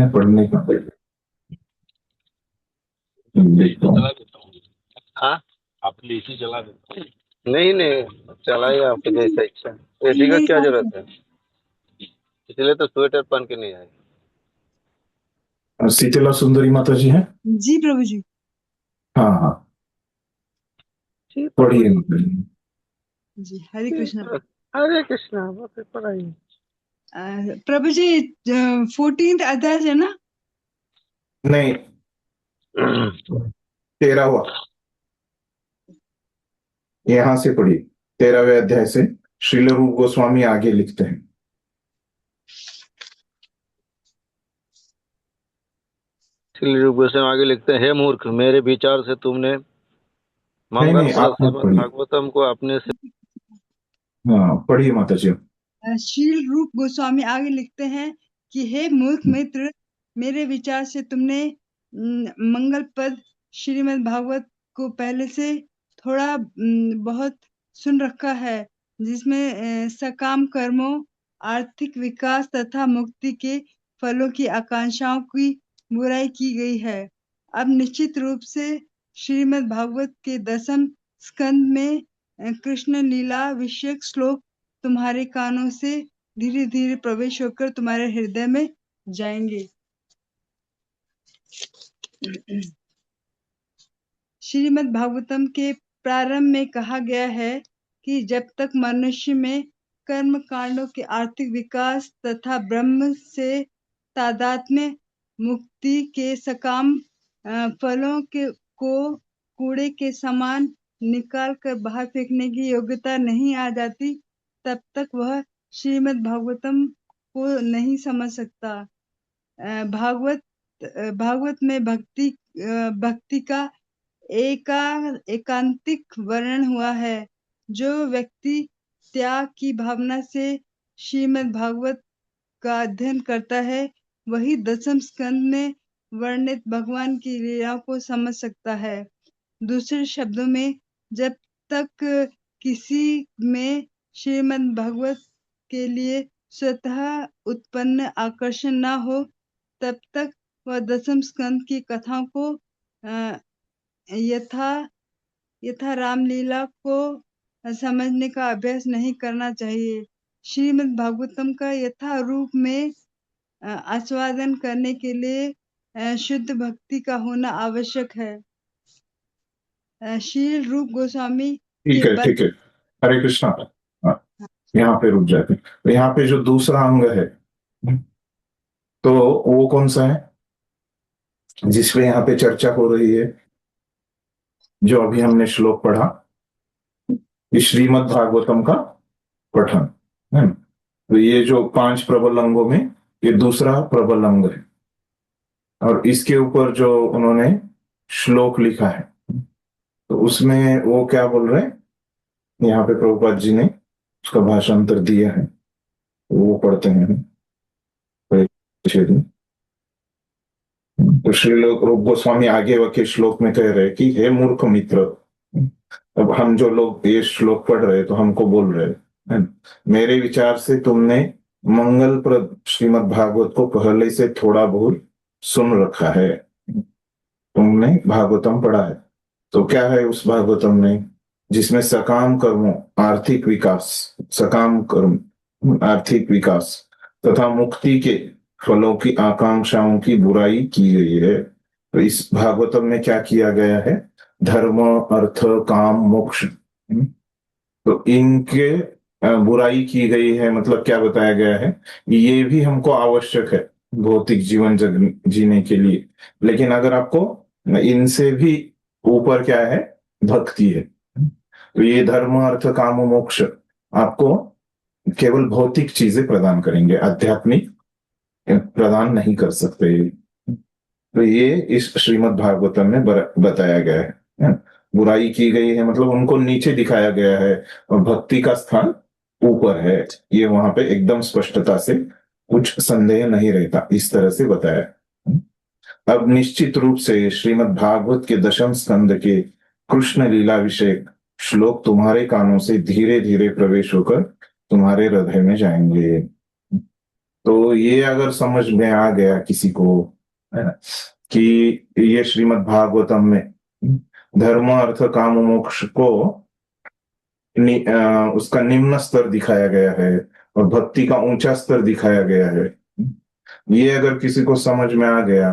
है पढ़ने का? देखता हूँ। चला देता हूँ। हाँ, आप एसी चला देता हूँ। नहीं नहीं, चलाइए आपकी जैसा इच्छा। एसी का मेरी क्या बात जरूरत है? इसलिए तो स्वेटर पहन के नहीं आए। और शीतला सुंदरी माता जी हैं? जी प्रभु जी। हाँ हाँ, ठीक प्रभु पढ़िए जी। माता जी। जी हरे कृष्णा। हरे कृष्णा, बस पढ़ाइए। प्रभु जी 14th अध्याय है ना? नहीं, 13वां, यहाँ से पढ़िए। 13वें अध्याय से श्रील रूप गोस्वामी आगे लिखते हैं। श्री रूप गोस्वामी आगे लिखते हैं, हे मूर्ख, मेरे विचार से तुमने नहीं मंगल नहीं, प्रद आप मत श्रीमद् पढ़िए। भागवतम को अपने से। हाँ पढ़िए माता जी। शील रूप गोस्वामी आगे लिखते हैं कि हे मूर्ख मित्र, मेरे विचार से तुमने मंगल पद श्रीमद् भागवत को पहले से थोड़ा बहुत सुन रखा है, जिसमें सकाम कर्मों, आर्थिक विकास तथा मुक्ति के फलों की आकांक्षाओं की बुराई की गई है। अब निश्चित रूप से श्रीमद् भागवत के 10वें स्कंद में कृष्ण लीला विषयक श्लोक तुम्हारे कानों से धीरे धीरे प्रवेश होकर तुम्हारे हृदय में जाएंगे। श्रीमद् भागवतम के प्रारंभ में कहा गया है कि जब तक मनुष्य में कर्म कांडों के आर्थिक विकास तथा ब्रह्म से तादात्म्य, मुक्ति के सकाम फलों को कूड़े के समान निकाल कर बाहर फेंकने की योग्यता नहीं आ जाती, तब तक वह श्रीमद् भागवतम को नहीं समझ सकता। भागवत में भक्ति का एकांतिक वर्णन हुआ है। जो व्यक्ति त्याग की भावना से श्रीमद् भागवत का अध्ययन करता है, वही 10वें स्कंद में वर्णित भगवान की लीलाओं को समझ सकता है। दूसरे शब्दों में, जब तक किसी में श्रीमद् भागवत के लिए स्वतः उत्पन्न आकर्षण न हो, तब तक वह 10वें स्कंद की कथाओं को यथा रामलीला को समझने का अभ्यास नहीं करना चाहिए। श्रीमद् भागवतम का यथा रूप में आस्वादन करने के लिए शुद्ध भक्ति का होना आवश्यक है। श्री रूप गोस्वामी ठीक के है ठीक है, हरे कृष्णा। हाँ, यहाँ पे रुक जाते हैं। तो यहाँ पे जो दूसरा अंग है, तो वो कौन सा है जिसपे यहाँ पे चर्चा हो रही है? जो अभी हमने श्लोक पढ़ा, श्रीमद् भागवतम का पठन है। तो ये जो 5 प्रबल अंगों में ये दूसरा प्रबल अंग है, और इसके ऊपर जो उन्होंने श्लोक लिखा है, तो उसमें वो क्या बोल रहे हैं, यहाँ पे प्रभुपाद जी ने उसका भाषांतर दिया है, वो पढ़ते हैं। तो श्री रूप गोस्वामी आगे के श्लोक में कह रहे हैं कि हे मूर्ख मित्र, अब हम जो लोग ये श्लोक पढ़ रहे तो हमको बोल रहे हैं, मेरे विचार से तुमने मंगल प्रद श्रीमद् भागवत को पहले से थोड़ा बहुत सुन रखा है, तुमने भागवतम पढ़ा है। तो क्या है उस भागवतम में, जिसमें सकाम कर्मों, आर्थिक विकास, सकाम कर्म आर्थिक विकास तथा मुक्ति के फलों की आकांक्षाओं की बुराई की गई है। तो इस भागवतम में क्या किया गया है, धर्म, अर्थ, काम, मोक्ष, तो इनके बुराई की गई है। मतलब क्या बताया गया है, ये भी हमको आवश्यक है भौतिक जीवन जीने के लिए, लेकिन अगर आपको इनसे भी ऊपर क्या है, भक्ति है, तो ये धर्म, अर्थ, काम, मोक्ष आपको केवल भौतिक चीजें प्रदान करेंगे, आध्यात्मिक प्रदान नहीं कर सकते। तो ये इस श्रीमद् भागवतम में बताया गया है। बुराई की गई है मतलब उनको नीचे दिखाया गया है, और भक्ति का स्थान ऊपर है। ये वहां पे एकदम स्पष्टता से, कुछ संदेह नहीं रहता, इस तरह से बताया। अब निश्चित रूप से श्रीमद् भागवत के 10वें स्कंद के कृष्ण लीला विषयक श्लोक तुम्हारे कानों से धीरे धीरे प्रवेश होकर तुम्हारे हृदय में जाएंगे। तो ये अगर समझ में आ गया किसी को, है ना, कि ये श्रीमद् भागवतम में धर्म अर्थ काम मोक्ष को उसका निम्न स्तर दिखाया गया है और भक्ति का ऊंचा स्तर दिखाया गया है, ये अगर किसी को समझ में आ गया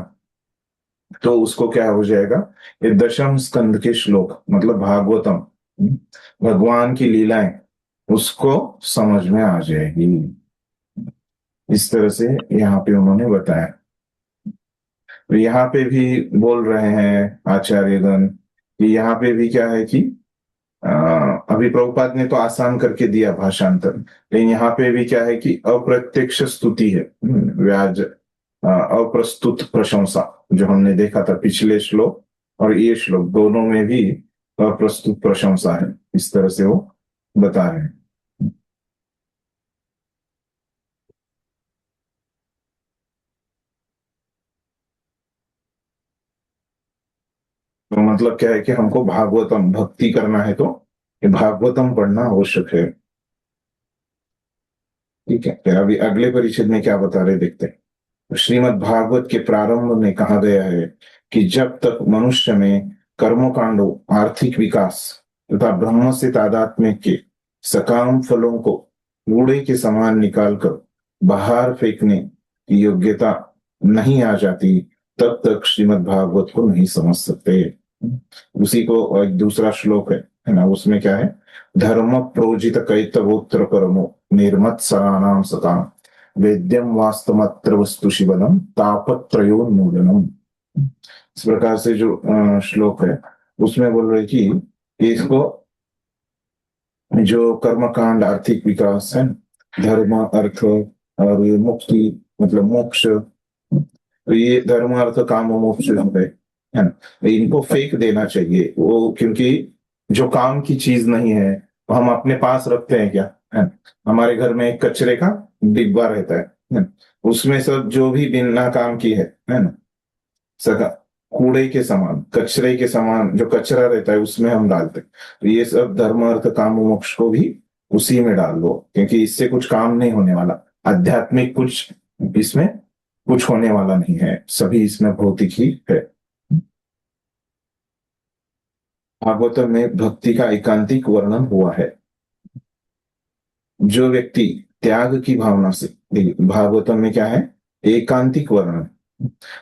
तो उसको क्या हो जाएगा, ये दशम स्कंद के श्लोक मतलब भागवतम, भगवान की लीलाएं उसको समझ में आ जाएगी। इस तरह से यहाँ पे उन्होंने बताया। तो यहाँ पे भी बोल रहे हैं आचार्यगण कि यहाँ पे भी क्या है कि अभी प्रभुपाद ने तो आसान करके दिया भाषांतर, लेकिन यहाँ पे भी क्या है कि अप्रत्यक्ष स्तुति है, व्याज अप्रस्तुत प्रशंसा, जो हमने देखा था पिछले श्लोक और ये श्लोक दोनों में भी अप्रस्तुत प्रशंसा है, इस तरह से वो बता रहे हैं। तो मतलब क्या है कि हमको भागवतम भक्ति करना है तो ये भागवतम पढ़ना आवश्यक है। ठीक है, फिर अभी अगले परिच्छेद में क्या बता रहे देखते हैं। श्रीमद् भागवत के प्रारंभ में कहा गया है कि जब तक मनुष्य में कर्मकांडों, आर्थिक विकास तथा ब्रह्म से तादात्म्य के सकाम फलों को कूड़े के समान निकालकर बाहर फेंकने की योग्यता नहीं आ जाती, तब तक श्रीमद् भागवत को नहीं समझ सकते। उसी को एक दूसरा श्लोक है ना, उसमें क्या है, धर्म प्रोजित कैतवोत्र परमो निर्मत्सराणाम सताम वेद्यम वास्तवत्र वस्तु शिवनम तापत्रयोन्मूलनम। इस प्रकार से जो श्लोक है उसमें बोल रहे कि इसको जो कर्मकांड, आर्थिक विकास है, धर्म अर्थ और मुक्ति मतलब मोक्ष, तो ये धर्म अर्थ काम मोक्ष है ना, इनको फेंक देना चाहिए वो, क्योंकि जो काम की चीज नहीं है वो हम अपने पास रखते हैं क्या, है ना? हमारे घर में एक कचरे का डिब्बा रहता है, उसमें सब जो भी बिना काम की है ना, सका कूड़े के समान, कचरे के समान जो कचरा रहता है उसमें हम डालते हैं। तो ये सब धर्म अर्थ काम मोक्ष को भी उसी में डाल दो, क्योंकि इससे कुछ काम नहीं होने वाला, आध्यात्मिक कुछ इसमें कुछ होने वाला नहीं है, सभी इसमें भौतिक ही है। भागवत में भक्ति का एकांतिक वर्णन हुआ है। जो व्यक्ति त्याग की भावना से, भागवतम में क्या है, एकांतिक वर्णन,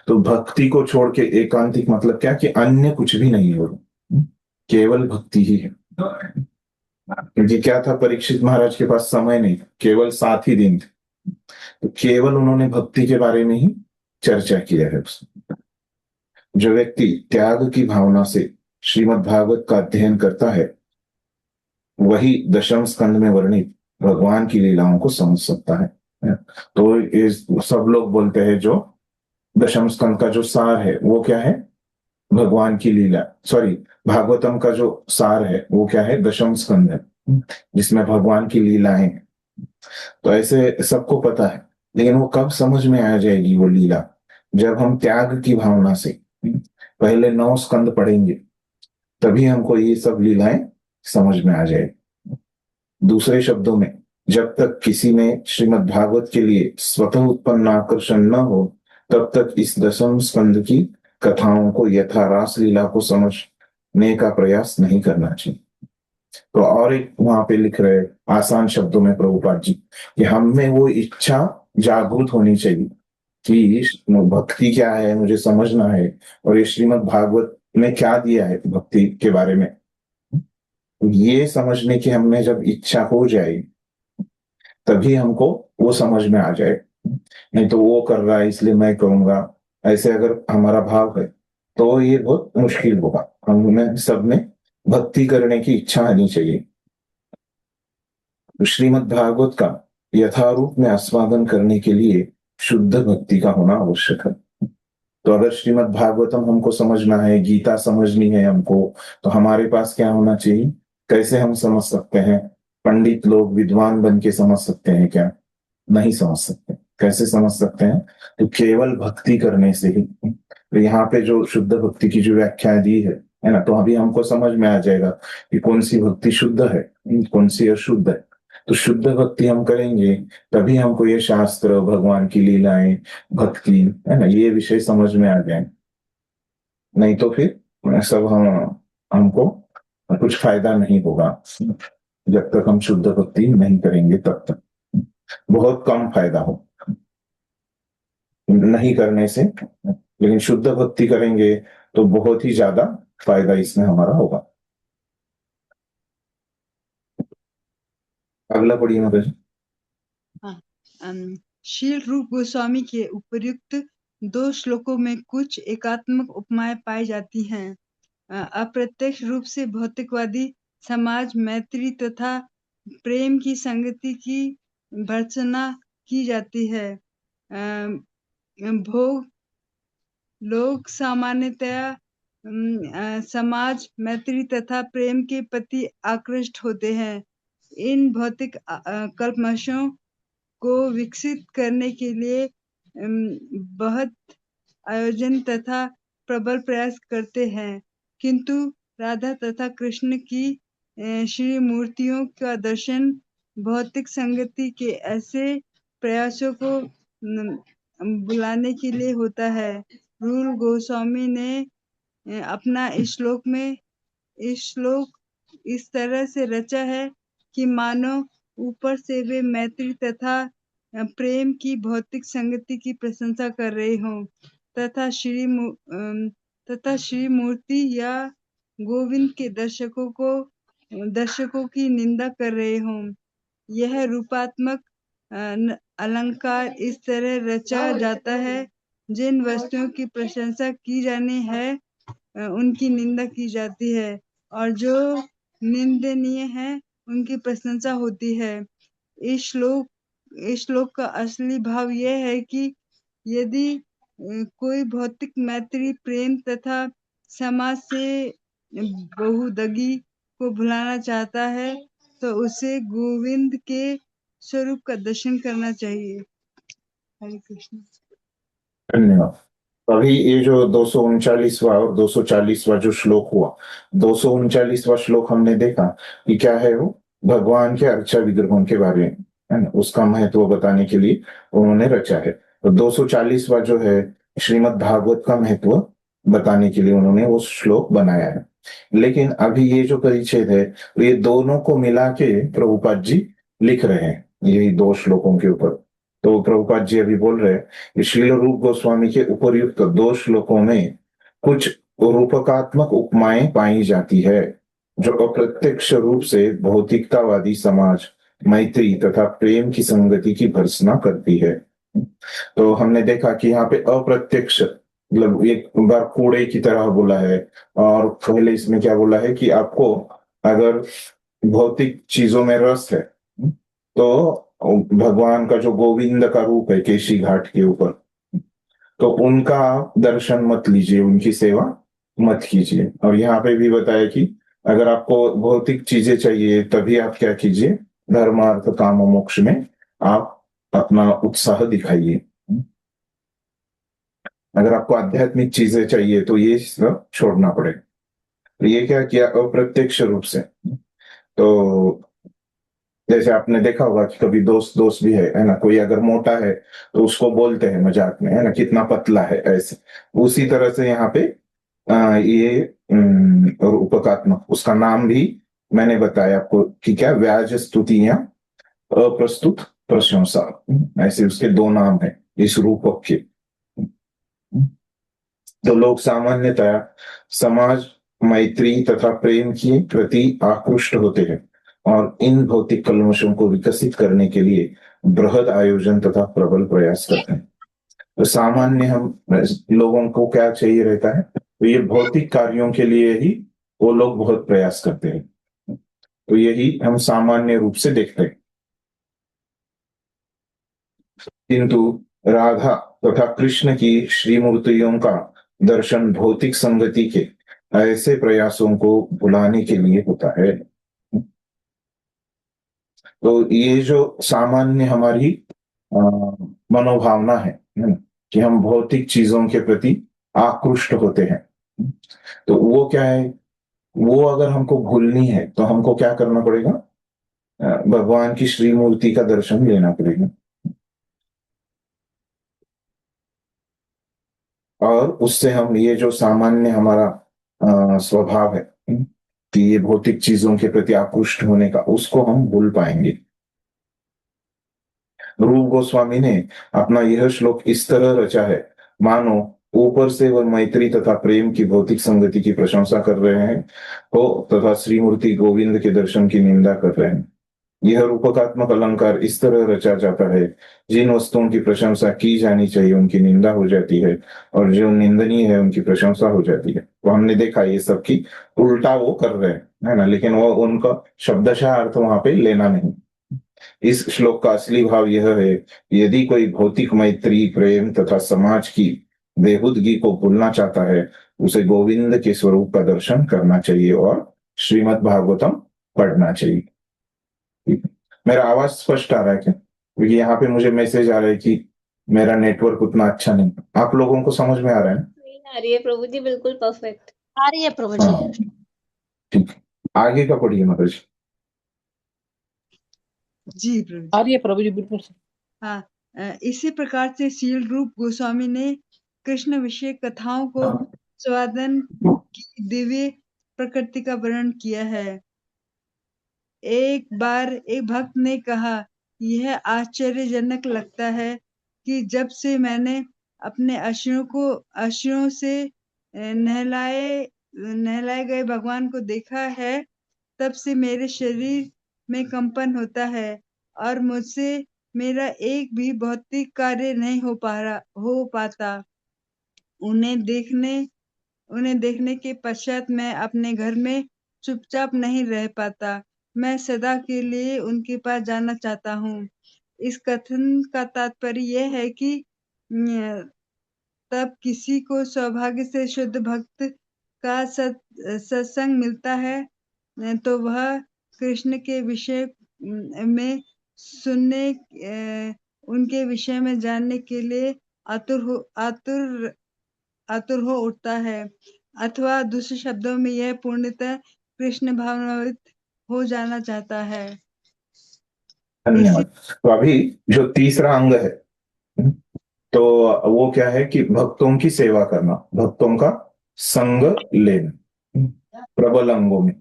तो भक्ति को छोड़ के एकांतिक मतलब क्या कि अन्य कुछ भी नहीं हो, केवल भक्ति ही है। क्योंकि क्या था, परीक्षित महाराज के पास समय नहीं, केवल 7 ही दिन थे, तो केवल उन्होंने भक्ति के बारे में ही चर्चा किया है। जो व्यक्ति त्याग की भावना से श्रीमद् भागवत का अध्ययन करता है वही दशम स्कंद में वर्णित भगवान की लीलाओं को समझ सकता है। तो इस सब लोग बोलते हैं जो दशम स्कंद का जो सार है वो क्या है, भगवान की लीला, सॉरी भागवतम का जो सार है वो क्या है, दशम स्कंद है जिसमें भगवान की लीलाएं। तो ऐसे सबको पता है, लेकिन वो कब समझ में आ जाएगी वो लीला, जब हम त्याग की भावना से पहले 9 स्कंद पढ़ेंगे, तभी हमको ये सब लीलाएं समझ में आ जाए। दूसरे शब्दों में, जब तक किसी में श्रीमद् भागवत के लिए स्वतः उत्पन्न आकर्षण न हो, तब तक इस दशम स्कंद की कथाओं को यथा रास लीला को समझने का प्रयास नहीं करना चाहिए। तो और एक वहां पे लिख रहे आसान शब्दों में प्रभुपाद जी कि हम में वो इच्छा जागृत होनी चाहिए कि भक्ति क्या है मुझे समझना है, और ये श्रीमद् भागवत में क्या दिया है भक्ति के बारे में, ये समझने की हमने जब इच्छा हो जाए तभी हमको वो समझ में आ जाए। नहीं तो वो कर रहा है इसलिए मैं करूंगा, ऐसे अगर हमारा भाव है तो ये बहुत मुश्किल होगा। हमें सब में भक्ति करने की इच्छा आनी चाहिए। श्रीमद् भागवत का यथारूप में आस्वादन करने के लिए शुद्ध भक्ति का होना आवश्यक है। तो अगर श्रीमद् भागवतम हमको समझना है, गीता समझनी है हमको, तो हमारे पास क्या होना चाहिए, कैसे हम समझ सकते हैं? पंडित लोग विद्वान बन के समझ सकते हैं क्या? नहीं समझ सकते। कैसे समझ सकते हैं? तो केवल भक्ति करने से ही। तो यहाँ पे जो शुद्ध भक्ति की जो व्याख्या दी है ना, तो अभी हमको समझ में आ जाएगा कि कौन सी भक्ति शुद्ध है, कौन सी अशुद्ध है। तो शुद्ध भक्ति हम करेंगे तभी हमको ये शास्त्र, भगवान की लीलाएं, भक्ति, है ना, ये विषय समझ में आ जाए। नहीं तो फिर सब हमको कुछ फायदा नहीं होगा। जब तक हम शुद्ध भक्ति नहीं करेंगे तब तक बहुत कम फायदा हो नहीं करने से, लेकिन शुद्ध भक्ति करेंगे तो बहुत ही ज्यादा फायदा इसमें हमारा होगा। अगला पढ़िए महाराज। शील रूप गोस्वामी के उपर्युक्त 2 श्लोकों में कुछ एकात्मक उपमाएं पाई जाती हैं। अप्रत्यक्ष रूप से भौतिकवादी समाज मैत्री तथा प्रेम की संगति की भर्त्सना की जाती है। भोग लोग सामान्यतया समाज मैत्री तथा प्रेम के प्रति आकृष्ट होते हैं। इन भौतिक कल्पनाओं को विकसित करने के लिए बहुत आयोजन तथा प्रबल प्रयास करते हैं, किंतु राधा तथा कृष्ण की श्री मूर्तियों का दर्शन भौतिक संगति के ऐसे प्रयासों को बुलाने के लिए होता है। रूल गोस्वामी ने अपना इस श्लोक इस तरह से रचा है कि मानो ऊपर से वे मैत्री तथा प्रेम की भौतिक संगति की प्रशंसा कर रहे हों तथा श्री मूर्ति या गोविंद के दर्शकों की निंदा कर रहे हों। यह रूपात्मक अलंकार इस तरह रचा जाता है जिन वस्तुओं की प्रशंसा की जानी है उनकी निंदा की जाती है, और जो निंदनीय है उनकी प्रशंसा होती है। इस श्लोक का असली भाव यह है कि यदि कोई भौतिक मैत्री, प्रेम तथा समाज से बहुदगी को भुलाना चाहता है तो उसे गोविंद के स्वरूप का दर्शन करना चाहिए। हरे कृष्ण। धन्यवाद। अभी ये जो 239वां और 240वां जो श्लोक हुआ, 239वां श्लोक हमने देखा कि क्या है, वो भगवान के अर्चा विग्रहों के बारे में, है ना, उसका महत्व बताने के लिए उन्होंने रचा है। तो 240वां जो है श्रीमद् भागवत का महत्व बताने के लिए उन्होंने वो श्लोक बनाया है। लेकिन अभी ये जो परिच्छेद है ये दोनों को मिला के प्रभुपाद जी लिख रहे हैं, यही 2 श्लोकों के ऊपर। तो प्रभुपाद जी अभी बोल रहे हैं श्रील रूप गोस्वामी के उपर्युक्त 2 श्लोकों में कुछ रूपकात्मक उपमाएं पाई जाती है जो अप्रत्यक्ष रूप से भौतिकतावादी समाज मैत्री तथा प्रेम की संगति की भर्त्सना करती है। तो हमने देखा कि यहाँ पे अप्रत्यक्ष मतलब एक बार कूड़े की तरह बोला है, और पहले इसमें क्या बोला है कि आपको अगर भौतिक चीजों में रस है तो भगवान का जो गोविंद का रूप है केशी घाट के ऊपर, तो उनका दर्शन मत लीजिए, उनकी सेवा मत कीजिए। और यहाँ पे भी बताया कि अगर आपको भौतिक चीजें चाहिए तभी आप क्या कीजिए, धर्म अर्थ काम मोक्ष में आप अपना उत्साह दिखाइए। अगर आपको आध्यात्मिक चीजें चाहिए तो ये सब छोड़ना पड़ेगा। तो ये क्या किया अप्रत्यक्ष रूप से। तो जैसे आपने देखा होगा कि कभी दोस्त भी है ना, कोई अगर मोटा है तो उसको बोलते हैं मजाक में, है ना, कितना पतला है, ऐसे। उसी तरह से यहाँ पे ये और उपकात्मक, उसका नाम भी मैंने बताया आपको कि क्या, व्याज स्तुतियां अप्रस्तुत प्रशंसा, ऐसे उसके 2 नाम है इस रूपक के। तो लोग सामान्यतया समाज मैत्री तथा प्रेम के प्रति आकृष्ट होते हैं और इन भौतिक कल्मशों को विकसित करने के लिए बृहद आयोजन तथा प्रबल प्रयास करते हैं। तो सामान्य हम लोगों को क्या चाहिए रहता है, तो ये भौतिक कार्यों के लिए ही वो लोग बहुत प्रयास करते हैं। तो यही हम सामान्य रूप से देखते हैं। किंतु राधा तथा कृष्ण की श्रीमूर्तियों का दर्शन भौतिक संगति के ऐसे प्रयासों को भुलाने के लिए होता है। तो ये जो सामान्य हमारी मनोभावना है कि हम भौतिक चीजों के प्रति आकृष्ट होते हैं, तो वो क्या है, वो अगर हमको भूलनी है तो हमको क्या करना पड़ेगा, भगवान की श्री मूर्ति का दर्शन लेना पड़ेगा। और उससे हम ये जो सामान्य हमारा स्वभाव है कि ये भौतिक चीजों के प्रति आकृष्ट होने का, उसको हम भूल पाएंगे। रूप गोस्वामी ने अपना यह श्लोक इस तरह रचा है मानो ऊपर से वह मैत्री तथा प्रेम की भौतिक संगति की प्रशंसा कर रहे हैं हो तथा श्रीमूर्ति गोविंद के दर्शन की निंदा कर रहे हैं। यह रूपकात्मक अलंकार इस तरह रचा जाता है जिन वस्तुओं की प्रशंसा की जानी चाहिए उनकी निंदा हो जाती है और जो निंदनीय है उनकी प्रशंसा हो जाती है। तो हमने देखा ये सब की उल्टा वो कर रहे हैं, है ना, लेकिन वो उनका शब्दशः अर्थ वहां पे लेना नहीं। इस श्लोक का असली भाव यह है कि यदि कोई भौतिक मैत्री प्रेम तथा समाज की बेहुदगी को भूलना चाहता है उसे गोविंद के स्वरूप का दर्शन करना चाहिए और श्रीमद् भागवतम पढ़ना चाहिए। ठीक है? मेरा आवाज स्पष्ट आ रहा है क्या? क्योंकि यहाँ पे मुझे मैसेज आ रहा है कि मेरा नेटवर्क उतना अच्छा नहीं। आप लोगों को समझ में आ रहा है ना? नहीं आ रही है प्रभु जी, बिल्कुल परफेक्ट आ रही है प्रभु जी। हाँ, ठीक है। आगे का पढ़िए माता जी। जी प्रभु आ जी। रही है प्रभु जी, बिल्कुल। हाँ, इसी प्रकार से शील रूप गोस्वामी ने कृष्ण विषय कथाओं को स्वादन की दिव्य प्रकृति का वर्णन किया है। एक बार एक भक्त ने कहा, यह आश्चर्यजनक लगता है कि जब से मैंने अपने अश्रुओं से नहलाए गए भगवान को देखा है, तब से मेरे शरीर में कंपन होता है और मुझसे मेरा एक भी भौतिक कार्य नहीं हो पाता। उन्हें देखने के पश्चात मैं अपने घर में चुपचाप नहीं रह पाता। मैं सदा के लिए उनके पास जाना चाहता हूँ। इस कथन का तात्पर्य यह है कि तब किसी को सौभाग्य से शुद्ध भक्त का सत्संग मिलता है तो वह कृष्ण के विषय में सुनने, उनके विषय में जानने के लिए आतुर हो उठता है, अथवा दूसरे शब्दों में यह पूर्णतः कृष्ण भावनावित हो जाना चाहता है। धन्यवाद। तो अभी जो तीसरा अंग है तो वो क्या है कि भक्तों की सेवा करना, भक्तों का संग लेना, प्रबल अंगों में।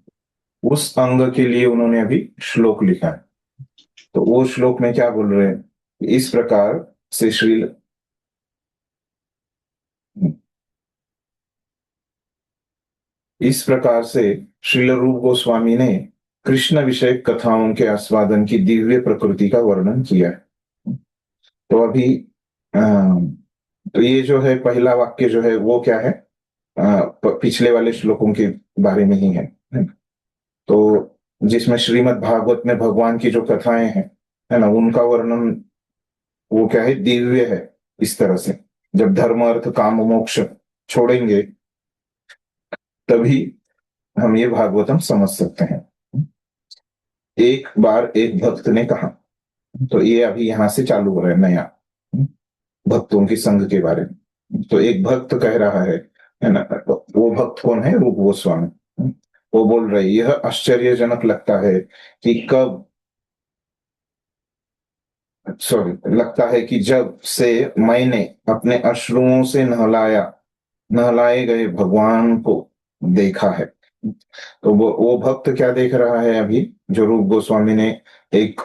उस अंग के लिए उन्होंने अभी श्लोक लिखा है। तो वो श्लोक में क्या बोल रहे हैं? इस प्रकार से श्रील रूप गोस्वामी ने कृष्ण विषय कथाओं के आस्वादन की दिव्य प्रकृति का वर्णन किया है। तो अभी तो ये जो है पहला वाक्य जो है वो क्या है, पिछले वाले श्लोकों के बारे में ही है। तो जिसमें श्रीमद् भागवत में भगवान की जो कथाएं हैं, है ना, उनका वर्णन वो क्या है, दिव्य है। इस तरह से जब धर्म अर्थ काम मोक्ष छोड़ेंगे तभी हम ये भागवतम समझ सकते हैं। एक बार एक भक्त ने कहा, तो ये अभी यहां से चालू हो रहा है नया भक्तों की संघ के बारे में। तो एक भक्त कह रहा है ना, तो वो भक्त कौन है? रूप गोस्वामी। वो बोल रहे, यह आश्चर्यजनक लगता है कि जब से मैंने अपने अश्रुओं से नहलाए गए भगवान को देखा है। तो वो भक्त क्या देख रहा है अभी? जो रूप गोस्वामी ने एक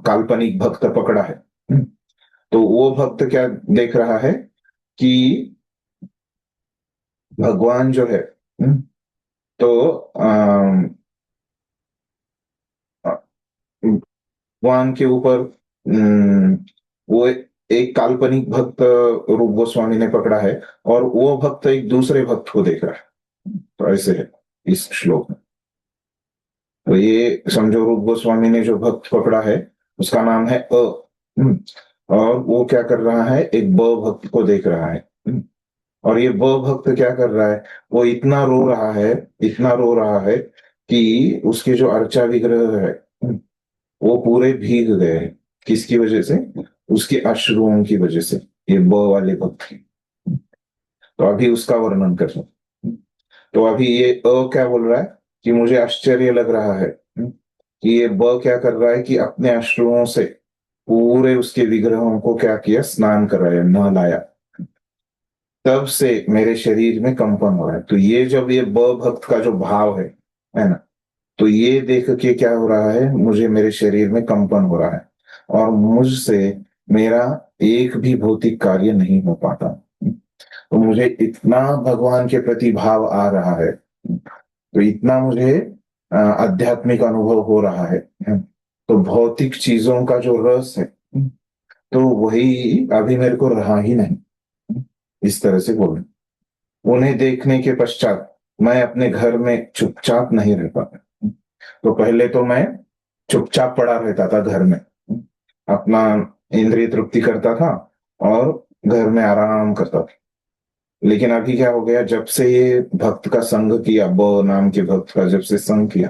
काल्पनिक भक्त पकड़ा है। तो वो भक्त क्या देख रहा है कि भगवान जो है तो भगवान के ऊपर वो एक काल्पनिक भक्त रूप गोस्वामी ने पकड़ा है और वो भक्त एक दूसरे भक्त को देख रहा है। तो ऐसे है इस श्लोक में। तो ये समझो रूप गोस्वामी ने जो भक्त पकड़ा है उसका नाम है और वो क्या कर रहा है? एक ब भक्त को देख रहा है। और ये ब भक्त क्या कर रहा है? वो इतना रो रहा है कि उसके जो अर्चा विग्रह है वो पूरे भीग गए हैं। किसकी वजह से? उसके अश्रुओं की वजह से, ये ब वाले भक्त की। तो अभी उसका वर्णन कर रहे हैं। तो अभी ये क्या बोल रहा है कि मुझे आश्चर्य लग रहा है कि ये ब क्या कर रहा है कि अपने अश्रुओं से पूरे उसके विग्रहों को क्या किया, स्नान कराया, नहलाया। तब से मेरे शरीर में कंपन हो रहा है। तो ये जब ये ब भक्त का जो भाव है ना, तो ये देख के क्या हो रहा है, मुझे मेरे शरीर में कंपन हो रहा है और मुझसे मेरा एक भी भौतिक कार्य नहीं हो पाता। तो मुझे इतना भगवान के प्रति भाव आ रहा है, तो इतना मुझे आध्यात्मिक अनुभव हो रहा है। तो भौतिक चीजों का जो रस है, तो वही अभी मेरे को रहा ही नहीं। इस तरह से बोले, उन्हें देखने के पश्चात मैं अपने घर में चुपचाप नहीं रह पाता। तो पहले तो मैं चुपचाप पड़ा रहता था घर में, अपना इंद्रिय तृप्ति करता था और घर में आराम करता था। लेकिन अभी क्या हो गया, जब से ये भक्त का संग किया, ब नाम के भक्त का जब से संग किया,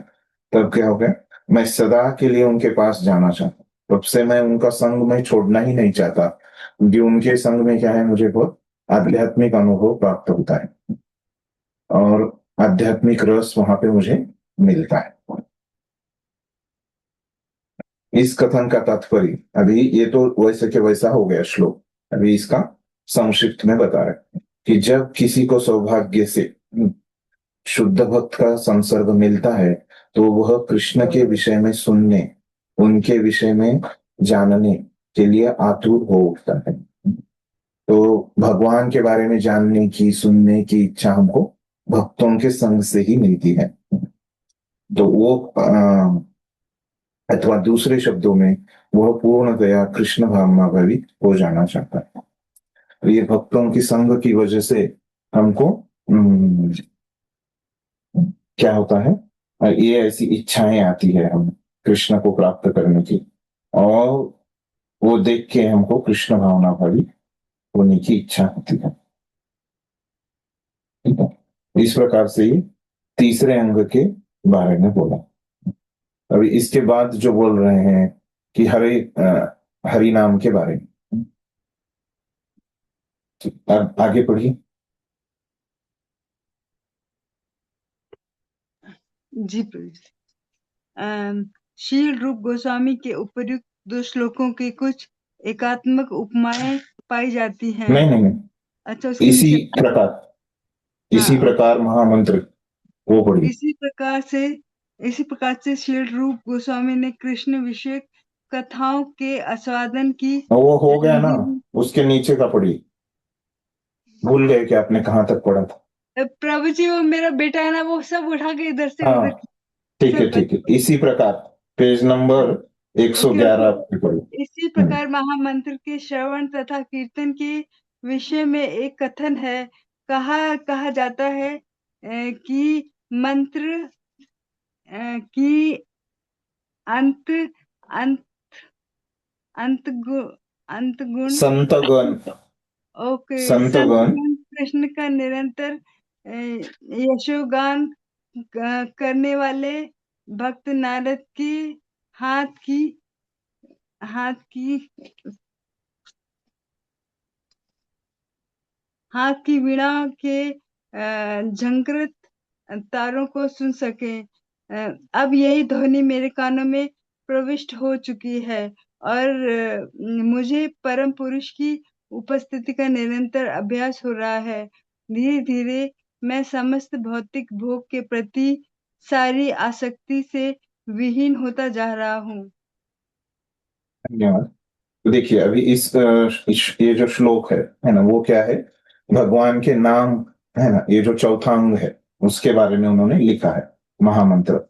तब क्या हो गया, मैं सदा के लिए उनके पास जाना चाहता। तब से मैं उनका संग मैं छोड़ना ही नहीं चाहता, क्योंकि उनके संग में क्या है, मुझे बहुत आध्यात्मिक अनुभव प्राप्त होता है और आध्यात्मिक रस वहां पे मुझे मिलता है। इस कथन का तात्पर्य, अभी ये तो वैसे के वैसा हो गया श्लोक, अभी इसका संक्षिप्त में बता रहे कि जब किसी को सौभाग्य से शुद्ध भक्त का संसर्ग मिलता है, तो वह कृष्ण के विषय में सुनने, उनके विषय में जानने के लिए आतुर हो उठता है। तो भगवान के बारे में जानने की, सुनने की इच्छा हमको भक्तों के संग से ही मिलती है। तो वो अथवा दूसरे शब्दों में, वह पूर्णतया कृष्ण भावना भावित हो जाना चाहता है। तो ये भक्तों की संग की वजह से हमको क्या होता है, ये ऐसी इच्छाएं आती है हम कृष्ण को प्राप्त करने की, और वो देख के हमको कृष्ण भावना भावी होने की इच्छा होती है। ठीक है, इस प्रकार से ये तीसरे अंग के बारे में बोला। अभी इसके बाद जो बोल रहे हैं कि हरि नाम के बारे में, अब आगे पढ़िए। जी प्रभु जी। शील रूप गोस्वामी के उपर्युक्त 2 श्लोकों के कुछ एकात्मक उपमाएं पाई जाती हैं। नहीं नहीं, अच्छा, उसके इसी नीचे प्रकार, इसी हाँ, प्रकार महामंत्र वो पढ़िए। इसी प्रकार से शील रूप गोस्वामी ने कृष्ण विषयक कथाओं के आस्वादन की वो हो गया ना, विधि। उसके नीचे का पढ़िए। भूल गए कि आपने कहाँ तक पढ़ा था? प्रभु जी, वो मेरा बेटा है ना, वो सब उठा के इधर से हाँ, उधर ठीक है सब ठीक है, इसी प्रकार पेज नंबर ओके 111 ओके। पे पढ़िए। इसी प्रकार महामंत्र के श्रवण तथा कीर्तन के विषय में एक कथन है। कहा जाता है कि मंत्र की अंत अंत अंत अंत गुण संतगण, ओके संतगण संतगण कृष्ण का निरंतर यशोगान करने वाले भक्त नारद की हाथ की हाथ की हाथ की वीणा के झंकृत तारों को सुन सके। अब यही ध्वनि मेरे कानों में प्रविष्ट हो चुकी है और मुझे परम पुरुष की उपस्थिति का निरंतर अभ्यास हो रहा है। धीरे धीरे मैं समस्त भौतिक भोग के प्रति सारी आसक्ति से विहीन होता जा रहा हूँ। धन्यवाद। तो देखिए, अभी ये जो श्लोक है ना, वो क्या है, भगवान के नाम, है ना, ये जो चौथा अंग है उसके बारे में उन्होंने लिखा है, महामंत्र,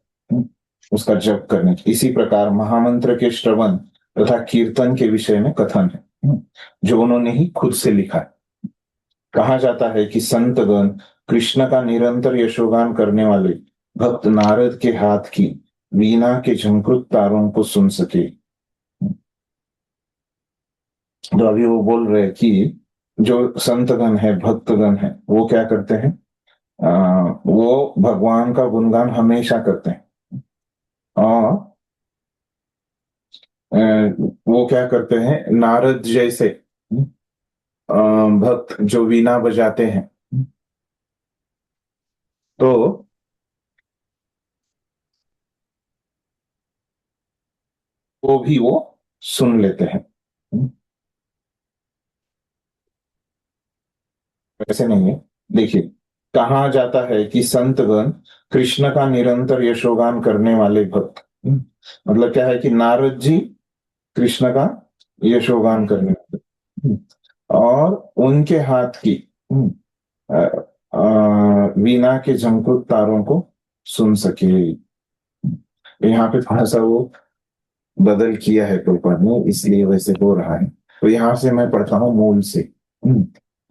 उसका जप करने की। इसी प्रकार महामंत्र के श्रवण तथा कीर्तन के विषय में कथन है, जो उन्होंने ही खुद से लिखा है। कहा जाता है कि संतगण कृष्ण का निरंतर यशोगान करने वाले भक्त नारद के हाथ की वीणा के झंकृत तारों को सुन सके। तो अभी वो बोल रहे हैं कि जो संतगण है, भक्तगण है, वो क्या करते हैं, वो भगवान का गुणगान हमेशा करते हैं और वो क्या करते हैं, नारद जैसे भक्त जो वीणा बजाते हैं, तो वो भी वो सुन लेते हैं। वैसे नहीं है। देखिए, कहा जाता है कि संतगण कृष्ण का निरंतर यशोगान करने वाले भक्त। मतलब क्या है कि नारद जी कृष्ण का यशोगान करने वाले, और उनके हाथ की अ, वीणा के झंकृत तारों को सुन सके। यहाँ पे थोड़ा सा वो बदल किया है प्रभुपाद ने, इसलिए वैसे हो रहा है। तो यहाँ से मैं पढ़ता हूँ मूल से।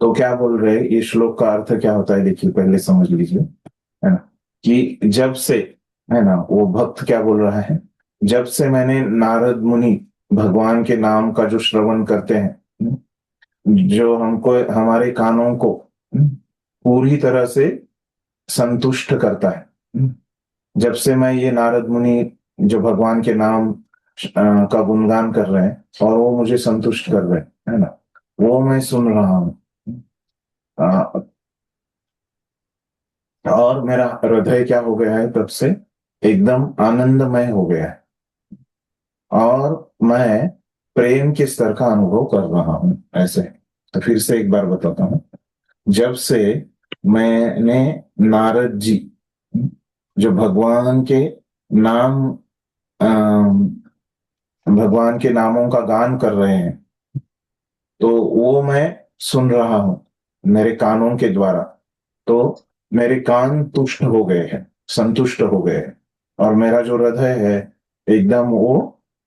तो क्या बोल रहे हैं, ये श्लोक का अर्थ क्या होता है, देखिए पहले समझ लीजिए, है ना, कि जब से, है ना, वो भक्त क्या बोल रहा है, जब से मैंने नारद मुनि भगवान के नाम का जो श्रवण करते हैं, जो हमको हमारे कानों को पूरी तरह से संतुष्ट करता है, जब से मैं ये नारद मुनि जो भगवान के नाम का गुणगान कर रहे हैं और वो मुझे संतुष्ट कर रहे हैं, है ना, वो मैं सुन रहा हूँ। और मेरा हृदय क्या हो गया है, तब से एकदम आनंदमय हो गया है, और मैं प्रेम के स्तर का अनुभव कर रहा हूं। ऐसे, तो फिर से एक बार बताता हूँ। जब से मैंने नारद जी जो भगवान के नाम, भगवान के नामों का गान कर रहे हैं, तो वो मैं सुन रहा हूं मेरे कानों के द्वारा। तो मेरे कान तुष्ट हो गए हैं, संतुष्ट हो गए हैं, और मेरा जो हृदय है एकदम वो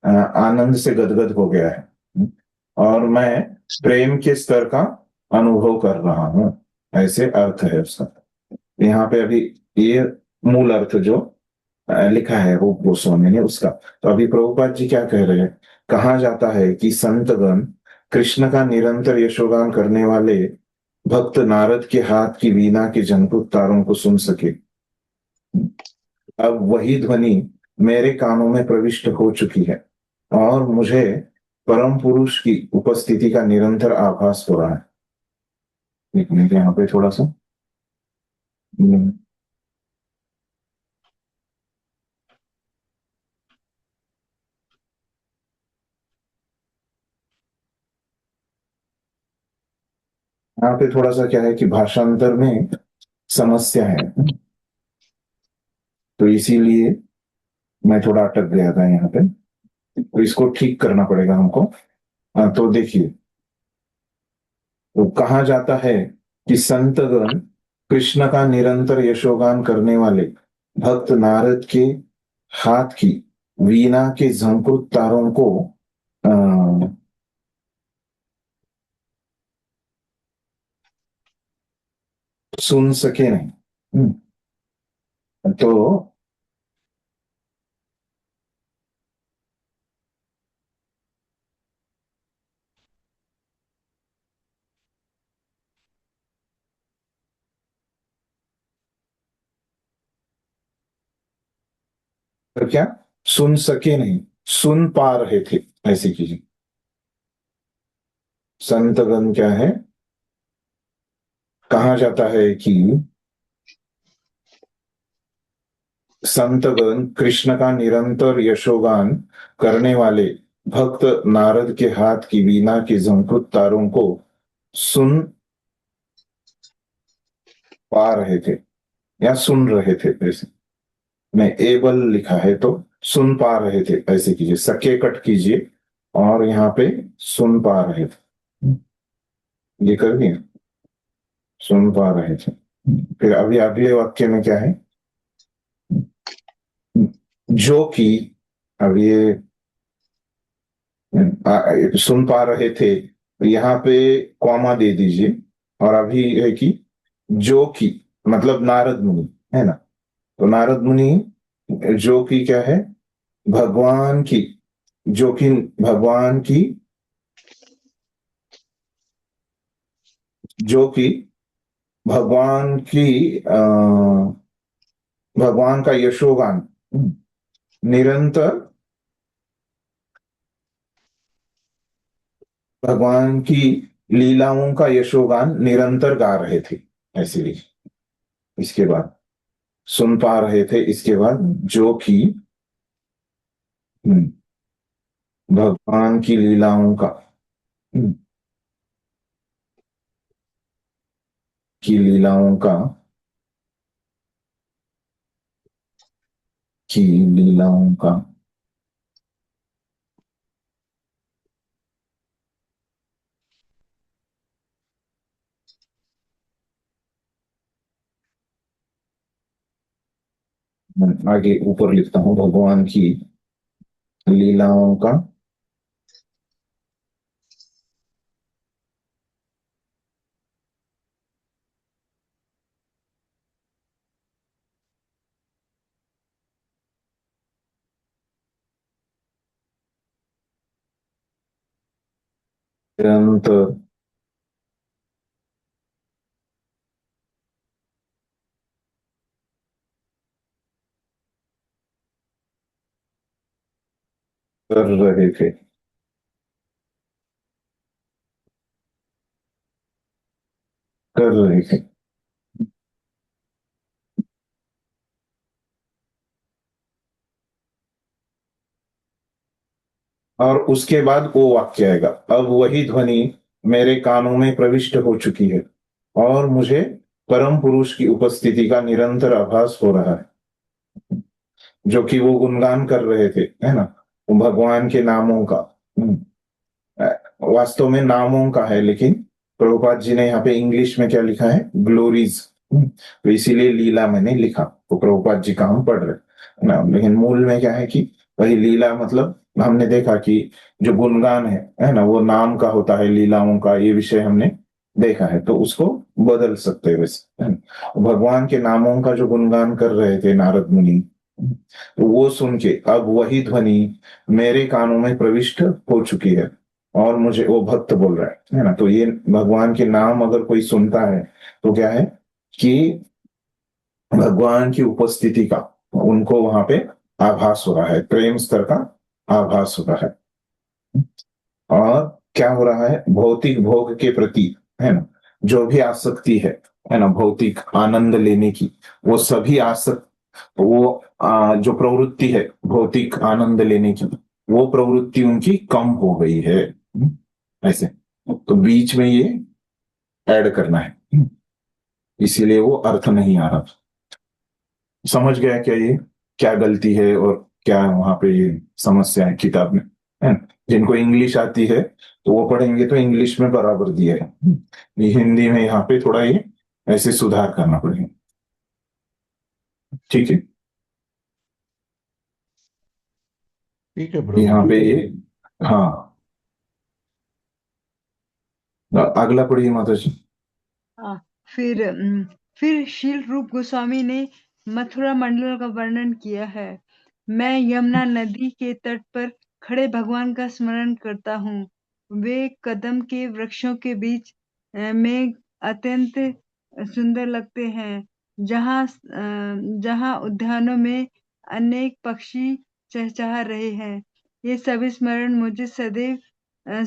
आनंद से गदगद हो गया है, और मैं प्रेम के स्तर का अनुभव कर रहा हूं। ऐसे अर्थ है उसका। यहाँ पे अभी ये मूल अर्थ जो लिखा है रूप गोस्वामी ने उसका। तो अभी प्रभुपाद जी क्या कह रहे हैं, कहा जाता है कि संतगण कृष्ण का निरंतर यशोगान करने वाले भक्त नारद के हाथ की वीणा के झनकृत तारों को सुन सके। अब वही ध्वनि मेरे कानों में प्रविष्ट हो चुकी है, और मुझे परम पुरुष की उपस्थिति का निरंतर आभास हो रहा है। एक मिनट यहाँ पे थोड़ा सा, यहाँ पे थोड़ा सा क्या है कि भाषांतर में समस्या है, तो इसीलिए मैं थोड़ा अटक गया था यहाँ पे, तो इसको ठीक करना पड़ेगा हमको। तो देखिए, तो कहा जाता है कि संतगण कृष्ण का निरंतर यशोगान करने वाले भक्त नारद के हाथ की वीणा के झंकृत तारों को अ, सुन सके नहीं। तो क्या, सुन सके नहीं, सुन पा रहे थे, ऐसे कीजिए। संतगण क्या है, कहा जाता है कि संतगण कृष्ण का निरंतर यशोगान करने वाले भक्त नारद के हाथ की वीणा के झंकृत तारों को सुन पा रहे थे, या सुन रहे थे, ऐसे में एबल लिखा है तो सुन पा रहे थे, ऐसे कीजिए, सके कट कीजिए, और यहाँ पे सुन पा रहे थे, ये कर दिया, सुन पा रहे थे। फिर अभी अगले वाक्य में क्या है, जो कि, अब ये सुन पा रहे थे, तो यहाँ पे कॉमा दे दीजिए, और अभी है कि जो कि मतलब नारद मुनि, है ना, तो नारद मुनि जो कि क्या है, भगवान की, जो कि भगवान की, जो कि भगवान की भगवान का यशोगान निरंतर, भगवान की लीलाओं का यशोगान निरंतर गा रहे थे, ऐसे भी। इसके बाद सुन पा रहे थे, इसके बाद जो कि, भगवान की लीलाओं का की लीलाओं का की लीलाओं का मैं आगे ऊपर लिखता हूँ, भगवान की लीलाओं का निरंतर कर रहे थे। कर रहे थे। और उसके बाद वो वाक्य आएगा, अब वही ध्वनि मेरे कानों में प्रविष्ट हो चुकी है और मुझे परम पुरुष की उपस्थिति का निरंतर आभास हो रहा है। जो कि वो गुणगान कर रहे थे, है ना, भगवान के नामों का। वास्तव में नामों का है, लेकिन प्रभुपाद जी ने यहाँ पे इंग्लिश में क्या लिखा है, ग्लोरीज। तो इसीलिए लीला मैंने लिखा, तो प्रभुपाद जी का हम पढ़ रहे हैं ना, लेकिन मूल में क्या है कि वही लीला, मतलब हमने देखा कि जो गुणगान है ना, वो नाम का होता है, लीलाओं का ये विषय हमने देखा है, तो उसको बदल सकते हैं वैसे, है ना। भगवान के नामों का जो गुणगान कर रहे थे नारद मुनि, तो वो सुन के अब वही ध्वनि मेरे कानों में प्रविष्ट हो चुकी है और मुझे वो भक्त बोल रहा है ना। तो ये भगवान के नाम अगर कोई सुनता है तो क्या है कि भगवान की उपस्थिति का उनको वहां पे आभास हो रहा है, प्रेम स्तर का आभास हो रहा है। और क्या हो रहा है, भौतिक भोग के प्रति, है ना, जो भी आसक्ति है ना, भौतिक आनंद लेने की, वो सभी आसक्त, वो जो प्रवृत्ति है भौतिक आनंद लेने की, वो प्रवृत्ति उनकी कम हो गई है। ऐसे, तो बीच में ये ऐड करना है, इसीलिए वो अर्थ नहीं आ रहा। समझ गया क्या ये क्या गलती है और क्या वहां पे ये समस्या है किताब में, है ना। जिनको इंग्लिश आती है तो वो पढ़ेंगे तो इंग्लिश में बराबर दिया है, ये हिंदी में यहाँ पे थोड़ा ये ऐसे सुधार करना पड़ेगा। ठीक है, ठीक है यहाँ प्रभु पे जी। ये, हाँ, अगला पढ़िए माता जी। हाँ, फिर शील रूप गोस्वामी ने मथुरा मंडल का वर्णन किया है। मैं यमुना नदी के तट पर खड़े भगवान का स्मरण करता हूँ। वे कदम के वृक्षों के बीच में अत्यंत सुंदर लगते हैं, जहाँ उद्यानों में अनेक पक्षी चहचहा रहे हैं। ये सभी स्मरण मुझे सदैव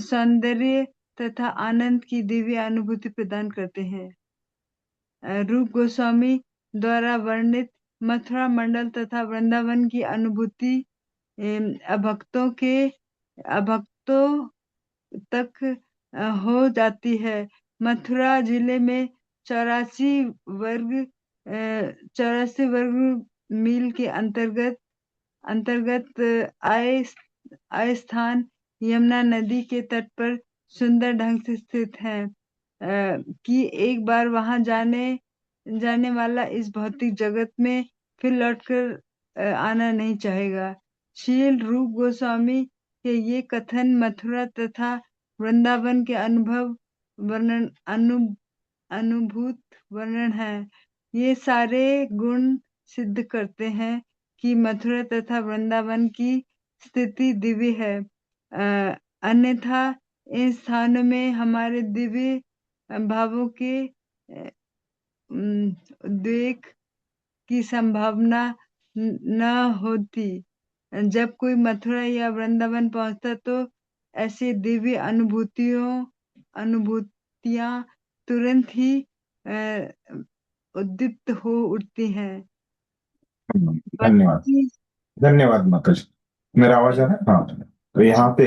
सौंदर्य तथा आनंद की दिव्य अनुभूति प्रदान करते हैं। रूप गोस्वामी द्वारा वर्णित मथुरा मंडल तथा वृंदावन की अनुभूति अभक्तों तक हो जाती है। मथुरा जिले में 84 वर्ग मील के अंतर्गत आए स्थान यमुना नदी के तट पर सुंदर ढंग से स्थित है, कि एक बार वहां जाने वाला इस भौतिक जगत में फिर लौटकर आना नहीं चाहेगा। श्रील रूप गोस्वामी के ये कथन मथुरा तथा वृंदावन के वर्णन अनुभूत वर्णन है। ये सारे गुण सिद्ध करते हैं कि मथुरा तथा वृंदावन की स्थिति दिव्य है। अन्यथा इन स्थानों में हमारे दिव्य भावों के उद्वेग की संभावना न होती। जब कोई मथुरा या वृंदावन पहुंचता तो ऐसे दिव्य अनुभूतियां तुरंत ही उद्दीप्त हो उठती हैं। धन्यवाद। बाकी धन्यवाद माता जी। मेरा आवाज आ रहा है, हाँ। तो यहाँ पे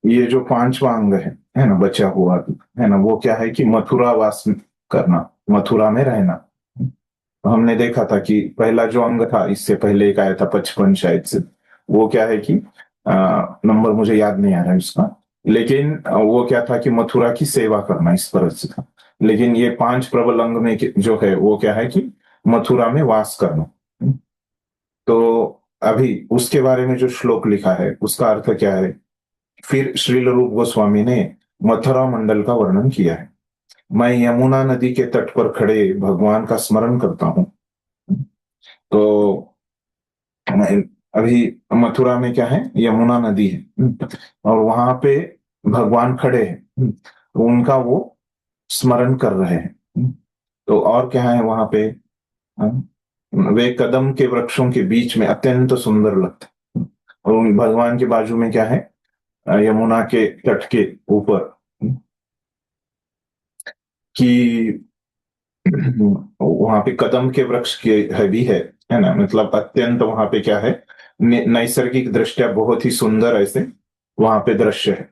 ये जो पांचवा अंग है ना, बचा हुआ है ना, वो क्या है कि मथुरा वास करना, मथुरा में रहना। तो हमने देखा था कि पहला जो अंग था, इससे पहले एक आया था 55 शायद से, वो क्या है कि नंबर मुझे याद नहीं आ रहा है उसका, लेकिन वो क्या था कि मथुरा की सेवा करना, इस तरह से था। लेकिन ये 5 प्रबल अंग में जो है वो क्या है कि मथुरा में वास करना। तो अभी उसके बारे में जो श्लोक लिखा है उसका अर्थ क्या है, फिर श्रील रूप गोस्वामी ने मथुरा मंडल का वर्णन किया है। मैं यमुना नदी के तट पर खड़े भगवान का स्मरण करता हूँ। तो अभी मथुरा में क्या है, यमुना नदी है, और वहां पे भगवान खड़े हैं, तो उनका वो स्मरण कर रहे हैं। तो और क्या है वहां पे, वे कदम के वृक्षों के बीच में अत्यंत सुंदर लगते हैं। और उन भगवान के बाजू में क्या है, यमुना के तट के ऊपर कि वहां पे कदम के वृक्ष के है भी है ना, मतलब अत्यंत वहां पे क्या है, नैसर्गिक दृष्टिया बहुत ही सुंदर ऐसे वहां पे दृश्य है।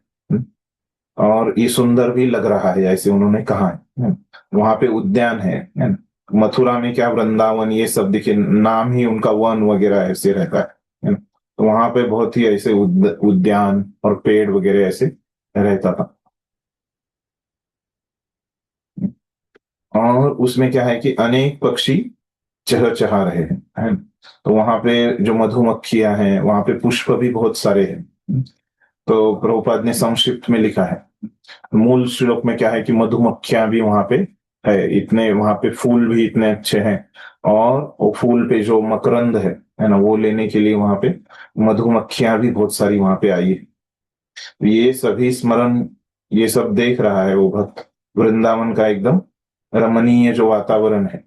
और ये सुंदर भी लग रहा है ऐसे उन्होंने कहा है। वहां पे उद्यान है ना? मथुरा में क्या वृंदावन ये सब देखिए, नाम ही उनका वन वगैरह ऐसे रहता है ना? तो वहां पे बहुत ही ऐसे उद्यान और पेड़ वगैरह ऐसे रहता था। और उसमें क्या है कि अनेक पक्षी चहचहा रहे हैं, है ना? तो वहां पे जो मधुमक्खियां हैं, वहां पे पुष्प भी बहुत सारे हैं। तो प्रभुपाद ने संक्षिप्त में लिखा है, मूल श्लोक में क्या है कि मधुमक्खियां भी वहां पे है, इतने वहां पे फूल भी इतने अच्छे हैं, और वो फूल पे जो मकरंद है ना, वो लेने के लिए वहां पे मधुमक्खियां भी बहुत सारी वहां पे आई है। तो ये सभी स्मरण, ये सब देख रहा है वो भक्त, वृंदावन का एकदम रमणीय जो वातावरण है,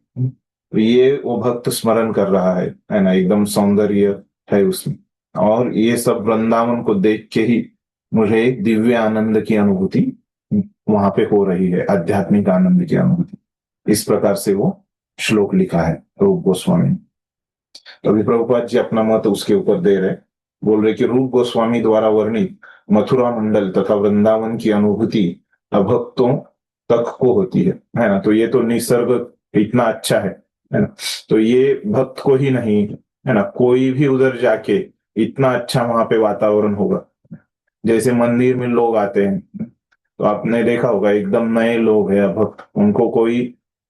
तो ये वो भक्त स्मरण कर रहा है ना, एकदम सौंदर्य है उसमें। और ये सब वृंदावन को देख के ही मुझे एक दिव्य आनंद की अनुभूति वहां पे हो रही है, आध्यात्मिक आनंद की अनुभूति। इस प्रकार से वो श्लोक लिखा है रूप गोस्वामी ने। तो अभी प्रभुपाद जी अपना मत उसके ऊपर दे रहे, बोल रहे कि रूप गोस्वामी द्वारा वर्णित मथुरा मंडल तथा वृंदावन की अनुभूति अभक्तों तक को होती है ना? तो ये तो निसर्ग इतना अच्छा है ना? तो ये भक्त को ही नहीं, है ना, कोई भी उधर जाके इतना अच्छा वहां पे वातावरण होगा। जैसे मंदिर में लोग आते हैं, तो आपने देखा होगा एकदम नए लोग हैं भक्त, उनको कोई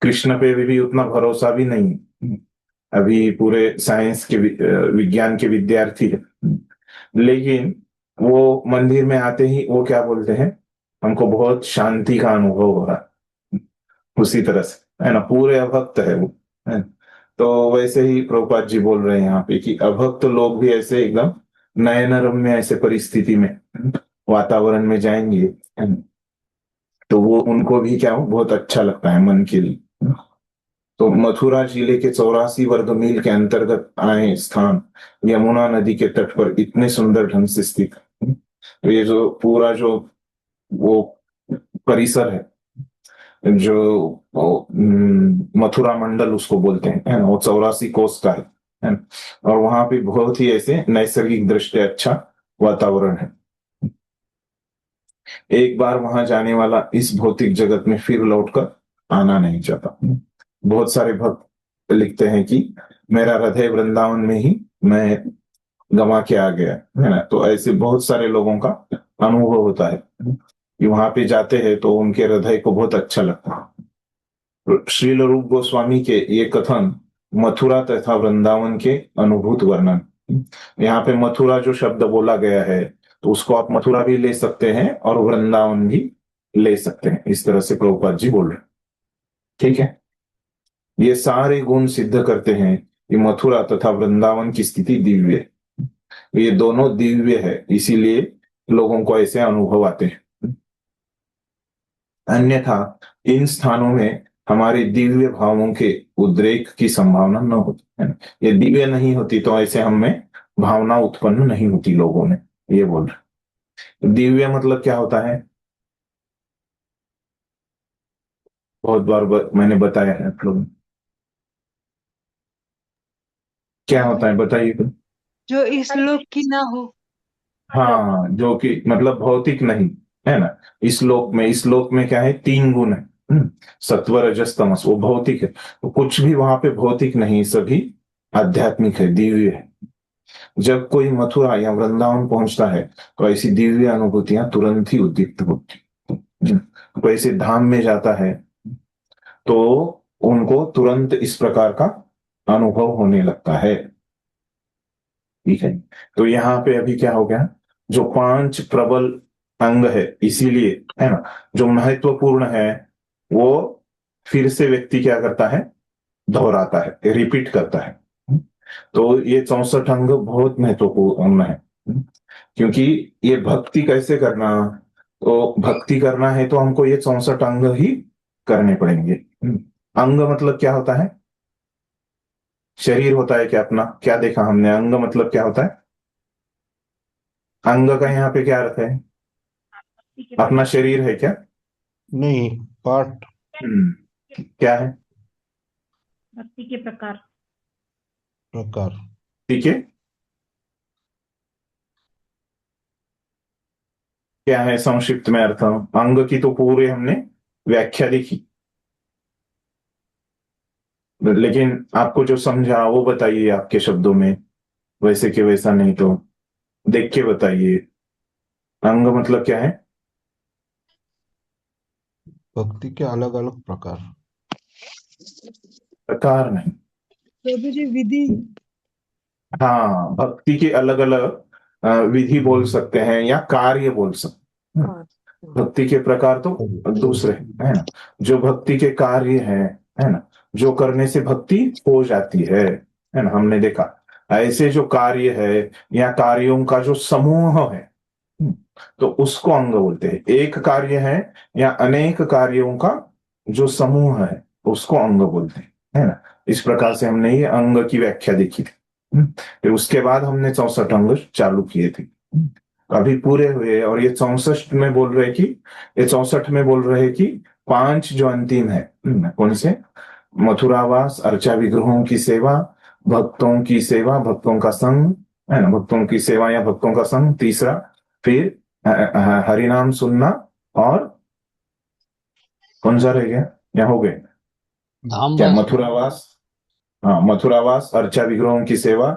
कृष्ण पे भी उतना भरोसा भी नहीं, अभी पूरे साइंस के विज्ञान के विद्यार्थी है, लेकिन वो मंदिर में आते ही वो क्या बोलते हैं, हमको बहुत शांति का अनुभव हो रहा है। उसी तरह से है ना, पूरे अभक्त है वो, है ना? तो वैसे ही प्रभुपाद जी बोल रहे हैं यहाँ पे कि अभक्त लोग भी ऐसे एकदम नयन रम्य ऐसे परिस्थिति में, वातावरण में जाएंगे, है ना? तो वो उनको भी क्या हो, बहुत अच्छा लगता है मन के लिए। तो मथुरा जिले के 84 वर्ग मील के अंतर्गत आए स्थान यमुना नदी के तट पर इतने सुंदर ढंग से स्थित है। तो ये जो पूरा जो वो परिसर है, जो मथुरा मंडल उसको बोलते हैं, है ना, वो 84 कोस का है ना? और वहां पे बहुत ही ऐसे नैसर्गिक दृष्टि अच्छा वातावरण है। एक बार वहां जाने वाला इस भौतिक जगत में फिर लौटकर आना नहीं चाहता। बहुत सारे भक्त लिखते हैं कि मेरा हृदय वृंदावन में ही मैं गंवा के आ गया, है ना? तो ऐसे बहुत सारे लोगों का अनुभव होता है कि वहां पे जाते हैं तो उनके हृदय को बहुत अच्छा लगता है। तो श्रील रूप गोस्वामी के ये कथन मथुरा तथा वृंदावन के अनुभूत वर्णन, यहाँ पे मथुरा जो शब्द बोला गया है, तो उसको आप मथुरा भी ले सकते हैं और वृंदावन भी ले सकते हैं, इस तरह से प्रभुपाद जी बोल रहे हैं। ठीक है, ये सारे गुण सिद्ध करते हैं कि मथुरा तथा वृंदावन की स्थिति दिव्य है। ये दोनों दिव्य है, इसीलिए लोगों को ऐसे अनुभव आते हैं। अन्यथा इन स्थानों में हमारे दिव्य भावों के उद्रेक की संभावना न होती है ना? ये दिव्य नहीं होती तो ऐसे हम में भावना उत्पन्न नहीं होती लोगों में, ये बोल रहे। दिव्य मतलब क्या होता है, बहुत बार मैंने बताया है आप लोग, क्या होता है बताइए तो। जो इस लोक की ना हो। हाँ, जो कि मतलब भौतिक नहीं है ना। इस लोक में क्या है, तीन गुण है। सत्व रजस तमस, वो भौतिक है। तो कुछ भी वहां पे भौतिक नहीं, सभी आध्यात्मिक है, दिव्य है। जब कोई मथुरा या वृंदावन पहुंचता है तो ऐसी दिव्य अनुभूतियां तुरंत ही उद्दीप्त होती। कोई ऐसे धाम में जाता है तो उनको तुरंत इस प्रकार का अनुभव होने लगता है। ठीक है। तो यहाँ पे अभी क्या हो गया, जो पांच प्रबल अंग है, इसीलिए है ना, जो महत्वपूर्ण है वो फिर से व्यक्ति क्या करता है, दोहराता है, रिपीट करता है। तो ये 64 अंग बहुत महत्वपूर्ण है। क्योंकि ये भक्ति कैसे करना, तो भक्ति करना है तो हमको ये 64 अंग ही करने पड़ेंगे। अंग मतलब क्या होता है, शरीर होता है क्या अपना, क्या देखा हमने, अंग मतलब क्या होता है, अंग का यहाँ पे क्या अर्थ है, अपना शरीर है क्या। नहीं, पार्ट। क्या है, भक्ति के प्रकार। प्रकार। ठीक है। क्या है संक्षिप्त में अर्थ, अंग की तो पूरे हमने व्याख्या देखी, लेकिन आपको जो समझा वो बताइए आपके शब्दों में, वैसे कि वैसा नहीं तो देख के बताइए। अंग मतलब क्या है, भक्ति के अलग अलग प्रकार। प्रकार नहीं। प्रभु जी विधि। हाँ, भक्ति के अलग अलग विधि बोल सकते हैं या कार्य बोल सकते हैं। भक्ति के प्रकार तो दूसरे है ना, जो भक्ति के कार्य है ना, जो करने से भक्ति हो जाती है ना, हमने देखा ऐसे जो कार्य है या कार्यों का जो समूह है, तो उसको अंग बोलते हैं। एक कार्य है या अनेक कार्यों का जो समूह है उसको अंग बोलते हैं, है ना। इस प्रकार से हमने ये अंग की व्याख्या देखी थी। फिर उसके बाद हमने 64 अंग चालू किए थे। अभी पूरे हुए, और ये 64 में बोल रहे कि, ये 64 में बोल रहे कि पांच जो अंतिम है, कौन से, मथुरावास, अर्चा विग्रहों की सेवा, भक्तों की सेवा, भक्तों का संग, है ना, भक्तों की सेवा या भक्तों का संग तीसरा, फिर हरिनाम सुनना, और कौन सा रह गया, या हो गए धाम क्या, बस। मथुरावास, हाँ मथुरावास, अर्चा विग्रहों की सेवा,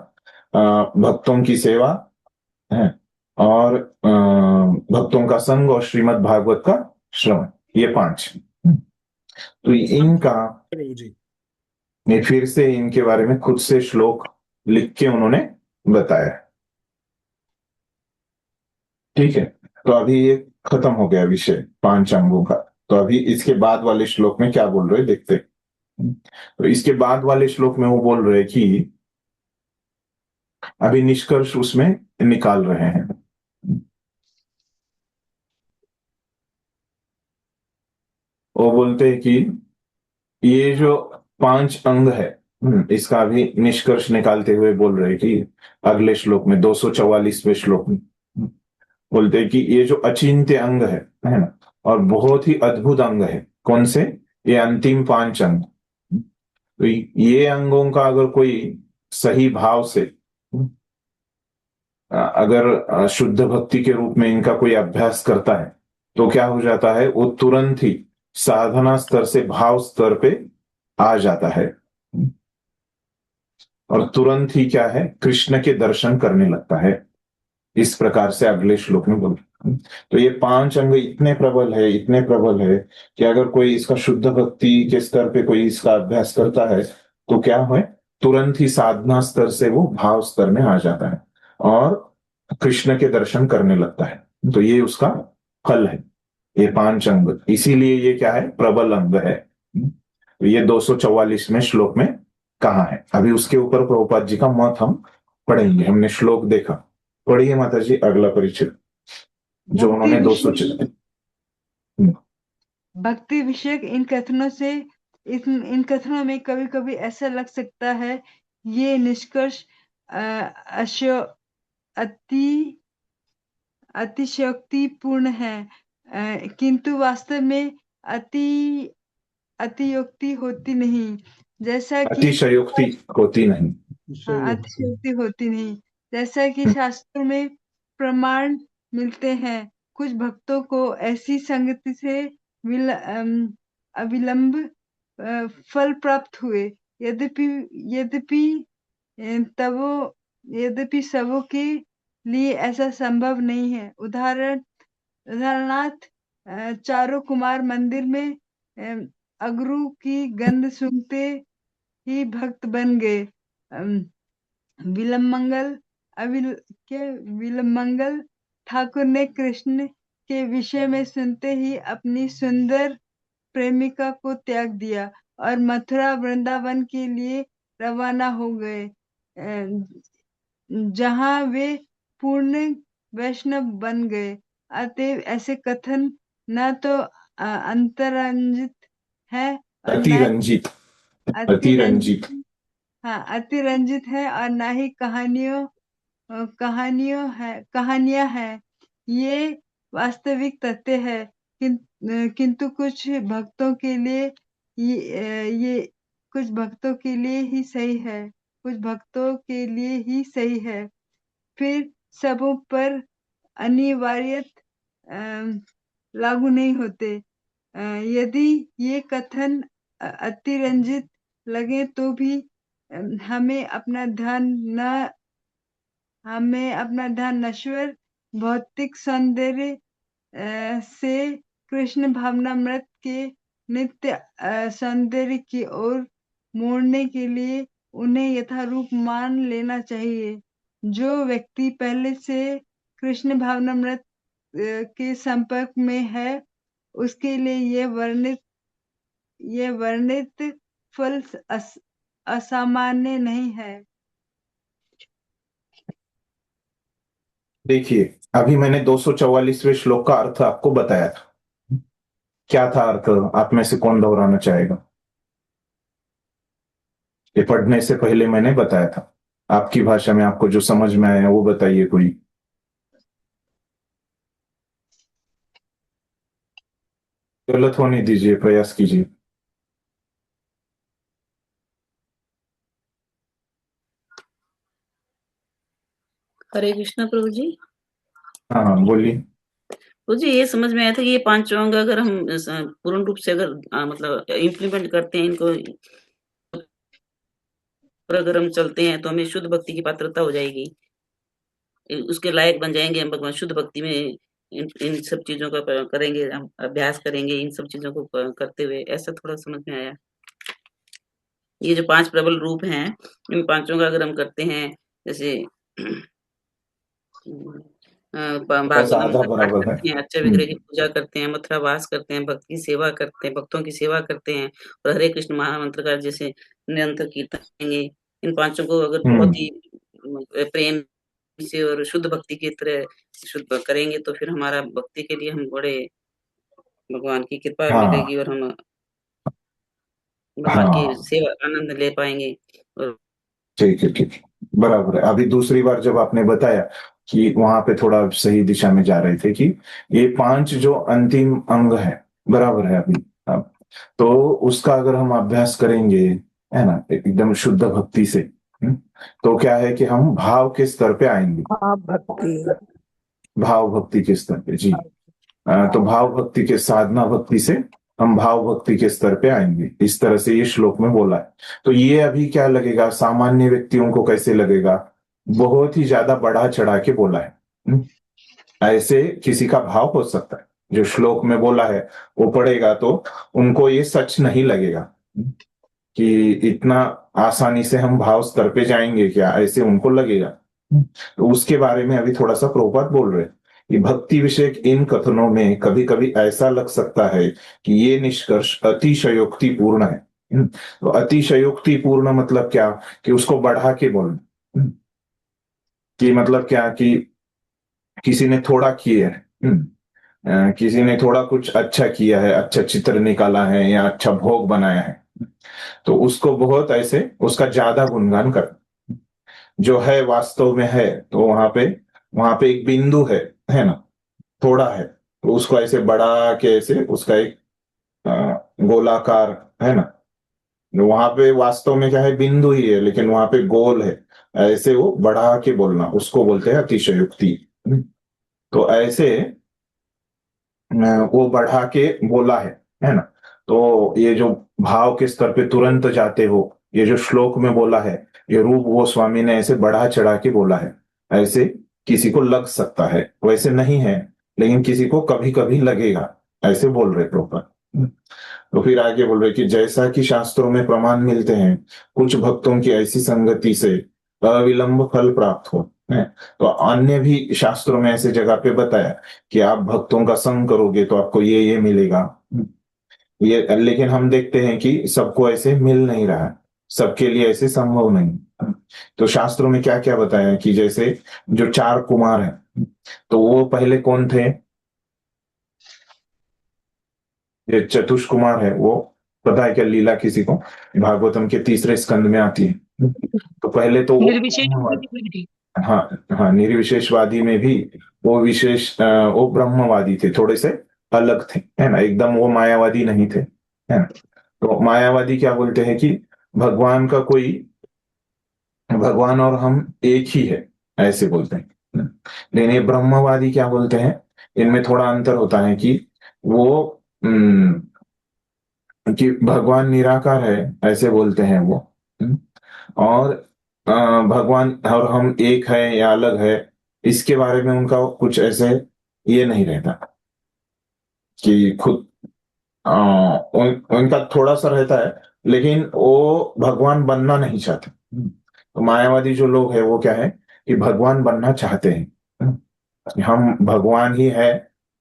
भक्तों की सेवा है, और भक्तों का संग, और श्रीमद् भागवत का श्रवण, ये पांच। तो इनका ये फिर से इनके बारे में खुद से श्लोक लिख के उन्होंने बताया। ठीक है। तो अभी ये खत्म हो गया विषय पांच अंगों का। तो अभी इसके बाद वाले श्लोक में क्या बोल रहे हैं देखते हैं। तो इसके बाद वाले श्लोक में वो बोल रहे कि अभी निष्कर्ष उसमें निकाल रहे हैं। वो बोलते हैं कि ये जो पांच अंग है, इसका भी निष्कर्ष निकालते हुए बोल रहे हैं कि अगले श्लोक में 244वें श्लोक में बोलते हैं कि ये जो अचिंत्य अंग है ना, और बहुत ही अद्भुत अंग है, कौन से, ये अंतिम पांच अंग। तो ये अंगों का अगर कोई सही भाव से अगर शुद्ध भक्ति के रूप में इनका कोई अभ्यास करता है तो क्या हो जाता है, वो तुरंत ही साधना स्तर से भाव स्तर पे आ जाता है, और तुरंत ही क्या है, कृष्ण के दर्शन करने लगता है। इस प्रकार से अगले श्लोक में बोल। तो ये पांच अंग इतने प्रबल है, इतने प्रबल है कि अगर कोई इसका शुद्ध भक्ति के स्तर पे कोई इसका अभ्यास करता है तो क्या है, तुरंत ही साधना स्तर से वो भाव स्तर में आ जाता है और कृष्ण के दर्शन करने लगता है। तो ये उसका फल है, ये पांच अंग, इसीलिए ये क्या है, प्रबल अंग है। तो ये 244वें श्लोक में कहा है। अभी उसके ऊपर प्रभुपाद जी का मत हम पढ़ेंगे। हमने श्लोक देखा, पढ़िए माता जी अगला परिचित जो उन्होंने 200। भक्ति विषयक इन कथनों से इन कथनों में कभी कभी ऐसा लग सकता है ये निष्कर्ष अश्य अति अतिशयोक्तिपूर्ण है, किंतु वास्तव में अति अतियोक्ति होती नहीं, जैसा कि अतिशयोक्ति होती नहीं। विषय युक्त। अतिशयोक्ति होती नहीं, जैसा कि शास्त्रों में प्रमाण मिलते हैं। कुछ भक्तों को ऐसी संगति से अविलंब फल प्राप्त हुए। यद्यपि यद्यपि तबो यद्यपि सबों के लिए ऐसा संभव नहीं है। उदाहरणार्थ चारों कुमार मंदिर में अगरू की गंध सूंघते ही भक्त बन गए। विलमंगल ठाकुर ने कृष्ण के विषय में सुनते ही अपनी सुंदर प्रेमिका को त्याग दिया और मथुरा वृंदावन के लिए रवाना हो गए, जहां वे पूर्ण वैष्णव बन गए। अतएव ऐसे कथन न तो अंतरंजित है और न अतिरंजित, अतिरंजित। हाँ, अतिरंजित है और ना ही कहानियां हैं। ये वास्तविक तथ्य है। किंतु कुछ भक्तों के लिए ये कुछ भक्तों के लिए ही सही है, कुछ भक्तों के लिए ही सही है। फिर सबों पर अनिवार्यत लागू नहीं होते। यदि ये कथन अतिरंजित लगे तो भी हमें अपना ध्यान नश्वर भौतिक सौंदर्य से कृष्ण भावनामृत के नित्य सौंदर्य की ओर मोड़ने के लिए उन्हें यथारूप मान लेना चाहिए। जो व्यक्ति पहले से कृष्ण भावनामृत के संपर्क में है, उसके लिए ये वर्णित फल असामान्य नहीं है। देखिए, अभी मैंने 244वें श्लोक का अर्थ आपको बताया था। क्या था अर्थ? आप में से कौन दोहराना चाहेगा? ये पढ़ने से पहले मैंने बताया था। आपकी भाषा में आपको जो समझ में आया वो बताइए कोई। गलत होने दीजिए, प्रयास कीजिए। हरे कृष्णा प्रभु जी। हाँ हाँ, बोलिए। प्रभु जी, ये समझ में आया था कि ये पांचों अंग अगर हम पूर्ण रूप से अगर मतलब इम्प्लीमेंट करते हैं इनको, और अगर हम चलते हैं तो हमें शुद्ध भक्ति की पात्रता हो जाएगी, उसके लायक बन जाएंगे हम भगवान। शुद्ध भक्ति में इन सब चीजों का करेंगे, हम अभ्यास करेंगे इन सब चीजों को करते हुए, ऐसा थोड़ा समझ में आया। ये जो 5 प्रबल रूप हैं, इन पांचों का अगर हम करते हैं, जैसे बस भागवतम आधा का पाठ बराबर है। करते हैं, अच्छे विग्रह की पूजा करते हैं, मथुरा वास करते हैं, भक्त की सेवा करते हैं, भक्तों की सेवा करते हैं, और हरे कृष्ण महामंत्र का जैसे निरंतर कीर्तन करेंगे। इन पांचों को अगर बहुत ही प्रेम से और शुद्ध भक्ति की तरह शुद्ध करेंगे तो फिर हमारा भक्ति के लिए हम बड़े भगवान की कृपा हाँ मिलेगी और हम भगवान की हाँ, सेवा आनंद ले पाएंगे। और ठीक है ठीक है, बराबर है। अभी दूसरी बार जब आपने बताया कि वहां पे थोड़ा सही दिशा में जा रहे थे कि ये 5 जो अंतिम अंग है, बराबर है अभी। अब तो उसका अगर हम अभ्यास करेंगे, है ना, एकदम शुद्ध भक्ति से, तो क्या है कि हम भाव के स्तर पे आएंगे। भाव भक्ति के स्तर पे, जी। तो भाव भक्ति के साधना भक्ति से हम भाव भक्ति के स्तर पे आएंगे, इस तरह से ये श्लोक में बोला है। तो ये अभी क्या लगेगा सामान्य व्यक्तियों को, कैसे लगेगा? बहुत ही ज्यादा बढ़ा चढ़ा के बोला है। ऐसे किसी का भाव हो सकता है, जो श्लोक में बोला है वो पढ़ेगा तो उनको ये सच नहीं लगेगा कि इतना आसानी से हम भाव स्तर पे जाएंगे क्या, ऐसे उनको लगेगा। तो उसके बारे में अभी थोड़ा सा प्रभुपाद बोल रहे हैं कि भक्ति विषयक इन कथनों में कभी कभी ऐसा लग सकता है कि ये निष्कर्ष अतिशयोक्तिपूर्ण है। तो अतिशयोक्तिपूर्ण मतलब क्या? कि उसको बढ़ा के बोलना। कि मतलब क्या कि किसी ने थोड़ा किया है, किसी ने थोड़ा कुछ अच्छा किया है, अच्छा चित्र निकाला है या अच्छा भोग बनाया है, तो उसको बहुत ऐसे उसका ज्यादा गुणगान कर, जो है वास्तव में है तो वहां पे एक बिंदु है ना, थोड़ा है, तो उसको ऐसे बढ़ा के ऐसे उसका एक गोलाकार, है ना, वहां पे वास्तव में क्या है, बिंदु ही है लेकिन वहां पे गोल है, ऐसे वो बढ़ा के बोलना, उसको बोलते हैं अतिशयोक्ति। तो ऐसे वो बढ़ा के बोला है ना। तो ये जो भाव के स्तर पे तुरंत जाते हो, ये जो श्लोक में बोला है, ये रूप गोस्वामी ने ऐसे बढ़ा चढ़ा के बोला है। ऐसे किसी को लग सकता है, वैसे नहीं है, लेकिन किसी को कभी कभी लगेगा, ऐसे बोल रहे प्रभुपाद। तो फिर आगे बोल रहे कि जैसा कि शास्त्रों में प्रमाण मिलते हैं कुछ भक्तों की ऐसी संगति से अविलंब फल प्राप्त हो है। तो अन्य भी शास्त्रों में ऐसे जगह पे बताया कि आप भक्तों का संग करोगे तो आपको ये मिलेगा, ये। लेकिन हम देखते हैं कि सबको ऐसे मिल नहीं रहा है, सबके लिए ऐसे संभव नहीं। तो शास्त्रों में क्या क्या बताया कि जैसे जो 4 कुमार हैं, तो वो पहले कौन थे? ये चतुष कुमार है, वो पता है क्या लीला किसी को? भागवतम के 3रे स्कंद में आती है। तो पहले तो वो हाँ हाँ, निर्विशेषवादी में भी वो वो ब्रह्मवादी थे, थोड़े से अलग थे, है ना, एकदम वो मायावादी नहीं थे, है ना। तो मायावादी क्या बोलते हैं कि भगवान का कोई, भगवान और हम एक ही है, ऐसे बोलते हैं। लेकिन ये ब्रह्मवादी क्या बोलते हैं, इनमें थोड़ा अंतर होता है कि वो कि भगवान निराकार है, ऐसे बोलते हैं वो। और भगवान और हम एक है या अलग है, इसके बारे में उनका कुछ ऐसे ये नहीं रहता कि खुद उनका थोड़ा सा रहता है, लेकिन वो भगवान बनना नहीं चाहते। तो मायावादी जो लोग हैं वो क्या है कि भगवान बनना चाहते हैं, हम भगवान ही है,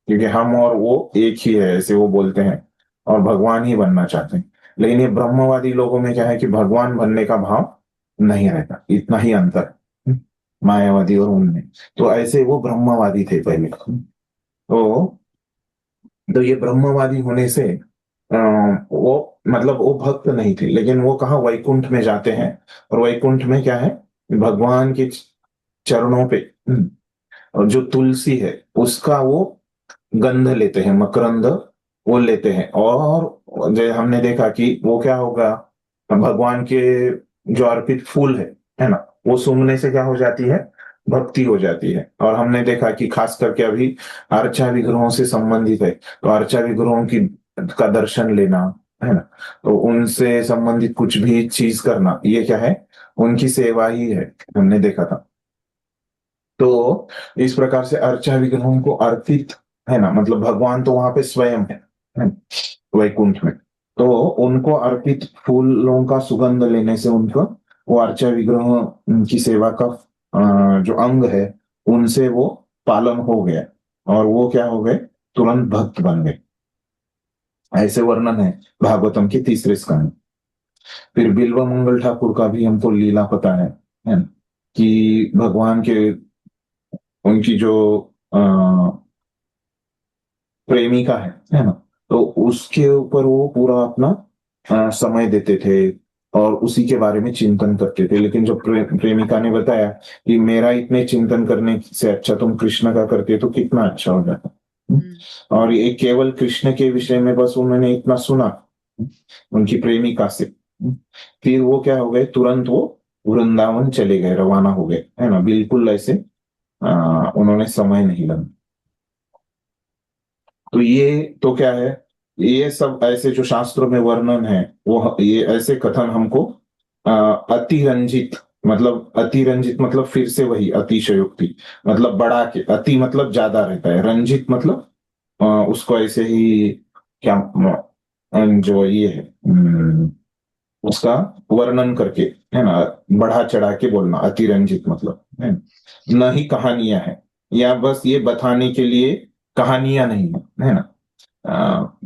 क्योंकि हम और वो एक ही है, ऐसे वो बोलते हैं, और भगवान ही बनना चाहते हैं। लेकिन ये ब्रह्मवादी लोगों में क्या है कि भगवान बनने का भाव नहीं रहता, इतना ही अंतर है, मायावादी और उनमें। तो ऐसे वो ब्रह्मवादी थे पहले। तो ये ब्रह्मवादी होने से वो मतलब वो भक्त नहीं थे, लेकिन वो कहाँ वैकुंठ में जाते हैं, और वैकुंठ में क्या है, भगवान के चरणों पे और जो तुलसी है उसका वो गंध लेते हैं, मकरंद वो लेते हैं। और जो हमने देखा कि वो क्या होगा, भगवान के जो अर्पित फूल है ना, वो सूंघने से क्या हो जाती है, भक्ति हो जाती है। और हमने देखा कि खास करके अभी अर्चा विग्रहों से संबंधित है, तो अर्चा विग्रहों की का दर्शन लेना, है ना, तो उनसे संबंधित कुछ भी चीज करना, ये क्या है, उनकी सेवा ही है, हमने देखा था। तो इस प्रकार से अर्चा विग्रहों को अर्पित, है ना, मतलब भगवान तो वहां पे स्वयं है वैकुंठ में। तो उनको अर्पित फूलों का सुगंध लेने से उनको वो अर्चा विग्रह की सेवा का जो अंग है उनसे वो पालन हो गया, और वो क्या हो गए, तुरंत भक्त बन गए। ऐसे वर्णन है भागवतम के 3रे स्कंद। फिर बिल्व मंगल ठाकुर का भी हमको लीला पता है ना, कि भगवान के उनकी जो प्रेमिका है ना, तो उसके ऊपर वो पूरा अपना समय देते थे और उसी के बारे में चिंतन करते थे। लेकिन जो प्रेमिका ने बताया कि मेरा इतने चिंतन करने से अच्छा तुम कृष्ण का करते तो कितना अच्छा हो जाता। और ये केवल कृष्ण के विषय में बस उन्होंने इतना सुना उनकी प्रेमिका से, फिर वो क्या हो गए, तुरंत वो वृंदावन चले गए, रवाना हो गए, है ना, बिल्कुल ऐसे उन्होंने समय नहीं लगा। तो ये तो क्या है, ये सब ऐसे जो शास्त्रों में वर्णन है, वो ये ऐसे कथन हमको अतिरंजित, मतलब अतिरंजित मतलब फिर से वही अतिशयोक्ति, मतलब बढ़ा के, अति मतलब ज्यादा रहता है, रंजित मतलब उसको ऐसे ही क्या जो ये है उसका वर्णन करके, है ना, बढ़ा चढ़ा के बोलना, अतिरंजित मतलब है न ही कहानियां हैं, या बस ये बताने के लिए कहानियां नहीं है ना,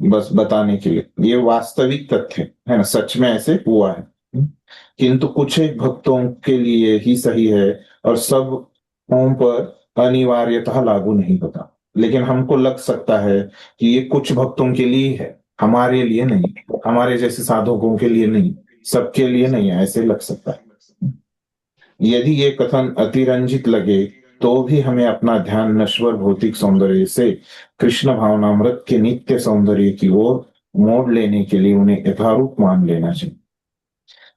बस बताने के लिए, ये वास्तविक तथ्य है ना, सच में ऐसे हुआ है। किंतु कुछ एक भक्तों के लिए ही सही है और सब पर अनिवार्यतः लागू नहीं होता। लेकिन हमको लग सकता है कि ये कुछ भक्तों के लिए है, हमारे लिए नहीं, हमारे जैसे साधकों के लिए नहीं, सबके लिए नहीं है, ऐसे लग सकता है। यदि ये कथन अतिरंजित लगे तो भी हमें अपना ध्यान नश्वर भौतिक सौंदर्य से कृष्ण भावनामृत के नित्य सौंदर्य की ओर मोड़ लेने के लिए उन्हें यथारूप मान लेना चाहिए।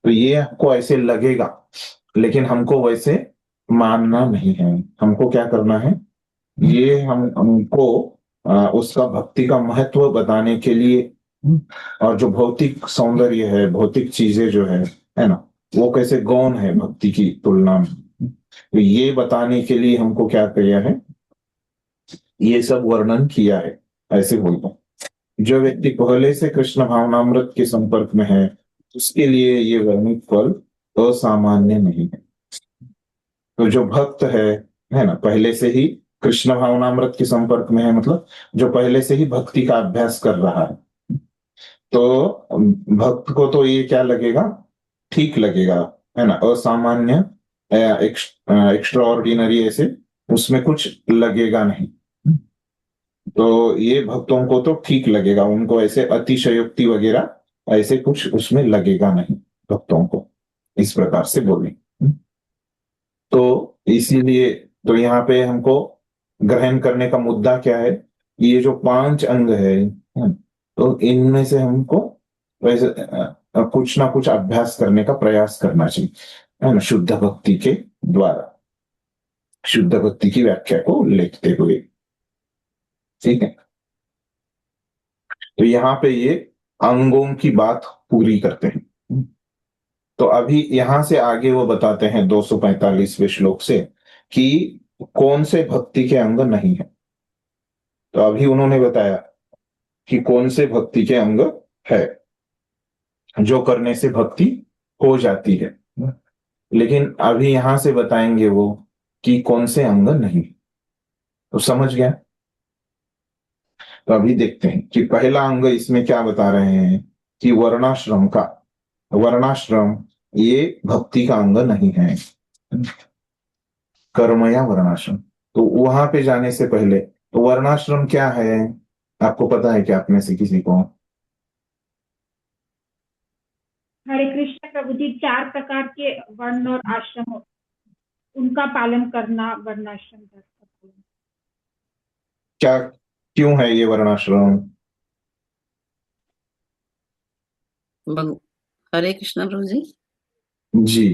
तो ये आपको ऐसे लगेगा, लेकिन हमको वैसे मानना नहीं है। हमको क्या करना है, ये हमको उसका भक्ति का महत्व बताने के लिए, और जो भौतिक सौंदर्य है, भौतिक चीजें जो है ना, वो कैसे गौण है भक्ति की तुलना में, तो ये बताने के लिए हमको क्या किया है, ये सब वर्णन किया है। ऐसे बोलता हूं, जो व्यक्ति पहले से कृष्ण भावनामृत के संपर्क में है, उसके लिए ये वर्णित फल असामान्य नहीं है। तो जो भक्त है ना, पहले से ही कृष्ण भावनामृत के संपर्क में है, मतलब जो पहले से ही भक्ति का अभ्यास कर रहा है, तो भक्त को तो ये क्या लगेगा, ठीक लगेगा, है ना, असामान्य, एक्स्ट्रा ऑर्डिनरी, ऐसे उसमें कुछ लगेगा नहीं। तो ये भक्तों को तो ठीक लगेगा, उनको ऐसे अतिशयोक्ति वगैरह ऐसे कुछ उसमें लगेगा नहीं भक्तों को, इस प्रकार से बोले। तो इसीलिए तो यहाँ पे हमको ग्रहण करने का मुद्दा क्या है, ये जो 5 अंग है, तो इनमें से हमको वैसे कुछ ना कुछ अभ्यास करने का प्रयास करना चाहिए, है ना, शुद्ध भक्ति के द्वारा, शुद्ध भक्ति की व्याख्या को लिखते हुए। ठीक है, तो यहाँ पे ये अंगों की बात पूरी करते हैं। तो अभी यहां से आगे वो बताते हैं 245वें श्लोक से कि कौन से भक्ति के अंग नहीं है। तो अभी उन्होंने बताया कि कौन से भक्ति के अंग है जो करने से भक्ति हो जाती है, लेकिन अभी यहां से बताएंगे वो कि कौन से अंग नहीं। तो समझ गया। तो अभी देखते हैं कि पहला अंग इसमें क्या बता रहे हैं कि वर्णाश्रम का, वर्णाश्रम ये भक्ति का अंग नहीं है, कर्म या वर्णाश्रम। तो वहां पे जाने से पहले तो वर्णाश्रम क्या है, आपको पता है क्या, आप में से किसी को? हरे कृष्ण प्रभु जी, 4 प्रकार के वर्ण और आश्रम उनका पालन करना वर्णाश्रम धर्म का। क्या, क्यों है ये वर्णाश्रम? हरे कृष्ण प्रभु जी। जी,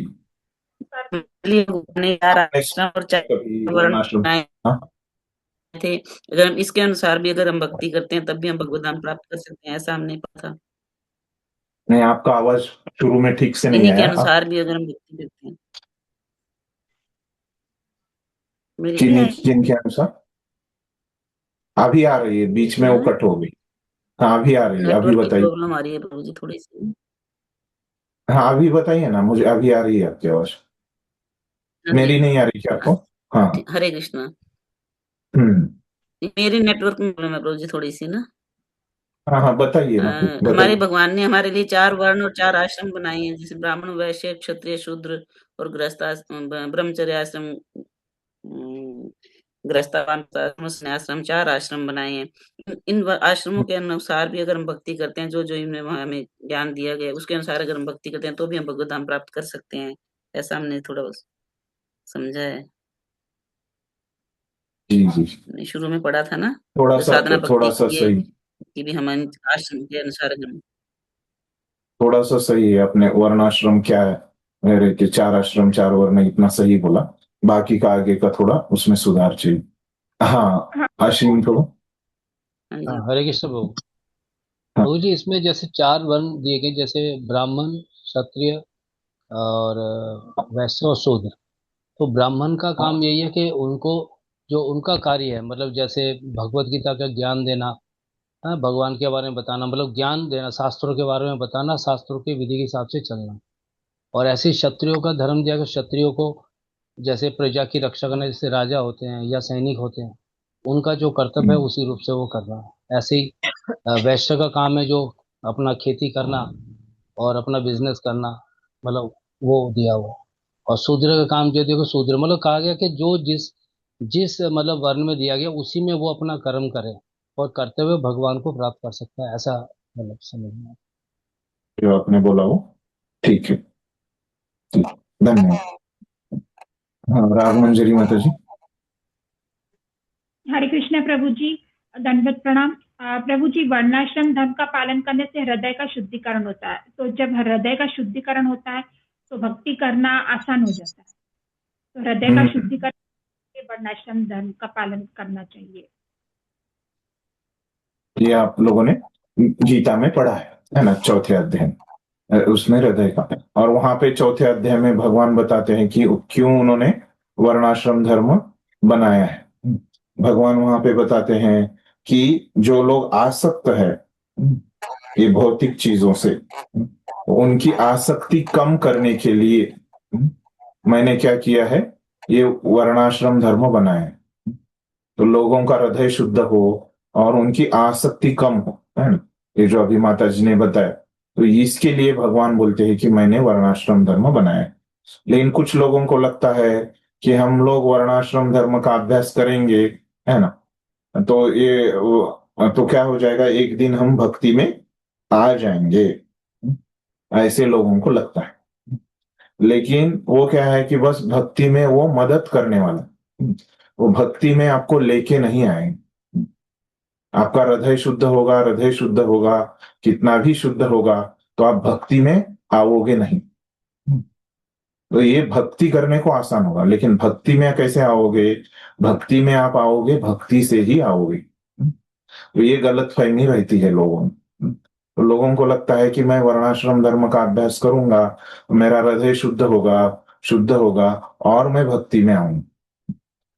इसलिए भगवान ने 4 आश्रम और 4 कभी वर्ण वर्णाश्रम, बनाए हाँ? थे। अगर हम इसके अनुसार भी अगर हम भक्ति करते हैं तब भी हम भगवत धाम प्राप्त कर सकते हैं, ऐसा हमने पता। नहीं, आपका आवाज शुरू में ठीक से नहीं इन्हीं के आया। आप अनुसार भी अगर हम भक्ति करते हैं। मेरी जिनके अनुसार अभी आ रही है, बीच में वो कट हो गई। हाँ, अभी आ रही है, अभी नेटवर्क की बताइए। प्रॉब्लम आ रही है प्रभु जी थोड़ी सी। हाँ, अभी बताइए ना, मुझे अभी आ रही है आपकी आवाज। हाँ जी। मेरी नहीं आ रही क्या आपको? हाँ। हरे कृष्णा। हम्म। मेरी नेटवर्क में प्रॉब्लम है प्रभु जी थोड़ी सी ना। हाँ हाँ, बताइए ना, हमारे बताइए। भगवान ने हमारे लिए 4 वर्ण और 4 आश्रम बनाए हैं, जैसे ब्राह्मण, वैश्य, क्षत्रिय, शूद्र और ब्रह्मचर्य आश्रम, गृहस्थाश्रम, सन्याश्रम, 4 आश्रम बनाए हैं। इन आश्रमों के अनुसार भी अगर हम भक्ति करते हैं, जो इनमें हमें ज्ञान दिया गया है, उसके अनुसार अगर हम भक्ति करते हैं तो भी हम भगवत धाम प्राप्त कर सकते हैं। ऐसा हमने थोड़ा समझा है। जी जी, शुरू में पढ़ा था ना, थोड़ा जो सा, साधना थोड़ा भक्ति सा की है सही, कि भी हम आश्रम के अनुसार अगर थोड़ा सा सही है। अपने वर्णाश्रम क्या है, मेरे के 4 आश्रम 4 वर्ण, इतना सही बोला। बाकी का आगे का थोड़ा उसमें सुधार चाहिए। हाँ, अश्विन को। हाँ जी। हरे कृष्ण प्रभु। हाँ। प्रभु जी, इसमें जैसे 4 वर्ण दिए गए, जैसे ब्राह्मण, क्षत्रिय और वैश्य और शूद्र। तो ब्राह्मण का काम यही है कि उनको जो उनका कार्य है, मतलब जैसे भगवत गीता का ज्ञान देना, हाँ, भगवान के बारे में बताना, मतलब ज्ञान देना, शास्त्रों के बारे में बताना, शास्त्रों के विधि के हिसाब से चलना। और ऐसे ही क्षत्रियों का धर्म दिया कि क्षत्रियों को जैसे प्रजा की रक्षा करना, जैसे राजा होते हैं या सैनिक होते हैं, उनका जो कर्तव्य है उसी रूप से वो करना। ऐसे ही वैश्य का काम है जो अपना खेती करना और अपना बिजनेस करना, मतलब वो दिया हुआ। और शूद्र का काम जो देखो, शूद्र मतलब कहा गया कि जो जिस जिस मतलब वर्ण में दिया गया उसी में वो अपना कर्म करे और करते हुए भगवान को प्राप्त कर सकता है, ऐसा मतलब समझना। जो आपने बोला वो ठीक है, ठीक, धन्यवाद। हाँ, राग मंजरी माता जी। हरे कृष्ण प्रभु जी, दंडवत प्रणाम। प्रभु जी, वर्णाश्रम धर्म का पालन करने से हृदय का शुद्धिकरण होता है। तो जब हृदय का शुद्धिकरण होता है तो भक्ति करना आसान हो जाता है। तो हृदय का शुद्धिकरण के वर्णाश्रम धर्म का पालन करना चाहिए? ये आप लोगों ने गीता में पढ़ा है ना, चौथे अध्याय में, उसमें हृदय का। और वहां पे चौथे अध्याय में भगवान बताते हैं कि क्यों उन्होंने वर्णाश्रम धर्म बनाया है। भगवान वहां पे बताते हैं कि जो लोग आसक्त है ये भौतिक चीजों से, उनकी आसक्ति कम करने के लिए मैंने क्या किया है, ये वर्णाश्रम धर्म बनाया है, तो लोगों का हृदय शुद्ध हो और उनकी आसक्ति कम हो, है ना। ये जो अभी माता जी ने बताया, तो इसके लिए भगवान बोलते हैं कि मैंने वर्णाश्रम धर्म बनाया है। लेकिन कुछ लोगों को लगता है कि हम लोग वर्णाश्रम धर्म का अभ्यास करेंगे, है ना, तो ये तो क्या हो जाएगा, एक दिन हम भक्ति में आ जाएंगे, ऐसे लोगों को लगता है। लेकिन वो क्या है कि बस भक्ति में वो मदद करने वाला, वो भक्ति में आपको लेके नहीं आएंगे। आपका हृदय शुद्ध होगा, हृदय शुद्ध होगा, कितना भी शुद्ध होगा, तो आप भक्ति में आओगे नहीं। तो ये भक्ति करने को आसान होगा, लेकिन भक्ति में कैसे आओगे, भक्ति में आप आओगे भक्ति से ही आओगे। तो ये गलत फहमी रहती है लोगों में। तो लोगों को लगता है कि मैं वर्णाश्रम धर्म का अभ्यास करूंगा, मेरा हृदय शुद्ध होगा और मैं भक्ति में आऊंगा।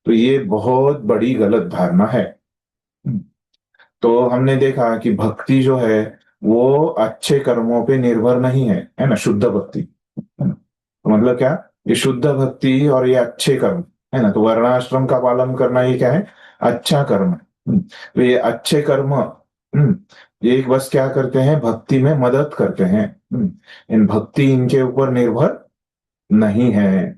तो ये बहुत बड़ी गलत धारणा है। तो हमने देखा कि भक्ति जो है वो अच्छे कर्मों पे निर्भर नहीं है ना, शुद्ध भक्ति, है ना। तो मतलब क्या, ये शुद्ध भक्ति और ये अच्छे कर्म, है ना। तो वर्णाश्रम का पालन करना ये क्या है, अच्छा कर्म है। तो ये अच्छे कर्म ये बस क्या करते हैं, भक्ति में मदद करते हैं। इन भक्ति इनके ऊपर निर्भर नहीं है।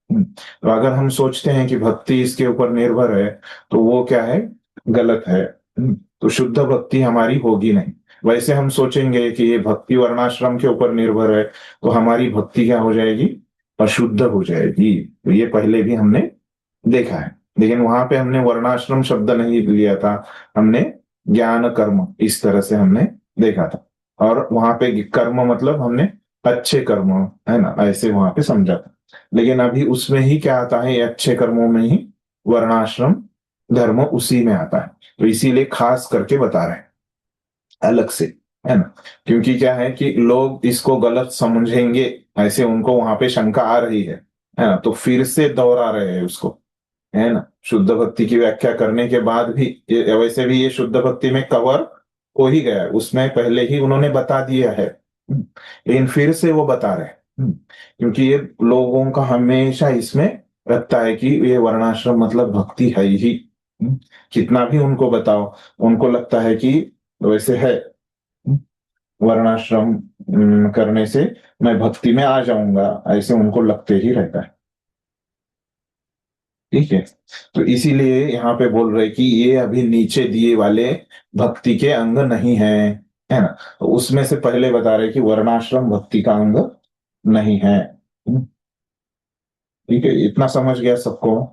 तो अगर हम सोचते हैं कि भक्ति इसके ऊपर निर्भर है, तो वो क्या है, गलत है। तो शुद्ध भक्ति हमारी होगी नहीं। वैसे हम सोचेंगे कि ये भक्ति वर्णाश्रम के ऊपर निर्भर है, तो हमारी भक्ति क्या हो जाएगी, अशुद्ध हो जाएगी। तो ये पहले भी हमने देखा है, लेकिन वहां पे हमने वर्णाश्रम शब्द नहीं लिया था, हमने ज्ञान कर्म इस तरह से हमने देखा था। और वहां पे कर्म मतलब हमने अच्छे कर्म, है ना, ऐसे वहां पे समझा था। लेकिन अभी उसमें ही क्या आता है, अच्छे कर्मों में ही वर्णाश्रम धर्म उसी में आता है। तो इसीलिए खास करके बता रहे हैं अलग से, है ना, क्योंकि क्या है कि लोग इसको गलत समझेंगे, ऐसे उनको वहां पे शंका आ रही है ना। तो फिर से दोहरा रहे हैं उसको, है ना। शुद्ध भक्ति की व्याख्या करने के बाद भी वैसे भी ये शुद्ध भक्ति में कवर हो ही गया है, उसमें पहले ही उन्होंने बता दिया है, लेकिन फिर से वो बता रहे हैं क्योंकि ये लोगों का हमेशा इसमें रखता है कि ये वर्णाश्रम मतलब भक्ति है ही। कितना भी उनको बताओ, उनको लगता है कि वैसे है, वर्णाश्रम करने से मैं भक्ति में आ जाऊंगा, ऐसे उनको लगते ही रहता है। ठीक है, तो इसीलिए यहाँ पे बोल रहे कि ये अभी नीचे दिए वाले भक्ति के अंग नहीं है ना। तो उसमें से पहले बता रहे कि वर्णाश्रम भक्ति का अंग नहीं है। ठीक है, इतना समझ गया सबको?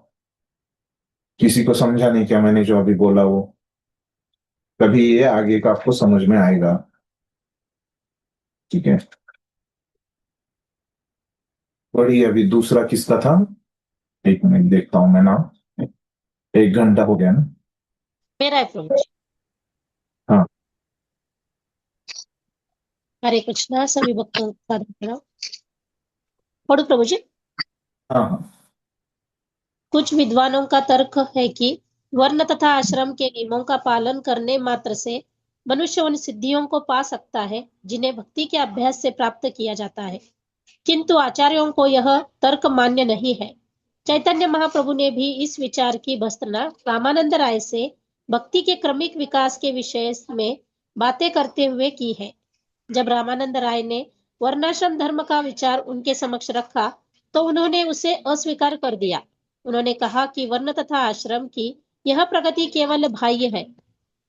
किसी को समझा नहीं क्या मैंने जो अभी बोला वो? तभी ये आगे का आपको समझ में आएगा। ठीक है, बढ़िया। अभी दूसरा किसका था, एक मिनट देखता हूं मैं नाम। 1 घंटा हो गया ना? मेरा है प्रभु जी। हाँ, हरे कृष्णा सभी भक्तों का धन्यवाद। पढ़ो प्रभु जी। हाँ, हाँ। कुछ विद्वानों का तर्क है कि वर्ण तथा आश्रम के नियमों का पालन करने मात्र से मनुष्य उन सिद्धियों को पा सकता है जिन्हें भक्ति के अभ्यास से प्राप्त किया जाता है, किंतु आचार्यों को यह तर्क मान्य नहीं है। चैतन्य महाप्रभु ने भी इस विचार की भर्त्सना रामानंद राय से भक्ति के क्रमिक विकास के विषय में बातें करते हुए की है। जब रामानंद राय ने वर्णाश्रम धर्म का विचार उनके समक्ष रखा तो उन्होंने उसे अस्वीकार कर दिया। उन्होंने कहा कि वर्ण तथा आश्रम की यह प्रगति केवल बाह्य है,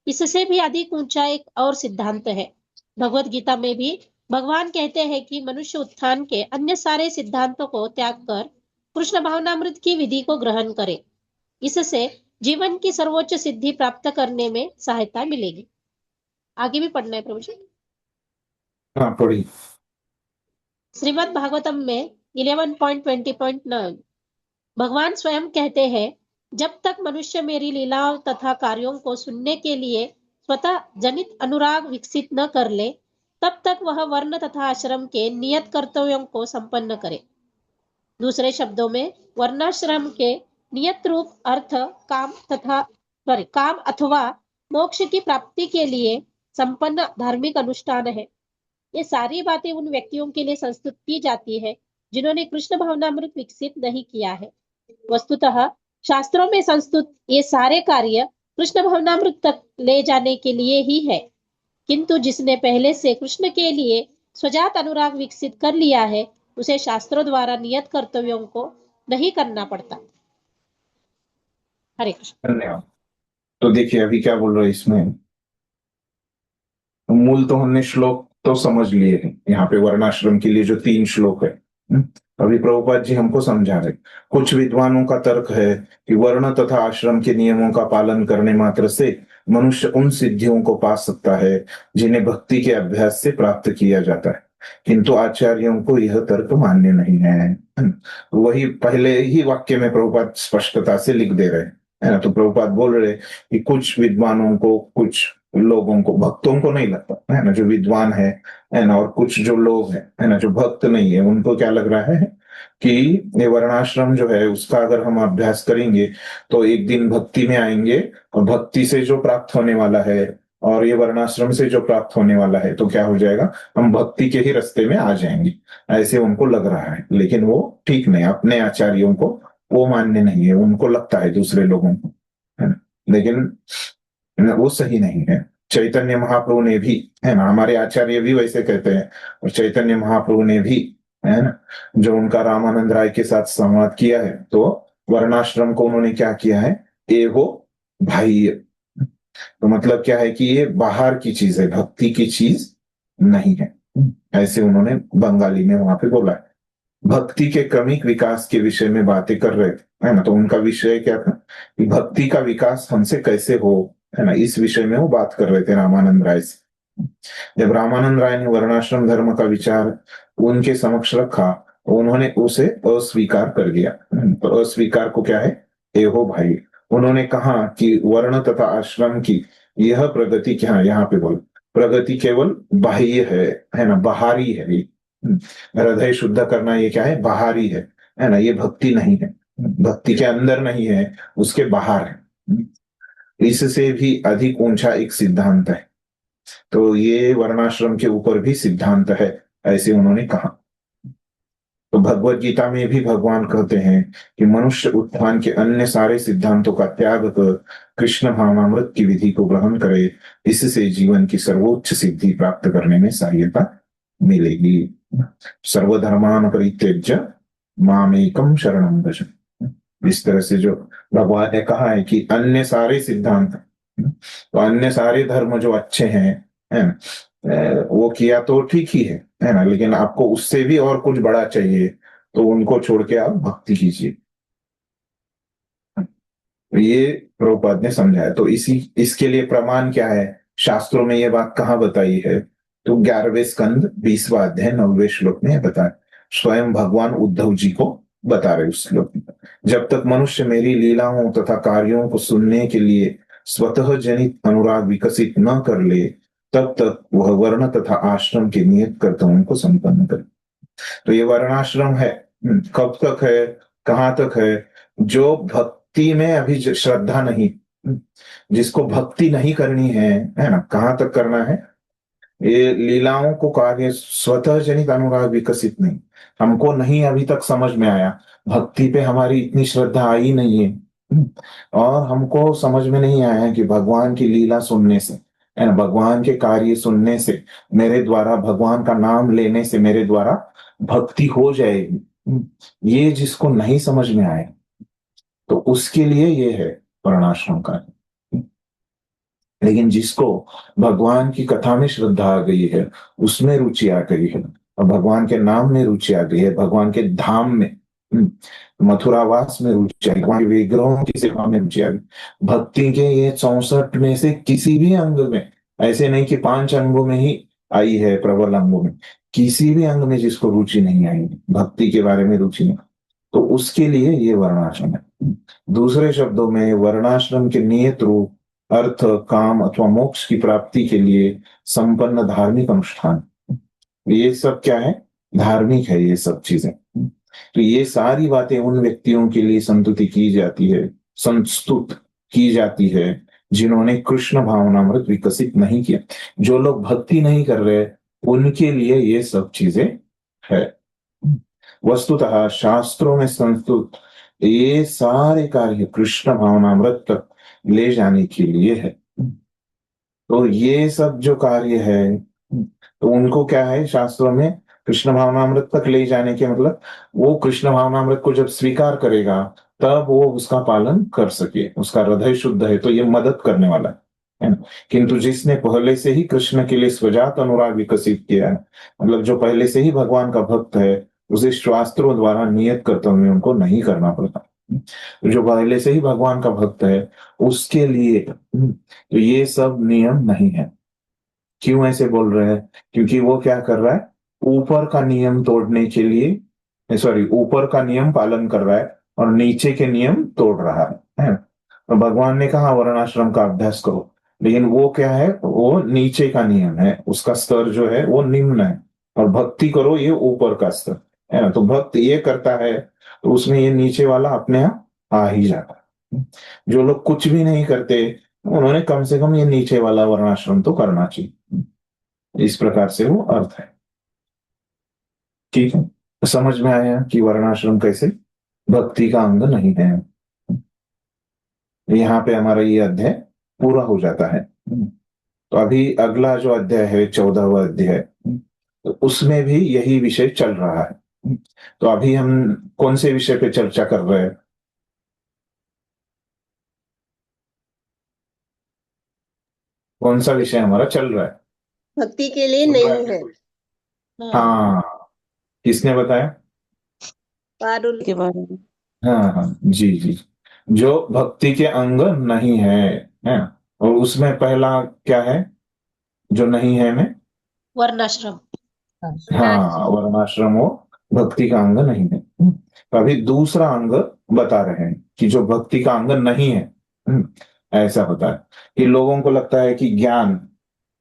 इससे भी अधिक ऊंचा एक और सिद्धांत है। भगवत गीता में भी भगवान कहते हैं कि मनुष्य उत्थान के अन्य सारे सिद्धांतों को त्याग कर कृष्ण भावनामृत की विधि को ग्रहण करे। इससे जीवन की सर्वोच्च सिद्धि प्राप्त करने में सहायता मिलेगी। आगे भी पढ़ना है प्रभु जी। हाँ, पढ़ी। श्रीमद् भागवतम में 11.20.9 भगवान स्वयं कहते हैं, जब तक मनुष्य मेरी लीलाओं तथा कार्यों को सुनने के लिए स्वतः जनित अनुराग विकसित न कर ले, तब तक वह वर्ण तथा आश्रम के नियत कर्तव्यों को संपन्न करे। दूसरे शब्दों में, वर्णाश्रम के नियत रूप अर्थ काम अथवा मोक्ष की प्राप्ति के लिए संपन्न धार्मिक अनुष्ठान है। ये सारी बातें उन व्यक्तियों के लिए संस्तुत की जाती है जिन्होंने कृष्ण भावनामृत विकसित नहीं किया है। वस्तुतः शास्त्रों में संस्तुत ये सारे कार्य कृष्ण भावनामृत तक ले जाने के लिए ही है, किंतु जिसने पहले से कृष्ण के लिए स्वजात अनुराग विकसित कर लिया है, उसे शास्त्रों द्वारा नियत कर्तव्यों को नहीं करना पड़ता। हरे कृष्ण। धन्यवाद। तो देखिए अभी क्या बोल रहे हैं इसमें, मूल तो हमने श्लोक तो समझ लिए हैं। यहाँ पे वर्णाश्रम के लिए जो 3 श्लोक है, अभी प्रभुपाद जी हमको समझा रहे। कुछ विद्वानों का तर्क है कि वर्ण तथा आश्रम के नियमों का पालन करने मात्र से मनुष्य उन सिद्धियों को पा सकता है जिन्हें भक्ति के अभ्यास से प्राप्त किया जाता है, किंतु आचार्यों को यह तर्क मान्य नहीं है। वही पहले ही वाक्य में प्रभुपाद स्पष्टता से लिख दे रहे है ना। तो प्रभुपाद बोल रहे कि कुछ विद्वानों को, कुछ लोगों को, भक्तों को नहीं लगता है ना, जो विद्वान है ना, और कुछ जो लोग है ना, जो भक्त नहीं है, उनको क्या लग रहा है कि ये वर्णाश्रम जो है उसका अगर हम अभ्यास करेंगे तो एक दिन भक्ति में आएंगे, और भक्ति से जो प्राप्त होने वाला है और ये वर्णाश्रम से जो प्राप्त होने वाला है, तो क्या हो जाएगा, हम भक्ति के ही रास्ते में आ जाएंगे, ऐसे उनको लग रहा है। लेकिन वो ठीक नहीं, अपने आचार्यों को वो मान्य नहीं है, उनको लगता है दूसरे लोगों को, है ना, लेकिन वो सही नहीं है। चैतन्य महाप्रभु ने भी, है ना, हमारे आचार्य भी वैसे कहते हैं, और चैतन्य महाप्रभु ने भी, है ना, जो उनका रामानंद राय के साथ संवाद किया है, तो वर्णाश्रम को उन्होंने क्या किया है, एगो भाई। तो मतलब क्या है कि ये बाहर की चीज है, भक्ति की चीज नहीं है, ऐसे उन्होंने बंगाली में वहां पे बोला है। भक्ति के क्रमिक विकास के विषय में बातें कर रहे थे, है ना, तो उनका विषय क्या था कि भक्ति का विकास हमसे कैसे हो, है ना, इस विषय में वो बात कर रहे थे रामानंद राय से। जब रामानंद राय ने वर्णाश्रम धर्म का विचार उनके समक्ष रखा, तो उन्होंने उसे अस्वीकार कर दिया। तो अस्वीकार को क्या है, एहो भाई। उन्होंने कहा कि वर्ण तथा आश्रम की यह प्रगति, क्या यहाँ पे बोल, प्रगति केवल बाह्य है ना, बाहरी है। हृदय शुद्ध करना ये क्या है, बाहरी है ना, ये भक्ति नहीं है, भक्ति के अंदर नहीं है, उसके बाहर है। इससे भी अधिक ऊंचा एक सिद्धांत है, तो ये वर्णाश्रम के ऊपर भी सिद्धांत है, ऐसे उन्होंने कहा। तो भगवत गीता में भी भगवान कहते हैं कि मनुष्य उत्थान के अन्य सारे सिद्धांतों का त्याग कर कृष्ण भावनामृत की विधि को ग्रहण करे, इससे जीवन की सर्वोच्च सिद्धि प्राप्त करने में सहायता मिलेगी। सर्वधर्मान परित्यज्य मामेकम शरणं व्रज। इस तरह से जो भगवान ने कहा है कि अन्य सारे सिद्धांत, तो अन्य सारे धर्म जो अच्छे हैं, है ना, वो किया तो ठीक ही है ना, लेकिन आपको उससे भी और कुछ बड़ा चाहिए, तो उनको छोड़ के आप भक्ति कीजिए। ये प्रभुपाद ने समझाया। तो इसके लिए प्रमाण क्या है, शास्त्रों में ये बात कहाँ बताई है, तो 11वें स्कंद 20वां अध्याय 9वें श्लोक में बताया। स्वयं भगवान उद्धव जी को बता रहे उस श्लोक में, जब तक मनुष्य मेरी लीलाओं तथा कार्यों को सुनने के लिए स्वतः जनित अनुराग विकसित न कर ले, तब तक वह वर्ण तथा आश्रम के नियत कर्तव्यों को संपन्न करे। तो ये वर्णाश्रम है, कब तक है, कहाँ तक है, जो भक्ति में अभी श्रद्धा नहीं, जिसको भक्ति नहीं करनी है ना, कहाँ तक करना है, ये लीलाओं को कार्य स्वतः जनित अनुराग विकसित नहीं, हमको नहीं अभी तक समझ में आया, भक्ति पे हमारी इतनी श्रद्धा आई नहीं है, और हमको समझ में नहीं आया कि भगवान की लीला सुनने से, है ना, भगवान के कार्य सुनने से, मेरे द्वारा भगवान का नाम लेने से मेरे द्वारा भक्ति हो जाएगी, ये जिसको नहीं समझ में आए, तो उसके लिए ये है वर्णाश्रम का। लेकिन जिसको भगवान की कथा में श्रद्धा आ गई है, उसमें रुचि आ गई है, और भगवान के नाम में रुचि आ गई है, भगवान के धाम में, मथुरावास में रुचि आ गई, भगवान के विग्रहों की सेवा में रुचि आ गई, भक्ति के ये 64 में से किसी भी अंग में, ऐसे नहीं कि 5 अंगों में ही आई है, प्रबल अंगों में, किसी भी अंग में जिसको रुचि नहीं आई, भक्ति के बारे में रुचि नहीं, तो उसके लिए ये वर्णाश्रम है। दूसरे शब्दों में वर्णाश्रम के नियत रूप अर्थ, काम अथवा मोक्ष की प्राप्ति के लिए संपन्न धार्मिक अनुष्ठान, ये सब क्या है? धार्मिक है ये सब चीजें। तो ये सारी बातें उन व्यक्तियों के लिए संस्तुति की जाती है, संस्तुत की जाती है जिन्होंने कृष्ण भावनामृत विकसित नहीं किया। जो लोग भक्ति नहीं कर रहे उनके लिए ये सब चीजें है। वस्तुतः शास्त्रों में संस्तुत ये सारे कार्य कृष्ण भावनामृत तक ले जाने के लिए है। तो ये सब जो कार्य है तो उनको क्या है शास्त्रों में कृष्ण भावनामृत तक ले जाने के मतलब वो कृष्ण भावनामृत को जब स्वीकार करेगा तब वो उसका पालन कर सके, उसका हृदय शुद्ध है तो ये मदद करने वाला है ना। किंतु जिसने पहले से ही कृष्ण के लिए स्वजात अनुराग विकसित किया है, मतलब जो पहले से ही भगवान का भक्त है, उसे शास्त्रों द्वारा नियत कर्तव्य उनको नहीं करना पड़ता। जो पहले से ही भगवान का भक्त है उसके लिए तो ये सब नियम नहीं है। क्यों ऐसे बोल रहे हैं? क्योंकि वो क्या कर रहा है, ऊपर का नियम तोड़ने के लिए, सॉरी, ऊपर का नियम पालन कर रहा है और नीचे के नियम तोड़ रहा है। तो भगवान ने कहा वर्णाश्रम का अभ्यास करो, लेकिन वो क्या है, वो नीचे का नियम है, उसका स्तर जो है वो निम्न है, और भक्ति करो ये ऊपर का स्तर है ना। तो भक्त ये करता है तो उसमें ये नीचे वाला अपने आप आ ही जाता है। जो लोग कुछ भी नहीं करते उन्होंने कम से कम ये नीचे वाला वर्णाश्रम तो करना चाहिए। इस प्रकार से वो अर्थ है। ठीक है, तो समझ में आया कि वर्णाश्रम कैसे भक्ति का अंग नहीं है। यहाँ पे हमारा ये अध्याय पूरा हो जाता है। तो अभी अगला जो अध्याय है 14वां अध्याय, तो उसमें भी यही विषय चल रहा है। तो अभी हम कौन से विषय पे चर्चा कर रहे हैं? कौन सा विषय हमारा चल रहा है? भक्ति के लिए नहीं है। हाँ, किसने बताया? पारुल के बारे में। हाँ, जी जी, जो भक्ति के अंग नहीं है। और उसमें पहला क्या है जो नहीं है में? वर्णाश्रम। हाँ, वर्णाश्रम वो भक्ति का अंग नहीं है। तो अभी दूसरा अंग बता रहे हैं कि जो भक्ति का अंग नहीं है। ऐसा होता है कि लोगों को लगता है कि ज्ञान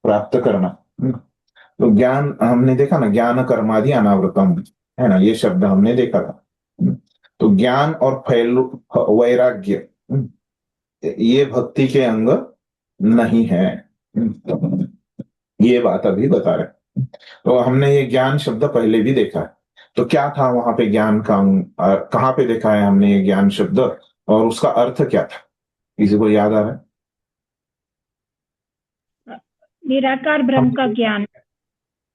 प्राप्त करना, तो ज्ञान हमने देखा ना, ज्ञान कर्मादि अनावृतम है ना, ये शब्द हमने देखा था। तो ज्ञान और वैराग्य ये भक्ति के अंग नहीं है, ये बात अभी बता रहे। तो हमने ये ज्ञान शब्द पहले भी देखा है। तो क्या था वहां पे ज्ञान का अंग, कहाँ पे देखा है हमने ये ज्ञान शब्द और उसका अर्थ क्या था? किसी को याद आ रहा है? निराकार ब्रह्म का ज्ञान,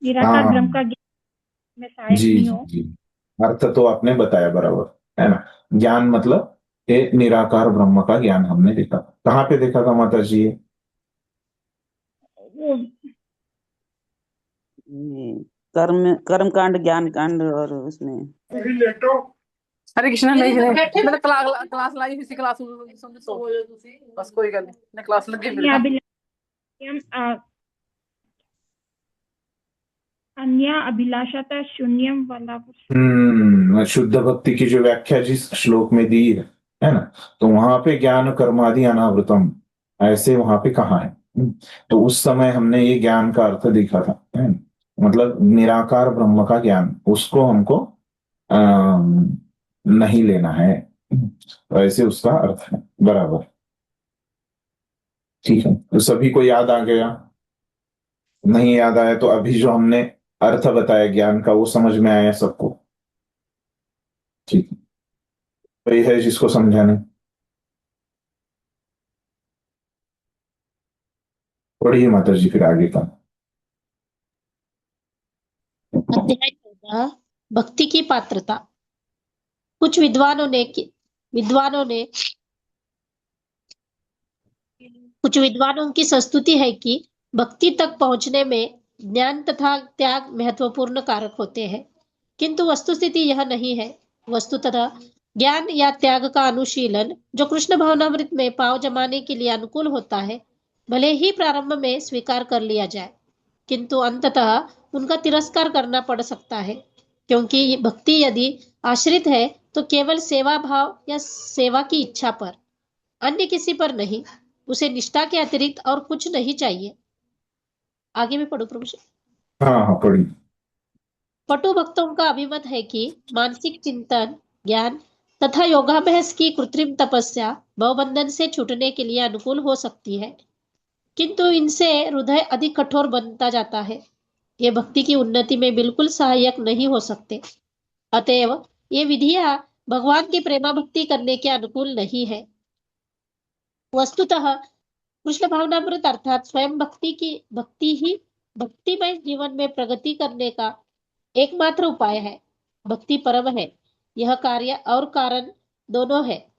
निराकार हाँ, ब्रह्म का ज्ञान में सहायक जी नहीं हो। जी, अर्थ तो आपने बताया बराबर है ना। ज्ञान मतलब ये निराकार ब्रह्म का ज्ञान हमने देखा। कहाँ पे देखा था माता जी ये? वो कर्म कांड, ज्ञान कांड और उसमें हरे कृष्ण नहीं मैं तो क्लास लाई इसी क्लास में समझो बस कोई गल नहीं क्लास लगे अन्य अभिलाषता शून्यम वाला शुद्ध भक्ति की जो व्याख्या जिस श्लोक में दी है ना, तो वहां पे ज्ञान कर्मादि अनावृतम ऐसे वहां पे कहा है। तो उस समय हमने ये ज्ञान का अर्थ देखा था, है ना? मतलब निराकार ब्रह्म का ज्ञान, उसको हमको नहीं लेना है। तो ऐसे उसका अर्थ है बराबर। ठीक है, तो सभी को याद आ गया? नहीं याद आया तो अभी जो हमने अर्थ बताया ज्ञान का वो समझ में आया सबको? ठीक है, तो ये है जिसको समझाने। पढ़िए माता जी फिर आगे का। अध्याय 14 भक्ति की पात्रता। कुछ विद्वानों की संस्तुति है कि भक्ति तक पहुंचने में ज्ञान तथा त्याग महत्वपूर्ण कारक होते हैं, किंतु वस्तुस्थिति यह नहीं है। वस्तुतः ज्ञान या त्याग का अनुशीलन जो कृष्ण भावनामृत में पांव जमाने के लिए अनुकूल होता है, भले ही प्रारंभ में स्वीकार कर लिया जाए, किंतु अंततः उनका तिरस्कार करना पड़ सकता है। क्योंकि ये भक्ति यदि आश्रित है तो केवल सेवा भाव या सेवा की इच्छा पर, अन्य किसी पर नहीं। उसे निष्ठा के अतिरिक्त और कुछ नहीं चाहिए। आगे में पढ़ो प्रभु जी। हाँ हाँ पढ़ी। पटु भक्तों का अभिमत है कि मानसिक चिंतन, ज्ञान तथा योगाभ्यास की कृत्रिम तपस्या भवबंधन से छूटने के लिए अनुकूल हो सकती है, किंतु इनसे हृदय अधिक कठोर बनता जाता है। ये भक्ति की उन्नति में बिल्कुल सहायक नहीं हो सकते। अतएव ये विधियां भगवान की प्रेमा भक्ति करने के अनुकूल नहीं है। वस्तुतः कृष्ण भावनामृत अर्थात स्वयं भक्ति ही भक्तिमय जीवन में प्रगति करने का एकमात्र उपाय है। भक्ति परम है। यह कार्य और कारण दोनों है।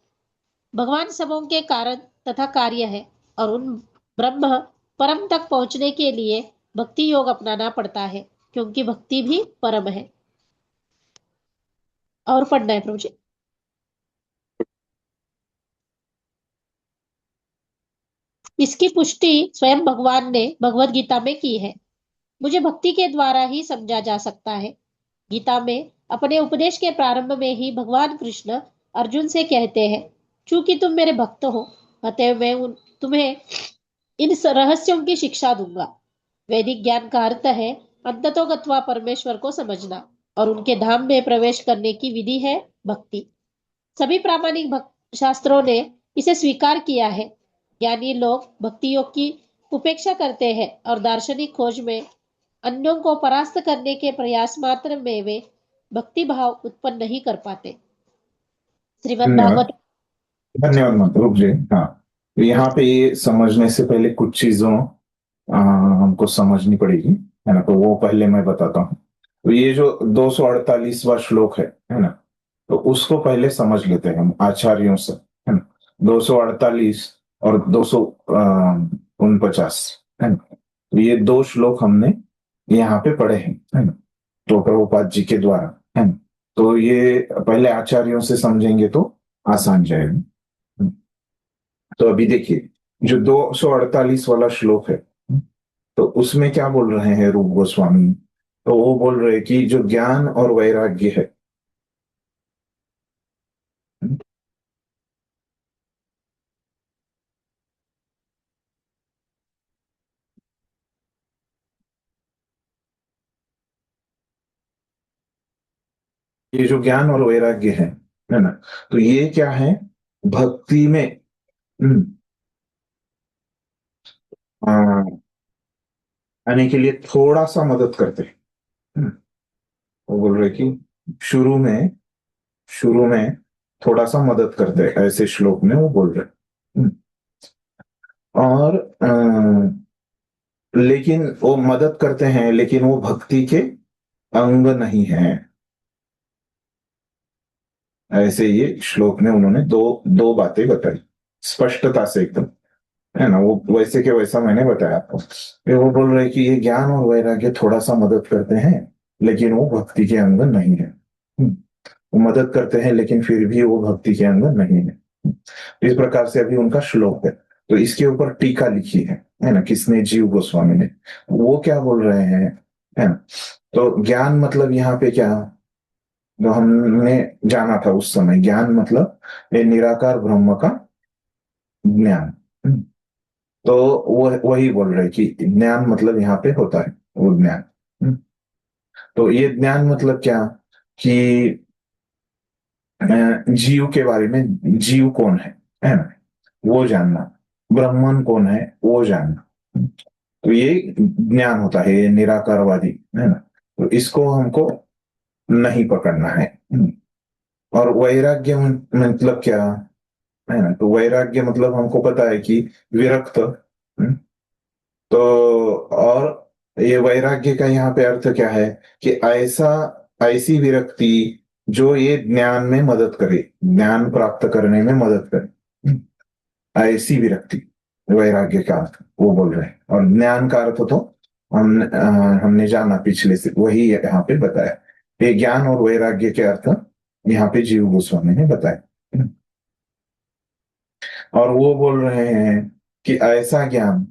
भगवान सबों के कारण तथा कार्य है और उन ब्रह्म परम तक पहुंचने के लिए भक्ति योग अपनाना पड़ता है, क्योंकि भक्ति भी परम है। और पढ़ना है प्रभु जी। इसकी पुष्टि स्वयं भगवान ने भगवत गीता में की है। मुझे भक्ति के द्वारा ही समझा जा सकता है। गीता में अपने उपदेश के प्रारंभ में ही भगवान कृष्ण अर्जुन से कहते हैं, चूंकि तुम मेरे भक्त हो, अतएव मैं तुम्हें इन रहस्यों की शिक्षा दूंगा। वैदिक ज्ञान का अर्थ है अंततोगत्वा परमेश्वर को समझना, और उनके धाम में प्रवेश करने की विधि है भक्ति। सभी प्रामाणिक शास्त्रों ने इसे स्वीकार किया है। ज्ञानी लोग भक्ति योग की उपेक्षा करते हैं और दार्शनिक खोज में अन्यों को परास्त करने के प्रयास मात्र में वे भक्ति भाव उत्पन्न नहीं कर पाते। श्रीमद् भागवत। धन्यवाद माता। रुक जाइए। हाँ, तो यहाँ पे ये समझने से पहले कुछ चीजों हमको समझनी पड़ेगी, है ना। तो वो पहले मैं बताता हूँ। तो ये जो 248वां श्लोक है ना, तो उसको पहले समझ लेते हैं हम आचार्यों से, है ना। 248 और 249, है ना। तो ये दो श्लोक हमने यहाँ पे पढ़े हैं, है ना, तो प्रभुपाद जी के द्वारा, है ना। तो ये पहले आचार्यों से समझेंगे तो आसान जाएगा। तो अभी देखिए, जो 248 वाला श्लोक है, तो उसमें क्या बोल रहे हैं रूप गोस्वामी। तो वो बोल रहे हैं कि जो ज्ञान और वैराग्य है, ये जो ज्ञान और वैराग्य है ना, तो ये क्या है, भक्ति में आने के लिए थोड़ा सा मदद करते हैं। वो बोल रहे कि शुरू में थोड़ा सा मदद करते हैं, ऐसे श्लोक में वो बोल रहे। और लेकिन वो मदद करते हैं, लेकिन वो भक्ति के अंग नहीं है। ऐसे ये श्लोक में उन्होंने दो बातें बताई स्पष्टता से एकदम, है ना। वो वैसे के वैसा मैंने बताया आपको। वो बोल रहे कि ये ज्ञान और वैराग्य थोड़ा सा मदद करते हैं, लेकिन वो भक्ति के अंग नहीं है। वो मदद करते हैं, लेकिन फिर भी वो भक्ति के अंग नहीं है। इस प्रकार से अभी उनका श्लोक है। तो इसके ऊपर टीका लिखी है ना, किसने, जीव गोस्वामी ने। वो क्या बोल रहे हैं, है ना। तो ज्ञान मतलब यहाँ पे क्या, जो हमने जाना था उस समय, ज्ञान मतलब ये निराकार ब्रह्म का ज्ञान। तो वो वही बोल रहे कि ज्ञान मतलब यहाँ पे होता है वो ज्ञान। तो ये ज्ञान मतलब क्या, कि जीव के बारे में, जीव कौन है ना, वो जानना, ब्रह्मन कौन है वो जानना। तो ये ज्ञान होता है, ये निराकारवादी, है ना। तो इसको हमको नहीं पकड़ना है। और वैराग्य मतलब क्या, है ना। तो वैराग्य मतलब हमको पता है कि विरक्त। तो और ये वैराग्य का यहाँ पे अर्थ क्या है, कि ऐसी विरक्ति जो ये ज्ञान में मदद करे, ज्ञान प्राप्त करने में मदद करे, ऐसी विरक्ति वैराग्य का अर्थ वो बोल रहे हैं। और ज्ञान का अर्थ तो हमने जाना पिछले से, वही यहाँ पे बताया। ये ज्ञान और वैराग्य के अर्थ यहाँ पे जीव गोस्वामी ने बताया। और वो बोल रहे हैं कि ऐसा ज्ञान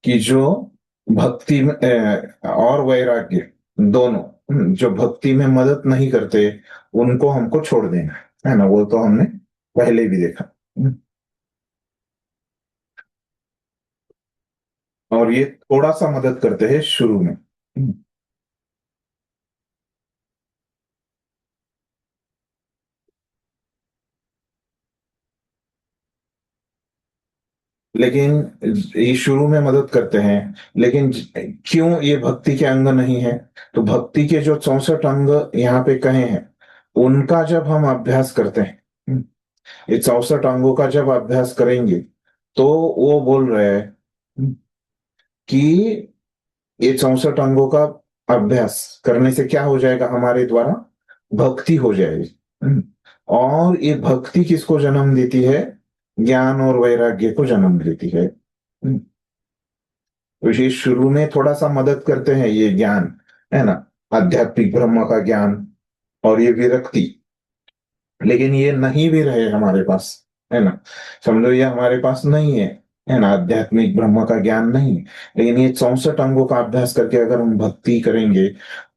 कि जो भक्ति और वैराग्य दोनों, जो भक्ति में मदद नहीं करते उनको हमको छोड़ देना है ना, वो तो हमने पहले भी देखा। और ये थोड़ा सा मदद करते हैं शुरू में। लेकिन ये शुरू में मदद करते हैं, लेकिन क्यों ये भक्ति के अंग नहीं है? तो भक्ति के जो 64 अंग यहाँ पे कहे हैं, उनका जब हम अभ्यास करते हैं, ये 64 अंगों का जब अभ्यास करेंगे, तो वो बोल रहे हैं कि ये 64 अंगों का अभ्यास करने से क्या हो जाएगा? हमारे द्वारा भक्ति हो जाएगी। और ये भक्ति किसको जन्म देती है? ज्ञान और वैराग्य को जन्म देती है। तो ये शुरू में थोड़ा सा मदद करते हैं, ये ज्ञान है ना, आध्यात्मिक ब्रह्म का ज्ञान और ये विरक्ति। लेकिन ये नहीं भी रहे हमारे पास, है ना, समझो ये हमारे पास नहीं है ना, आध्यात्मिक ब्रह्म का ज्ञान नहीं, लेकिन ये 64 अंगों का अभ्यास करके अगर हम भक्ति करेंगे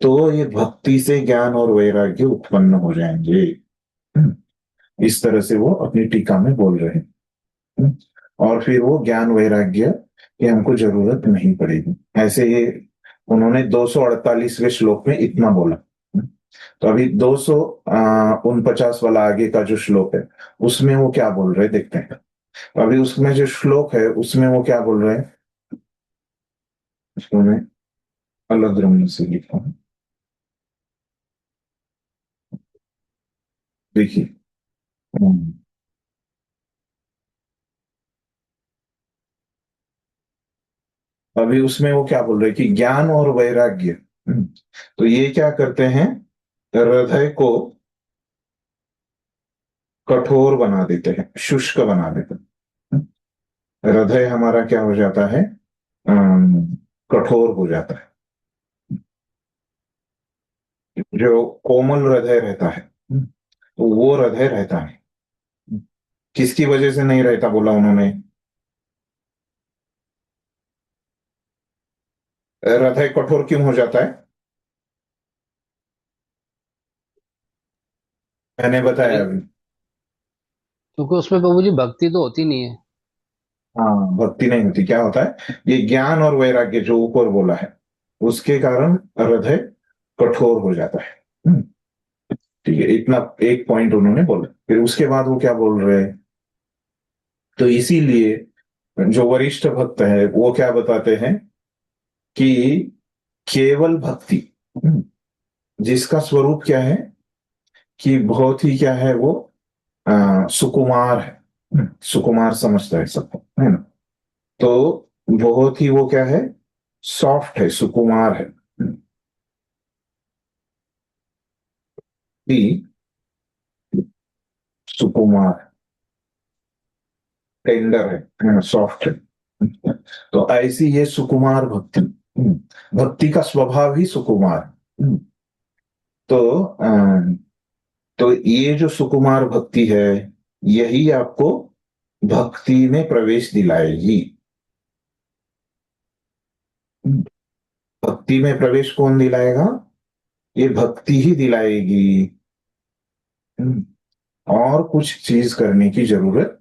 तो ये भक्ति से ज्ञान और वैराग्य उत्पन्न हो जाएंगे। इस तरह से वो अपनी टीका में बोल रहे हैं। और फिर वो ज्ञान वैराग्य की हमको जरूरत नहीं पड़ेगी, ऐसे ये उन्होंने 248वें श्लोक में इतना बोला। तो अभी 249 वाला आगे का जो श्लोक है उसमें वो क्या बोल रहे देखते हैं। तो अभी उसमें जो श्लोक है उसमें वो क्या बोल रहे हैं, उसको मैं अलग रंग से लिखा हूं, देखिए। अभी उसमें वो क्या बोल रहे हैं कि ज्ञान और वैराग्य, तो ये क्या करते हैं, हृदय को कठोर बना देते हैं, शुष्क बना देते हैं। हृदय हमारा क्या हो जाता है, कठोर हो जाता है। जो कोमल हृदय रहता है तो वो हृदय रहता है, किसकी वजह से नहीं रहता बोला उन्होंने? हृदय कठोर क्यों हो जाता है? मैंने बताया अभी। क्योंकि उसमें प्रभु जी भक्ति तो होती नहीं है। हाँ, भक्ति नहीं होती, क्या होता है, ये ज्ञान और वैराग्य जो ऊपर बोला है उसके कारण हृदय कठोर हो जाता है। ठीक है, इतना एक पॉइंट उन्होंने बोला। फिर उसके बाद वो क्या बोल रहे हैं, तो इसीलिए जो वरिष्ठ भक्त है वो क्या बताते हैं कि केवल भक्ति, जिसका स्वरूप क्या है कि बहुत ही क्या है वो सुकुमार है, सुकुमार समझता है सबको, है ना, तो बहुत ही वो क्या है, सॉफ्ट है, सुकुमार है, सुकुमार, टेंडर है, सॉफ्ट है। तो ऐसी ये सुकुमार भक्ति, भक्ति का स्वभाव ही सुकुमार। तो तो ये जो सुकुमार भक्ति है यही आपको भक्ति में प्रवेश दिलाएगी। भक्ति में प्रवेश कौन दिलाएगा? ये भक्ति ही दिलाएगी, और कुछ चीज करने की जरूरत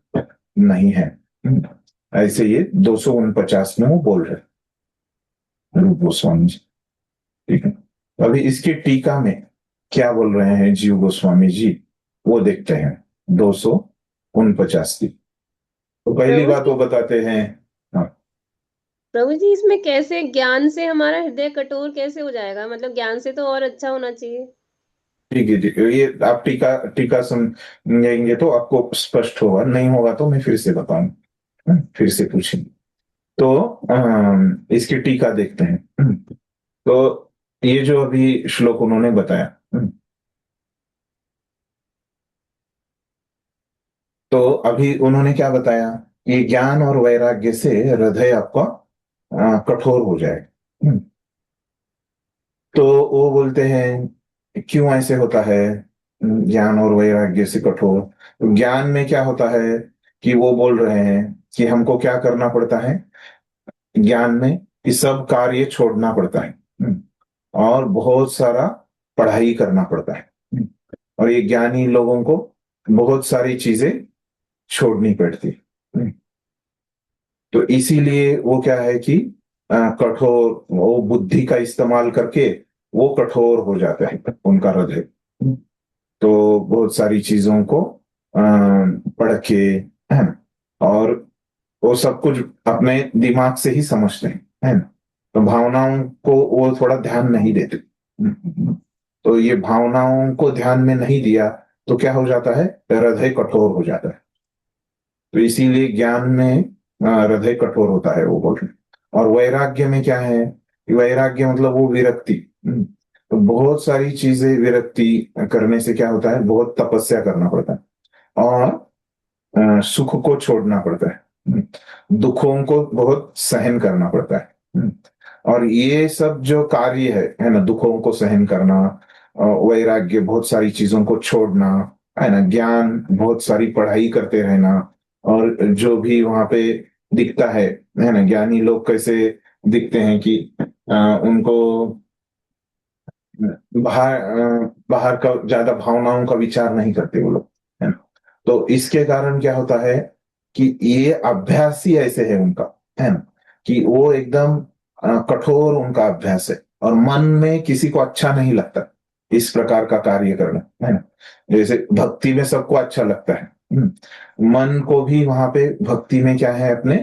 नहीं है। ऐसे ये 249 में वो बोल रहे रूप गोस्वामी जी। ठीक है, अभी इसकी टीका में क्या बोल रहे हैं जीव गोस्वामी जी, वो देखते हैं 249 की। तो पहली बात वो बताते हैं, हाँ प्रभु जी इसमें कैसे ज्ञान से हमारा हृदय कठोर कैसे हो जाएगा? मतलब ज्ञान से तो और अच्छा होना चाहिए। ठीक है, ठीक है, ये आप टीका टीका समझेंगे तो आपको स्पष्ट होगा, नहीं होगा तो मैं फिर से बताऊंगा, फिर से पूछेंगे। तो इसकी टीका देखते हैं। तो ये जो अभी श्लोक उन्होंने बताया, तो अभी उन्होंने क्या बताया, ये ज्ञान और वैराग्य से हृदय आपका कठोर हो जाए। तो वो बोलते हैं क्यों ऐसे होता है, ज्ञान और वैराग्य से कठोर? तो ज्ञान में क्या होता है कि वो बोल रहे हैं कि हमको क्या करना पड़ता है ज्ञान में, कि सब कार्य छोड़ना पड़ता है, और बहुत सारा पढ़ाई करना पड़ता है, और ये ज्ञानी लोगों को बहुत सारी चीजें छोड़नी पड़ती है। तो इसीलिए वो क्या है कि कठोर, वो बुद्धि का इस्तेमाल करके वो कठोर हो जाता है उनका हृदय। तो बहुत सारी चीजों को पढ़ के, है ना, और वो सब कुछ अपने दिमाग से ही समझते हैं, है ना। तो भावनाओं को वो थोड़ा ध्यान नहीं देते। तो ये भावनाओं को ध्यान में नहीं दिया तो क्या हो जाता है, हृदय कठोर हो जाता है। तो इसीलिए ज्ञान में हृदय कठोर होता है, वो बोल रहे हैं। और वैराग्य में क्या है, वैराग्य मतलब वो विरक्ति। तो बहुत सारी चीजें विरक्ति करने से क्या होता है, बहुत तपस्या करना पड़ता है और सुख को छोड़ना पड़ता है, दुखों को बहुत सहन करना पड़ता है। और ये सब जो कार्य है ना, दुखों को सहन करना, वैराग्य बहुत सारी चीजों को छोड़ना, है ना, ज्ञान बहुत सारी पढ़ाई करते रहना, और जो भी वहां पे दिखता है ना, ज्ञानी लोग कैसे दिखते हैं कि उनको बाहर का ज्यादा भावनाओं का विचार नहीं करते वो लोग, है ना। तो इसके कारण क्या होता है कि ये अभ्यास ही ऐसे है उनका, है ना, कि वो एकदम कठोर उनका अभ्यास है, और मन में किसी को अच्छा नहीं लगता इस प्रकार का कार्य करना, है ना। जैसे भक्ति में सबको अच्छा लगता है, मन को भी वहां पे भक्ति में क्या है, अपने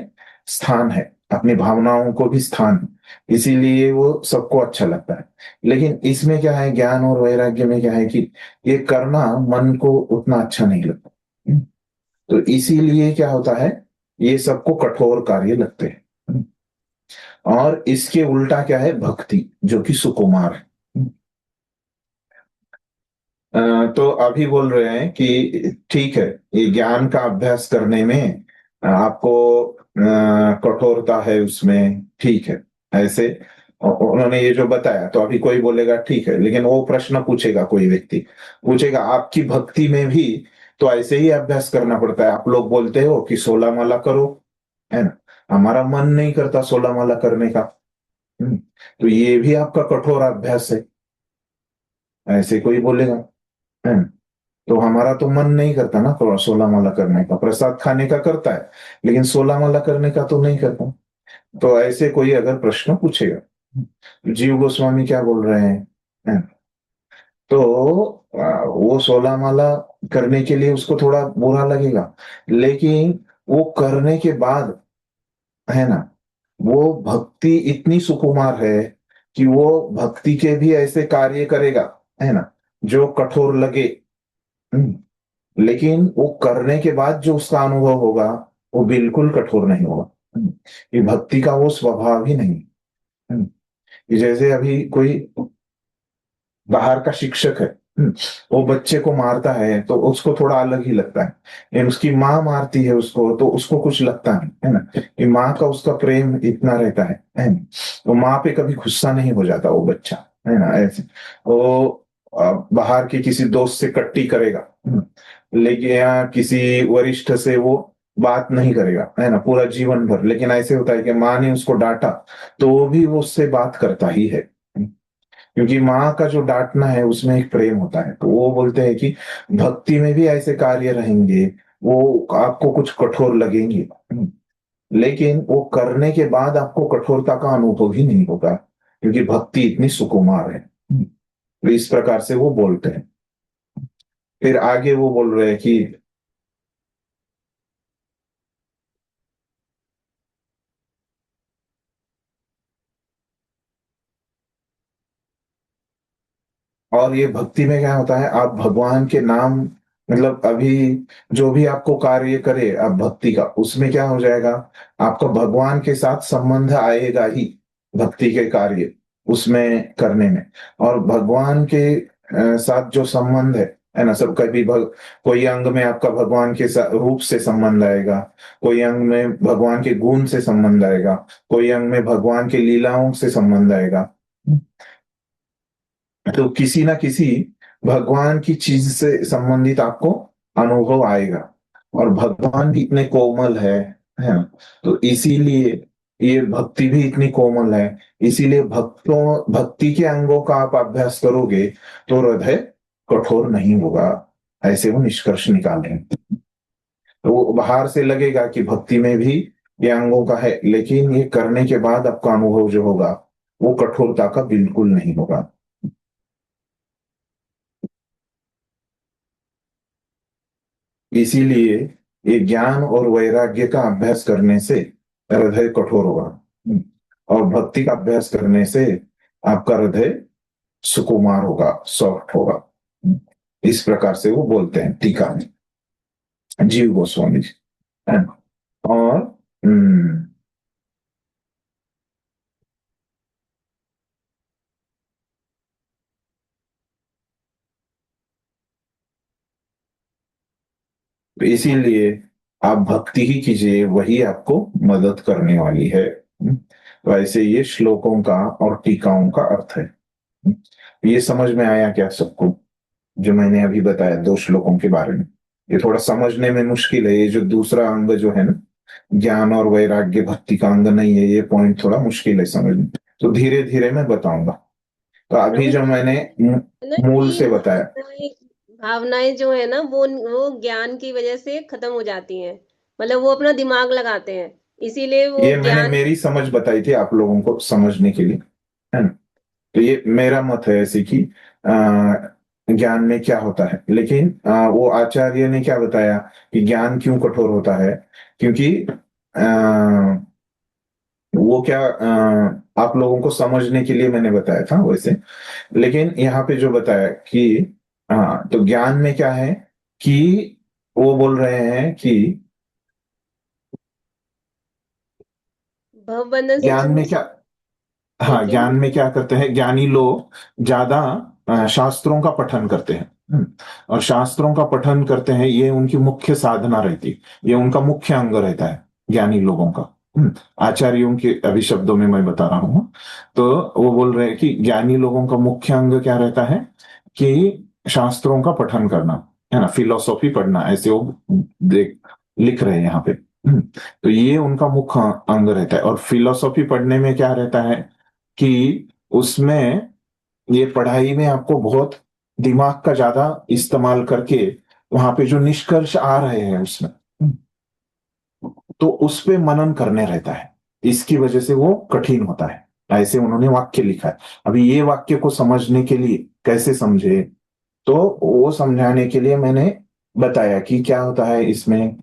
स्थान है, अपनी भावनाओं को भी स्थान है, इसीलिए वो सबको अच्छा लगता है। लेकिन इसमें क्या है, ज्ञान और वैराग्य में क्या है कि ये करना मन को उतना अच्छा नहीं लगता। तो इसीलिए क्या होता है, ये सबको कठोर कार्य लगते हैं। और इसके उल्टा क्या है, भक्ति, जो कि सुकुमार है। तो अभी बोल रहे हैं कि ठीक है, ये ज्ञान का अभ्यास करने में आपको कठोरता है उसमें, ठीक है, ऐसे उन्होंने ये जो बताया। तो अभी कोई बोलेगा ठीक है, लेकिन वो प्रश्न पूछेगा, कोई व्यक्ति पूछेगा आपकी भक्ति में भी तो ऐसे ही अभ्यास करना पड़ता है, आप लोग बोलते हो कि 16 माला करो, है ना, हमारा मन नहीं करता 16 माला करने का। तो ये भी आपका कठोर अभ्यास है, ऐसे कोई बोलेगा, है ना। तो हमारा तो मन नहीं करता ना 16 माला करने का, प्रसाद खाने का करता है, लेकिन 16 माला करने का तो नहीं करता। तो ऐसे कोई अगर प्रश्न पूछेगा, जीव गोस्वामी क्या बोल रहे हैं, है? तो वो 16 माला करने के लिए उसको थोड़ा बुरा लगेगा, लेकिन वो करने के बाद, है ना, वो भक्ति इतनी सुकुमार है कि वो भक्ति के भी ऐसे कार्य करेगा, है ना, जो कठोर लगे। लेकिन वो करने के बाद जो उसका अनुभव होगा वो बिल्कुल कठोर नहीं होगा। ये भक्ति का वो स्वभाव ही नहीं। ये जैसे अभी कोई बाहर का शिक्षक है, वो बच्चे को मारता है तो उसको थोड़ा अलग ही लगता है, लेकिन उसकी माँ मारती है उसको तो उसको कुछ लगता नहीं, है ना, कि माँ का उसका प्रेम इतना रहता है ना। तो माँ पे कभी गुस्सा नहीं हो जाता वो बच्चा, है ना। ऐसे वो बाहर के किसी दोस्त से कट्टी करेगा, लेकिन या किसी वरिष्ठ से वो बात नहीं करेगा, है ना, पूरा जीवन भर। लेकिन ऐसे होता है कि माँ ने उसको डांटा तो वो भी वो उससे बात करता ही है, क्योंकि माँ का जो डांटना है उसमें एक प्रेम होता है। तो वो बोलते हैं कि भक्ति में भी ऐसे कार्य रहेंगे, वो आपको कुछ कठोर लगेंगे, लेकिन वो करने के बाद आपको कठोरता का अनुभव ही नहीं होगा, क्योंकि भक्ति इतनी सुकुमार है। तो इस प्रकार से वो बोलते हैं। फिर आगे वो बोल रहे हैं कि और ये भक्ति में क्या होता है, आप भगवान के नाम, मतलब अभी जो भी आपको कार्य करे आप भक्ति का, उसमें क्या हो जाएगा, आपका भगवान के साथ संबंध आएगा ही भक्ति के कार्य उसमें करने में। और भगवान के साथ जो संबंध है ना, सब कभी कोई अंग में आपका भगवान के रूप से संबंध आएगा, कोई अंग में भगवान के गुण से संबंध आएगा, कोई अंग में भगवान के लीलाओं से संबंध आएगा। तो किसी ना किसी भगवान की चीज से संबंधित आपको अनुभव आएगा। और भगवान भी इतने कोमल है ना, तो इसीलिए ये भक्ति भी इतनी कोमल है, इसीलिए भक्ति के अंगों का आप अभ्यास करोगे तो हृदय कठोर नहीं होगा, ऐसे वो निष्कर्ष निकाल रहे हैं। तो वो बाहर से लगेगा कि भक्ति में भी ये अंगों का है, लेकिन ये करने के बाद आपका अनुभव जो होगा वो कठोरता का बिल्कुल नहीं होगा। इसीलिए ये ज्ञान और वैराग्य का अभ्यास करने से हृदय कठोर होगा और भक्ति का अभ्यास करने से आपका हृदय सुकुमार होगा, सॉफ्ट होगा। इस प्रकार से वो बोलते हैं टीका में जीव गोस्वामी जी। और तो इसीलिए आप भक्ति ही कीजिए, वही आपको मदद करने वाली है। तो ऐसे ये श्लोकों का और टीकाओं का अर्थ है। ये समझ में आया क्या सबको, जो मैंने अभी बताया 2 श्लोकों के बारे में? ये थोड़ा समझने में मुश्किल है, ये जो दूसरा अंग जो है ना, ज्ञान और वैराग्य भक्ति का अंग नहीं है, ये पॉइंट थोड़ा मुश्किल है समझने, तो धीरे धीरे मैं बताऊंगा। तो अभी जो मैंने मूल से बताया, भावनाएं जो है ना वो ज्ञान की वजह से खत्म हो जाती हैं, मतलब वो अपना दिमाग लगाते हैं, इसीलिए वो ये मैंने मेरी समझ बताई थी आप लोगों को समझने के लिए, है ना। तो ये मेरा मत है ऐसे कि ज्ञान में क्या होता है, लेकिन वो आचार्य ने क्या बताया कि ज्ञान क्यों कठोर होता है, क्योंकि वो क्या आप लोगों को समझने के लिए मैंने बताया था वैसे। लेकिन यहाँ पे जो बताया कि हाँ, तो ज्ञान में क्या है कि वो बोल रहे हैं कि भवबंधन से ज्ञान में क्या, हाँ, ज्ञान में क्या करते हैं ज्ञानी लोग, ज्यादा शास्त्रों का पठन करते हैं। और शास्त्रों का पठन करते हैं, ये उनकी मुख्य साधना रहती, ये उनका मुख्य अंग रहता है ज्ञानी लोगों का। आचार्यों के अभी शब्दों में मैं बता रहा हूं, तो वो बोल रहे हैं कि ज्ञानी लोगों का मुख्य अंग क्या रहता है कि शास्त्रों का पठन करना, है ना, फिलोसॉफी पढ़ना, ऐसे वो लिख रहे हैं यहाँ पे। तो ये उनका मुख्य अंग रहता है। और फिलोसॉफी पढ़ने में क्या रहता है कि उसमें ये पढ़ाई में आपको बहुत दिमाग का ज्यादा इस्तेमाल करके वहां पे जो निष्कर्ष आ रहे हैं उसमें, तो उस पे मनन करने रहता है, इसकी वजह से वो कठिन होता है। ऐसे उन्होंने वाक्य लिखा है। अभी ये वाक्य को समझने के लिए कैसे समझे, तो वो समझाने के लिए मैंने बताया कि क्या होता है इसमें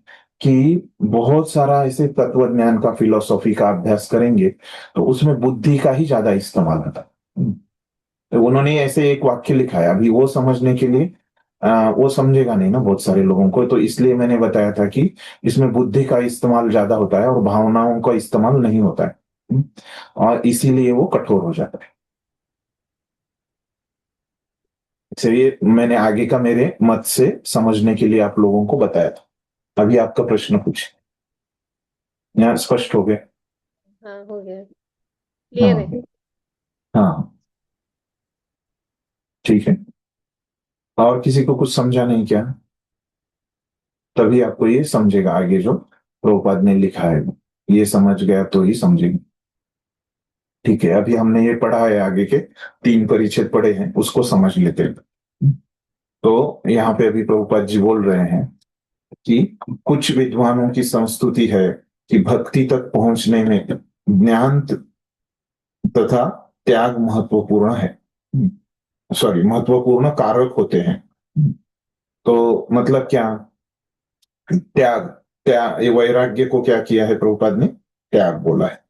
कि बहुत सारा ऐसे तत्व ज्ञान का, फिलोसॉफी का अभ्यास करेंगे तो उसमें बुद्धि का ही ज्यादा इस्तेमाल होता है। तो उन्होंने ऐसे एक वाक्य लिखा है, अभी वो समझने के लिए वो समझेगा नहीं ना बहुत सारे लोगों को, तो इसलिए मैंने बताया था कि इसमें बुद्धि का इस्तेमाल ज्यादा होता है और भावनाओं का इस्तेमाल नहीं होता है, और इसीलिए वो कठोर हो जाता है। इसलिए मैंने आगे का मेरे मत से समझने के लिए आप लोगों को बताया था। अभी आपका प्रश्न पूछे, यहाँ स्पष्ट हो गया? हाँ, हो गया, क्लियर है। हाँ, ठीक है। और किसी को कुछ समझा नहीं क्या? तभी आपको ये समझेगा आगे जो प्रभुपाद ने लिखा है, ये समझ गया तो ही समझेगा। ठीक है, अभी हमने ये पढ़ा है, आगे के 3 परिच्छेद पढ़े हैं, उसको समझ लेते हैं। तो यहाँ पे अभी प्रभुपाद जी बोल रहे हैं कि कुछ विद्वानों की संस्तुति है कि भक्ति तक पहुंचने में ज्ञान तथा त्याग महत्वपूर्ण है, सॉरी, महत्वपूर्ण कारक होते हैं। तो मतलब क्या, त्याग, ये वैराग्य को क्या किया है प्रभुपाद ने, त्याग बोला है।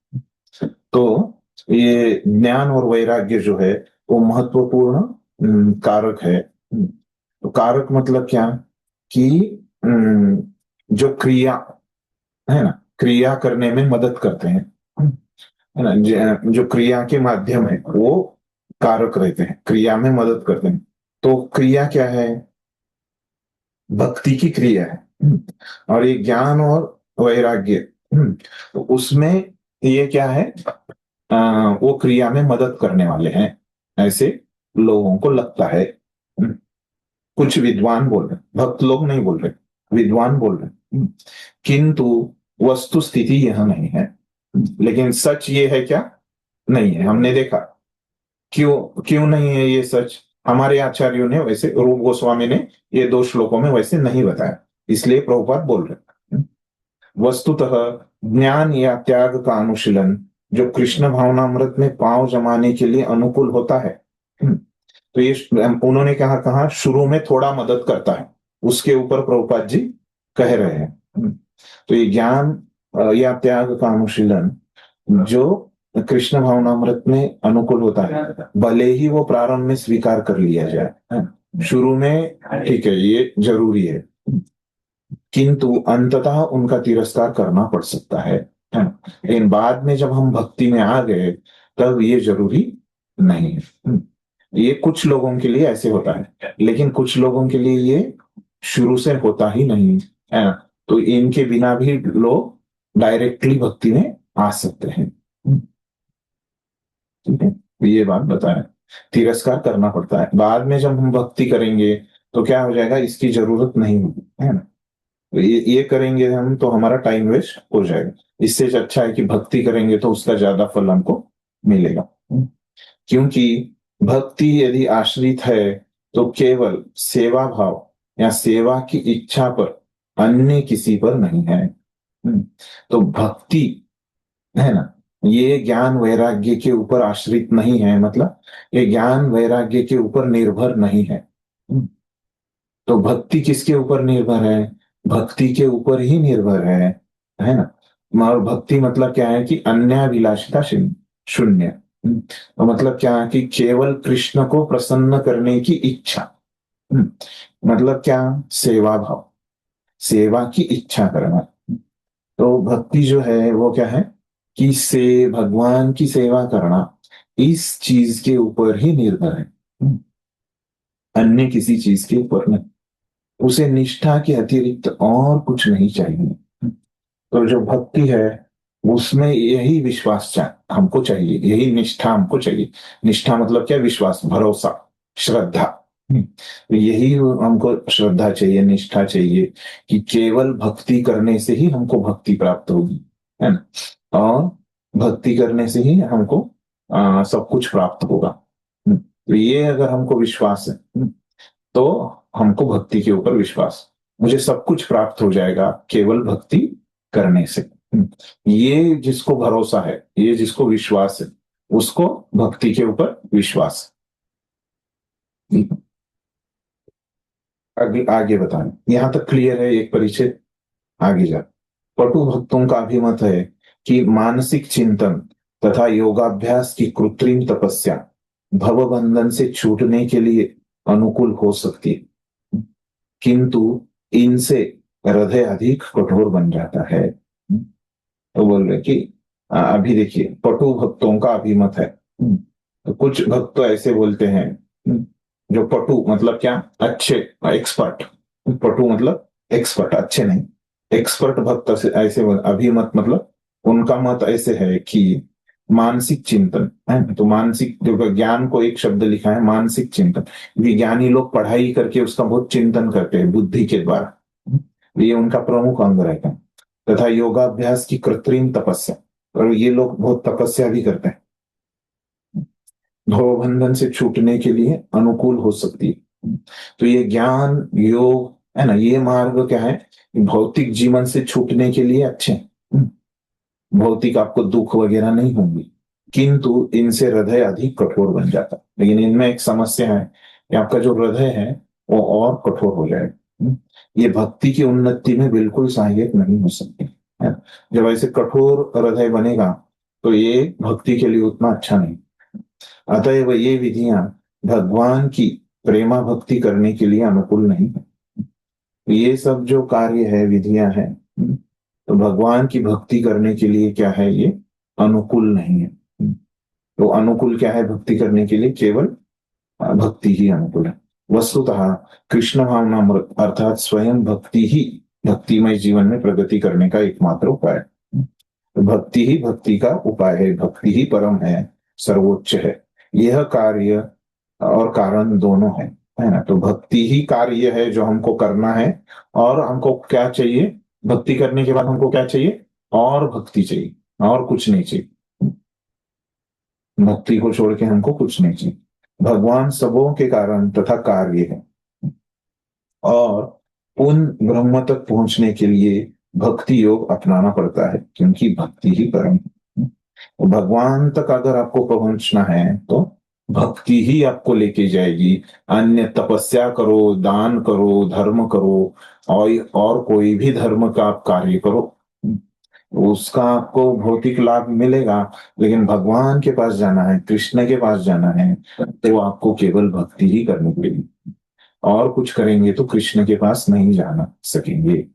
तो ये ज्ञान और वैराग्य जो है वो महत्वपूर्ण कारक है। तो कारक मतलब क्या कि जो क्रिया है ना, क्रिया करने में मदद करते हैं, है ना, जो क्रिया के माध्यम है वो कारक रहते हैं, क्रिया में मदद करते हैं। तो क्रिया क्या है, भक्ति की क्रिया है। और ये ज्ञान और वैराग्य, तो उसमें ये क्या है, वो क्रिया में मदद करने वाले हैं, ऐसे लोगों को लगता है। कुछ विद्वान बोल रहे, भक्त लोग नहीं बोल रहे, विद्वान बोल रहे। किंतु वस्तु स्थिति यह नहीं है। लेकिन सच ये है क्या? नहीं है। हमने देखा क्यों नहीं है ये सच। हमारे आचार्यों ने वैसे, रूप गोस्वामी ने ये 2 श्लोकों में वैसे नहीं बताया, इसलिए प्रभुपाद बोल रहे। वस्तुतः ज्ञान या त्याग का अनुशीलन जो कृष्ण भावनामृत में पांव जमाने के लिए अनुकूल होता है, तो ये उन्होंने कहा शुरू में थोड़ा मदद करता है, उसके ऊपर प्रभुपाद जी कह रहे हैं। तो ये ज्ञान या त्याग का अनुशीलन जो कृष्ण भावनामृत में अनुकूल होता है, भले ही वो प्रारंभ में स्वीकार कर लिया जाए, शुरू में ठीक है, ये जरूरी है, किंतु अंततः उनका तिरस्कार करना पड़ सकता है। लेकिन बाद में जब हम भक्ति में आ गए तब ये जरूरी नहीं है। ये कुछ लोगों के लिए ऐसे होता है, लेकिन कुछ लोगों के लिए ये शुरू से होता ही नहीं है। तो इनके बिना भी लोग डायरेक्टली भक्ति में आ सकते हैं। ठीक है, ये बात बताएं, तिरस्कार करना पड़ता है। बाद में जब हम भक्ति करेंगे तो क्या हो जाएगा, इसकी जरूरत नहीं होगी, है ना। ये करेंगे हम तो हमारा टाइम वेस्ट हो जाएगा। इससे अच्छा है कि भक्ति करेंगे तो उसका ज्यादा फल हमको मिलेगा। क्योंकि भक्ति यदि आश्रित है तो केवल सेवा भाव या सेवा की इच्छा पर, अन्य किसी पर नहीं है। तो भक्ति है ना, ये ज्ञान वैराग्य के ऊपर आश्रित नहीं है, मतलब ये ज्ञान वैराग्य के ऊपर निर्भर नहीं है। तो भक्ति किसके ऊपर निर्भर है? भक्ति के ऊपर ही निर्भर है ना। और भक्ति मतलब क्या है कि अन्याभिलाषिता शून्य। तो मतलब क्या है कि केवल कृष्ण को प्रसन्न करने की इच्छा। मतलब क्या? सेवा भाव, सेवा की इच्छा करना। तो भक्ति जो है वो क्या है कि से भगवान की सेवा करना, इस चीज के ऊपर ही निर्भर है, अन्य किसी चीज के ऊपर नहीं। उसे निष्ठा के अतिरिक्त और कुछ नहीं चाहिए। तो जो भक्ति है उसमें यही विश्वास हमको चाहिए, यही निष्ठा हमको चाहिए। निष्ठा मतलब क्या? विश्वास, भरोसा, श्रद्धा। तो यही हमको श्रद्धा चाहिए, निष्ठा चाहिए कि केवल भक्ति करने से ही हमको भक्ति प्राप्त होगी, है ना। और भक्ति करने से ही हमको सब कुछ प्राप्त होगा। तो ये अगर हमको विश्वास है तो हमको भक्ति के ऊपर विश्वास, मुझे सब कुछ प्राप्त हो जाएगा केवल भक्ति करने से। ये जिसको भरोसा है, ये जिसको विश्वास है, उसको भक्ति के ऊपर विश्वास। आगे बताएं, यहां तक क्लियर है एक परिचय। आगे जा, पटु भक्तों का अभिमत है कि मानसिक चिंतन तथा योगाभ्यास की कृत्रिम तपस्या भव बंधन से छूटने के लिए अनुकूल हो सकती है, किंतु इनसे हृदय अधिक कठोर बन जाता है। तो बोल रहे कि अभी देखिए, पटु भक्तों का अभिमत है। तो कुछ भक्त तो ऐसे बोलते हैं, जो पटु मतलब क्या? अच्छे, एक्सपर्ट। पटु मतलब एक्सपर्ट, अच्छे नहीं, एक्सपर्ट भक्त ऐसे अभिमत मतलब उनका मत ऐसे है कि मानसिक चिंतन है। तो मानसिक, जो ज्ञान को एक शब्द लिखा है मानसिक चिंतन, विज्ञानी लोग पढ़ाई करके उसका बहुत चिंतन करते हैं बुद्धि के द्वारा, ये उनका प्रमुख अंग रहता है। तथा योगाभ्यास की कृत्रिम तपस्या, और ये लोग बहुत तपस्या भी करते हैं, भवबंधन से छूटने के लिए अनुकूल हो सकती है। तो ये ज्ञान योग है ना, ये मार्ग क्या है, भौतिक जीवन से छूटने के लिए अच्छे, भौतिक आपको दुख वगैरह नहीं होंगे, किंतु इनसे हृदय अधिक कठोर बन जाता है। लेकिन इनमें एक समस्या है कि आपका जो हृदय है वो और कठोर हो जाएगा। ये भक्ति की उन्नति में बिल्कुल सहायक नहीं हो सकती है। जब ऐसे कठोर हृदय बनेगा तो ये भक्ति के लिए उतना अच्छा नहीं। अतएव ये विधियां भगवान की प्रेमा भक्ति करने के लिए अनुकूल नहीं है। ये सब जो कार्य है, विधियां हैं, तो भगवान की भक्ति करने के लिए क्या है, ये अनुकूल नहीं है। तो अनुकूल क्या है भक्ति करने के लिए? केवल भक्ति ही अनुकूल है। वस्तुतः कृष्ण भावनामृत अर्थात स्वयं भक्ति ही भक्तिमय जीवन में प्रगति करने का एकमात्र उपाय है। तो भक्ति ही भक्ति का उपाय है, भक्ति ही परम है, सर्वोच्च है। यह कार्य और कारण दोनों है ना। तो भक्ति ही कार्य है जो हमको करना है, और हमको क्या चाहिए? भक्ति करने के बाद हमको क्या चाहिए? और भक्ति चाहिए। और कुछ नहीं चाहिए। भक्ति को छोड़ के हमको कुछ नहीं चाहिए। भगवान सबों के कारण तथा कार्य है, और उन ब्रह्म तक पहुंचने के लिए भक्ति योग अपनाना पड़ता है, क्योंकि भक्ति ही परम है। तो भगवान तक अगर आपको पहुंचना है तो भक्ति ही आपको लेके जाएगी। अन्य तपस्या करो, दान करो, धर्म करो, और कोई भी धर्म का आप कार्य करो, उसका आपको भौतिक लाभ मिलेगा, लेकिन भगवान के पास जाना है, कृष्ण के पास जाना है, तो आपको केवल भक्ति ही करनी पड़ेगी। और कुछ करेंगे तो कृष्ण के पास नहीं जाना सकेंगे।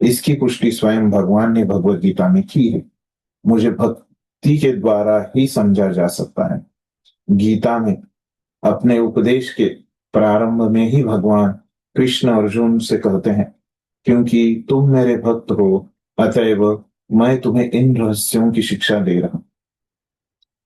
इसकी पुष्टि स्वयं भगवान ने भगवत गीता में की है। मुझे भक्ति के द्वारा ही समझा जा सकता है। गीता में अपने उपदेश के प्रारंभ में ही भगवान कृष्ण अर्जुन से कहते हैं, क्योंकि तुम मेरे भक्त हो, अतएव मैं तुम्हें इन रहस्यों की शिक्षा दे रहा हूं।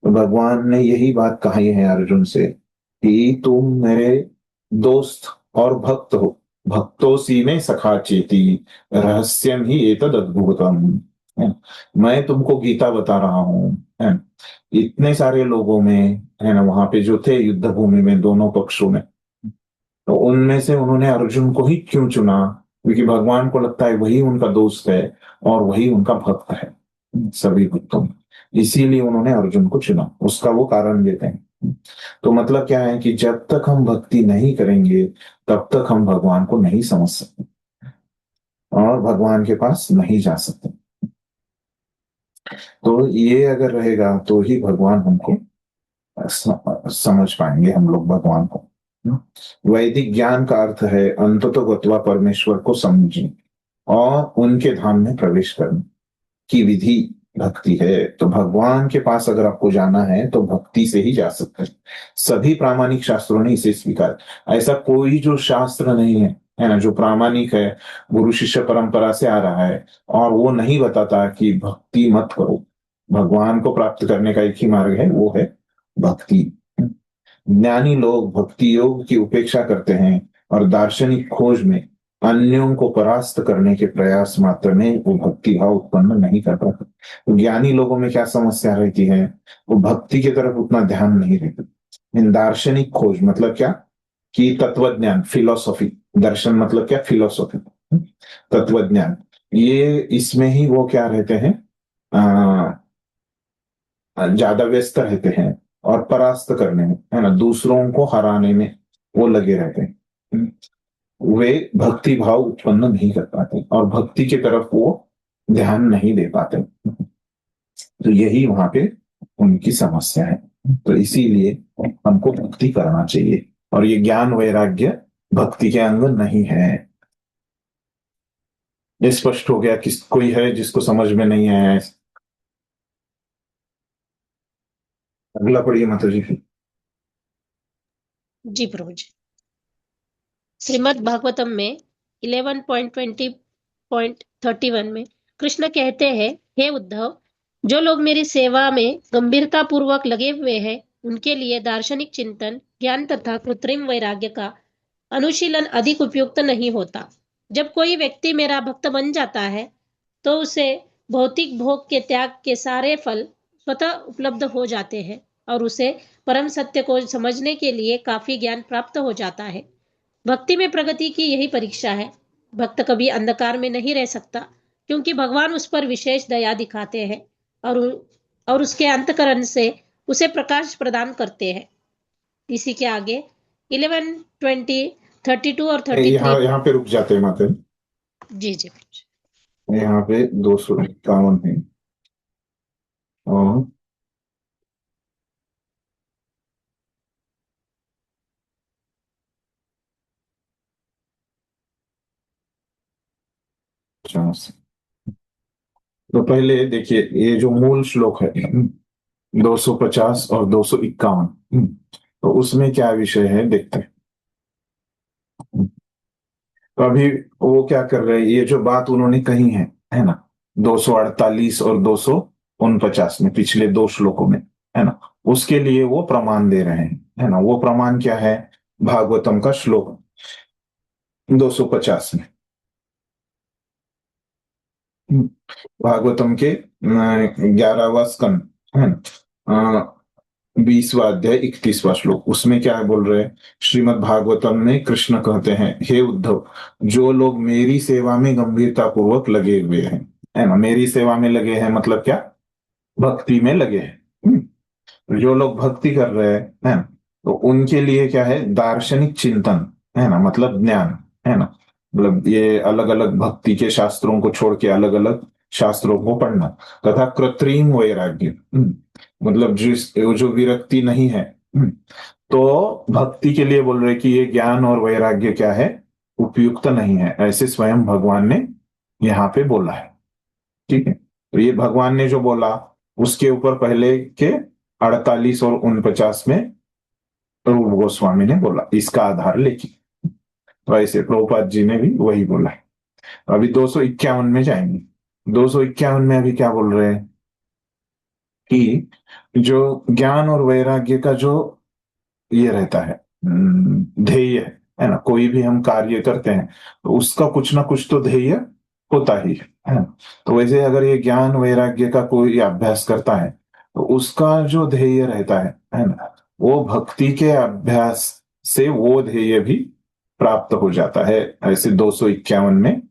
तो भगवान ने यही बात कही है अर्जुन से कि तुम मेरे दोस्त और भक्त हो। भक्तोसी में सखा चेती रहस्यम ही एतद अद्भुतम। मैं तुमको गीता बता रहा हूं, है। इतने सारे लोगों में, है ना, वहां पे जो थे युद्ध भूमि में दोनों पक्षों में, तो उनमें से उन्होंने अर्जुन को ही क्यों चुना? क्योंकि भगवान को लगता है वही उनका दोस्त है और वही उनका भक्त है सभी भक्तों में, इसीलिए उन्होंने अर्जुन को चुना। उसका वो कारण देते हैं। तो मतलब क्या है कि जब तक हम भक्ति नहीं करेंगे तब तक हम भगवान को नहीं समझ सकते और भगवान के पास नहीं जा सकते। तो ये अगर रहेगा तो ही भगवान हमको समझ पाएंगे, हम लोग भगवान को। वैदिक ज्ञान का अर्थ है अंततोगत्वा परमेश्वर को समझने और उनके धाम में प्रवेश करने की विधि भक्ति है। तो भगवान के पास अगर आपको जाना है तो भक्ति से ही जा सकते हैं। सभी प्रामाणिक शास्त्रों ने इसे स्वीकार, ऐसा कोई जो शास्त्र नहीं है ना, जो प्रामाणिक है, गुरु शिष्य परंपरा से आ रहा है और वो नहीं बताता कि भक्ति मत करो। भगवान को प्राप्त करने का एक ही मार्ग है, वो है भक्ति। ज्ञानी लोग भक्ति योग की उपेक्षा करते हैं और दार्शनिक खोज में अन्यों को परास्त करने के प्रयास मात्र में वो भक्ति भाव उत्पन्न नहीं कर पाते। तो ज्ञानी लोगों में क्या समस्या रहती है? वो भक्ति की तरफ उतना ध्यान नहीं देते। इन दार्शनिक खोज मतलब क्या कि तत्वज्ञान, फिलोसॉफी, दर्शन मतलब क्या, फिलोसॉफी, तत्वज्ञान, ये इसमें ही वो क्या रहते हैं, ज्यादा व्यस्त रहते हैं और परास्त करने में, है ना, दूसरों को हराने में वो लगे रहते हैं। वे भक्ति भाव उत्पन्न नहीं कर पाते और भक्ति की तरफ वो ध्यान नहीं दे पाते। तो यही वहां पे उनकी समस्या है। तो इसीलिए हमको भक्ति करना चाहिए, और ये ज्ञान वैराग्य भक्ति के अंग नहीं है। ये स्पष्ट हो गया? किस कोई है जिसको समझ में नहीं आया? अगला पढ़िए माता जी। जी प्रभु जी। श्रीमद् भागवतम में 11.20.31 में कृष्ण कहते हैं, हे उद्धव, जो लोग मेरी सेवा में गंभीरता पूर्वक लगे हुए हैं उनके लिए दार्शनिक चिंतन, ज्ञान तथा कृत्रिम वैराग्य का अनुशीलन अधिक उपयुक्त नहीं होता। जब कोई व्यक्ति मेरा भक्त बन जाता है तो उसे भौतिक भोग के त्याग के सारे फल स्वतः उपलब्ध हो जाते हैं और उसे परम सत्य को समझने के लिए काफी ज्ञान प्राप्त हो जाता है। भक्ति में प्रगति की यही परीक्षा है। भक्त कभी अंधकार में नहीं रह सकता, क्योंकि भगवान उस पर विशेष दया दिखाते हैं और उसके अंतकरण से उसे प्रकाश प्रदान करते हैं। इसी के आगे 11, 20, 32 और 33 यहाँ पे रुक जाते हैं माता जी जी। यहाँ पे 251 है और तो पहले देखिए ये जो मूल श्लोक है 250 और 251, तो उसमें क्या विषय है देखते हैं। तो अभी वो क्या कर रहे हैं, ये जो बात उन्होंने कही है ना, 248 और 249 में, पिछले दो श्लोकों में, है ना, उसके लिए वो प्रमाण दे रहे हैं, है ना। वो प्रमाण क्या है? भागवतम का श्लोक 250 में, भागवतम के 11वां स्कंद है ना, 20वां अध्याय 31वां श्लोक, उसमें क्या बोल रहे हैं? श्रीमद् भागवतम में कृष्ण कहते हैं, हे उद्धव, जो लोग मेरी सेवा में गंभीरता पूर्वक लगे हुए हैं, है ना, मेरी सेवा में लगे हैं मतलब क्या? भक्ति में लगे हैं। जो लोग भक्ति कर रहे हैं, है ना, तो उनके लिए क्या है? दार्शनिक चिंतन, है ना, मतलब ज्ञान, है ना, मतलब ये अलग अलग भक्ति के शास्त्रों को छोड़ के अलग अलग शास्त्रों को पढ़ना, तथा कृत्रिम वैराग्य, मतलब जो विरक्ति नहीं है। तो भक्ति के लिए बोल रहे कि ये ज्ञान और वैराग्य क्या है? उपयुक्त नहीं है, ऐसे स्वयं भगवान ने यहाँ पे बोला है। ठीक है, तो ये भगवान ने जो बोला उसके ऊपर पहले के 48 और 49 में रूप गोस्वामी ने बोला, इसका आधार लेके। तो ऐसे प्रभुपाद जी ने भी वही बोला है। अभी 251 में जाएंगे। 251 में अभी क्या बोल रहे हैं कि जो ज्ञान और वैराग्य का जो ये रहता है ध्येय, है ना, कोई भी हम कार्य करते हैं तो उसका कुछ ना कुछ तो ध्येय होता ही है ना। तो वैसे अगर ये ज्ञान वैराग्य का कोई अभ्यास करता है तो उसका जो ध्येय रहता है ना, वो भक्ति के अभ्यास से वो ध्येय भी प्राप्त हो जाता है। ऐसे 251 में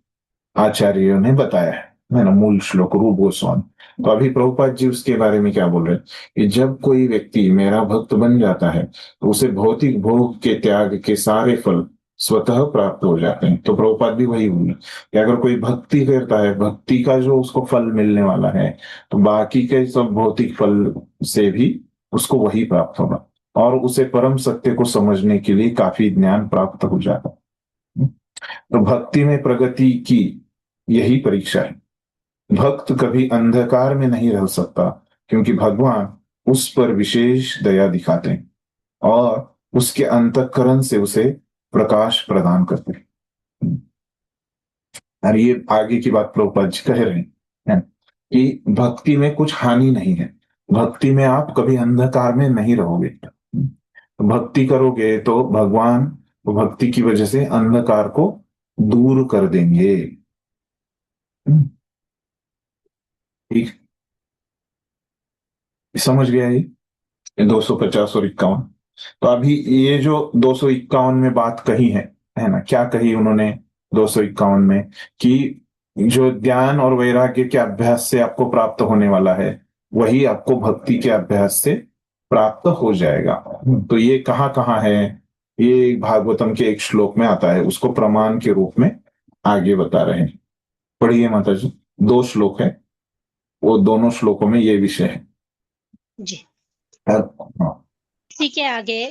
आचार्यों ने बताया है ना, मूल श्लोक रूप गोस्वामी। तो अभी प्रभुपाद जी उसके बारे में क्या बोल रहे हैं कि जब कोई व्यक्ति मेरा भक्त बन जाता है तो उसे भौतिक भोग के त्याग के सारे फल स्वतः प्राप्त हो जाते हैं। तो प्रभुपाद भी वही बोले कि अगर कोई भक्ति करता है, भक्ति का जो उसको फल मिलने वाला है, तो बाकी के सब भौतिक फल से भी उसको वही प्राप्त होगा, और उसे परम सत्य को समझने के लिए काफी ज्ञान प्राप्त हो जाता है। तो भक्ति में प्रगति की यही परीक्षा है। भक्त कभी अंधकार में नहीं रह सकता, क्योंकि भगवान उस पर विशेष दया दिखाते हैं और उसके अंतःकरण से उसे प्रकाश प्रदान करते हैं। और ये आगे की बात प्रभुपाद जी कह रहे हैं कि भक्ति में कुछ हानि नहीं है, भक्ति में आप कभी अंधकार में नहीं रहोगे। भक्ति करोगे तो भगवान भक्ति की वजह से अंधकार को दूर कर देंगे। ठीक, समझ गया ये 250 और 51। तो अभी ये जो 251 में बात कही है ना, क्या कही उन्होंने 251 में कि जो ज्ञान और वैराग्य के अभ्यास से आपको प्राप्त होने वाला है वही आपको भक्ति के अभ्यास से प्राप्त हो जाएगा। तो ये कहाँ है? ये भागवतम के एक श्लोक में आता है, उसको प्रमाण के रूप में आगे बता रहे हैं। पढ़िए माता जी, 2 श्लोक है, वो दोनों श्लोकों में ये विषय है जी। हाँ। इसी के आगे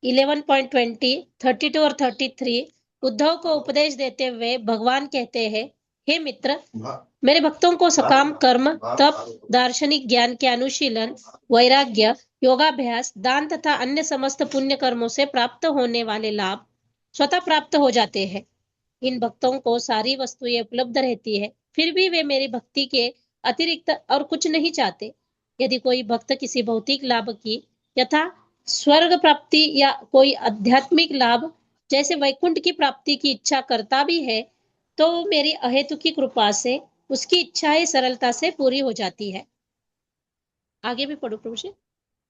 11.20, 32 और 33 उद्धव को उपदेश देते हुए भगवान कहते हैं, हे मित्र, मेरे भक्तों को सकाम कर्म, तप, दार्शनिक ज्ञान के अनुशीलन, वैराग्य, योगाभ्यास, दान तथा अन्य समस्त पुण्य कर्मों से प्राप्त होने वाले लाभ स्वतः प्राप्त हो जाते हैं। इन भक्तों को सारी वस्तुएं उपलब्ध रहती है, फिर भी वे मेरी भक्ति के अतिरिक्त और कुछ नहीं चाहते। यदि कोई भक्त किसी भौतिक लाभ की यथा स्वर्ग प्राप्ति या कोई आध्यात्मिक लाभ जैसे वैकुंठ की प्राप्ति की इच्छा करता भी है, तो मेरी अहेतुकी कृपा से उसकी इच्छाएं सरलता से पूरी हो जाती है। आगे भी पढ़ो प्रभु जी।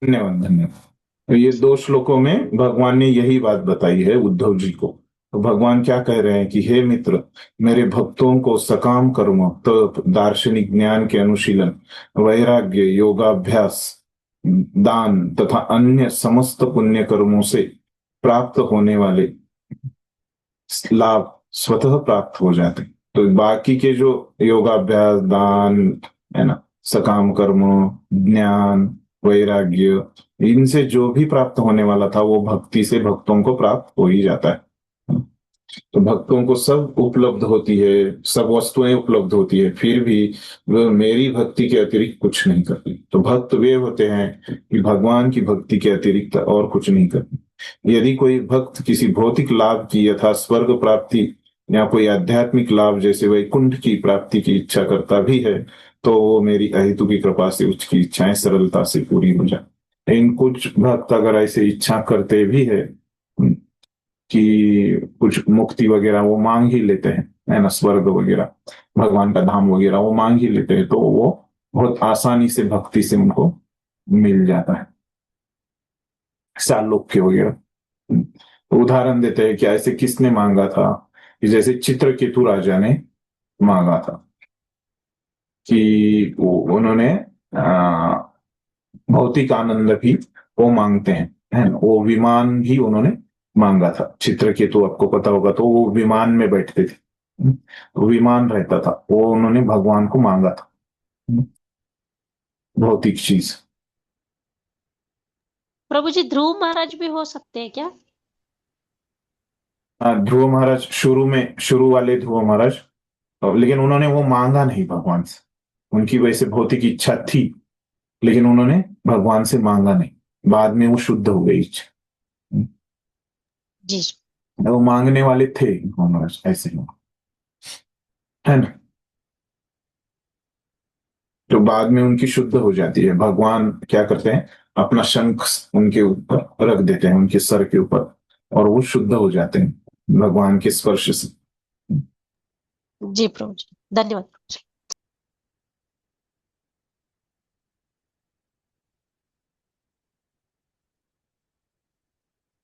धन्यवाद धन्यवाद। तो ये 2 श्लोकों में भगवान ने यही बात बताई है उद्धव जी को। तो भगवान क्या कह रहे हैं कि हे मित्र, मेरे भक्तों को सकाम कर्म, तप, दार्शनिक ज्ञान के अनुशीलन, वैराग्य, योगाभ्यास, दान तथा अन्य समस्त पुण्य कर्मों से प्राप्त होने वाले लाभ स्वतः प्राप्त हो जाते। तो बाकी के जो योगाभ्यास, दान, है ना, सकाम कर्म, ज्ञान, वैराग्य, इनसे जो भी प्राप्त होने वाला था वो भक्ति से भक्तों को प्राप्त हो ही जाता है। तो भक्तों को सब उपलब्ध होती है, सब वस्तुएं उपलब्ध होती है, फिर भी वह मेरी भक्ति के अतिरिक्त कुछ नहीं करती। तो भक्त वे होते हैं कि भगवान की भक्ति के अतिरिक्त और कुछ नहीं करते। यदि कोई भक्त किसी भौतिक लाभ की यथा स्वर्ग प्राप्ति या कोई आध्यात्मिक लाभ जैसे वैकुंठ की प्राप्ति की इच्छा करता भी है, तो वो मेरी अहेतु की कृपा से उसकी इच्छाएं सरलता से पूरी हो जाए। इन कुछ भक्त अगर ऐसे इच्छा करते भी है कि कुछ मुक्ति वगैरह वो मांग ही लेते हैं, है ना, स्वर्ग वगैरह, भगवान का धाम वगैरह वो मांग ही लेते हैं, तो वो बहुत आसानी से भक्ति से उनको मिल जाता है, सालोक्य वगैरह। तो उदाहरण देते हैं कि ऐसे किसने मांगा था, कि जैसे चित्रकेतु राजा ने मांगा था कि उन्होंने भौतिक आनंद भी वो मांगते हैं, है ना। वो विमान भी उन्होंने मांगा था। चित्रकेतु आपको पता होगा, तो वो विमान में बैठते थे, तो विमान रहता था, वो उन्होंने भगवान को मांगा था, भौतिक चीज। प्रभु जी ध्रुव महाराज भी हो सकते हैं क्या? ध्रुव महाराज शुरू वाले ध्रुव महाराज, लेकिन उन्होंने वो मांगा नहीं भगवान से। उनकी वैसे भौतिक इच्छा थी, लेकिन उन्होंने भगवान से मांगा नहीं। बाद में वो शुद्ध हो गई इच्छा। जी वो मांगने वाले थे ध्रुव महाराज, ऐसे ही, है ना। तो बाद में उनकी शुद्ध हो जाती है। भगवान क्या करते हैं, अपना शंख उनके ऊपर रख देते हैं, उनके सर के ऊपर, और वो शुद्ध हो जाते हैं भगवान के स्पर्श से। जी प्रभु जी, धन्यवाद।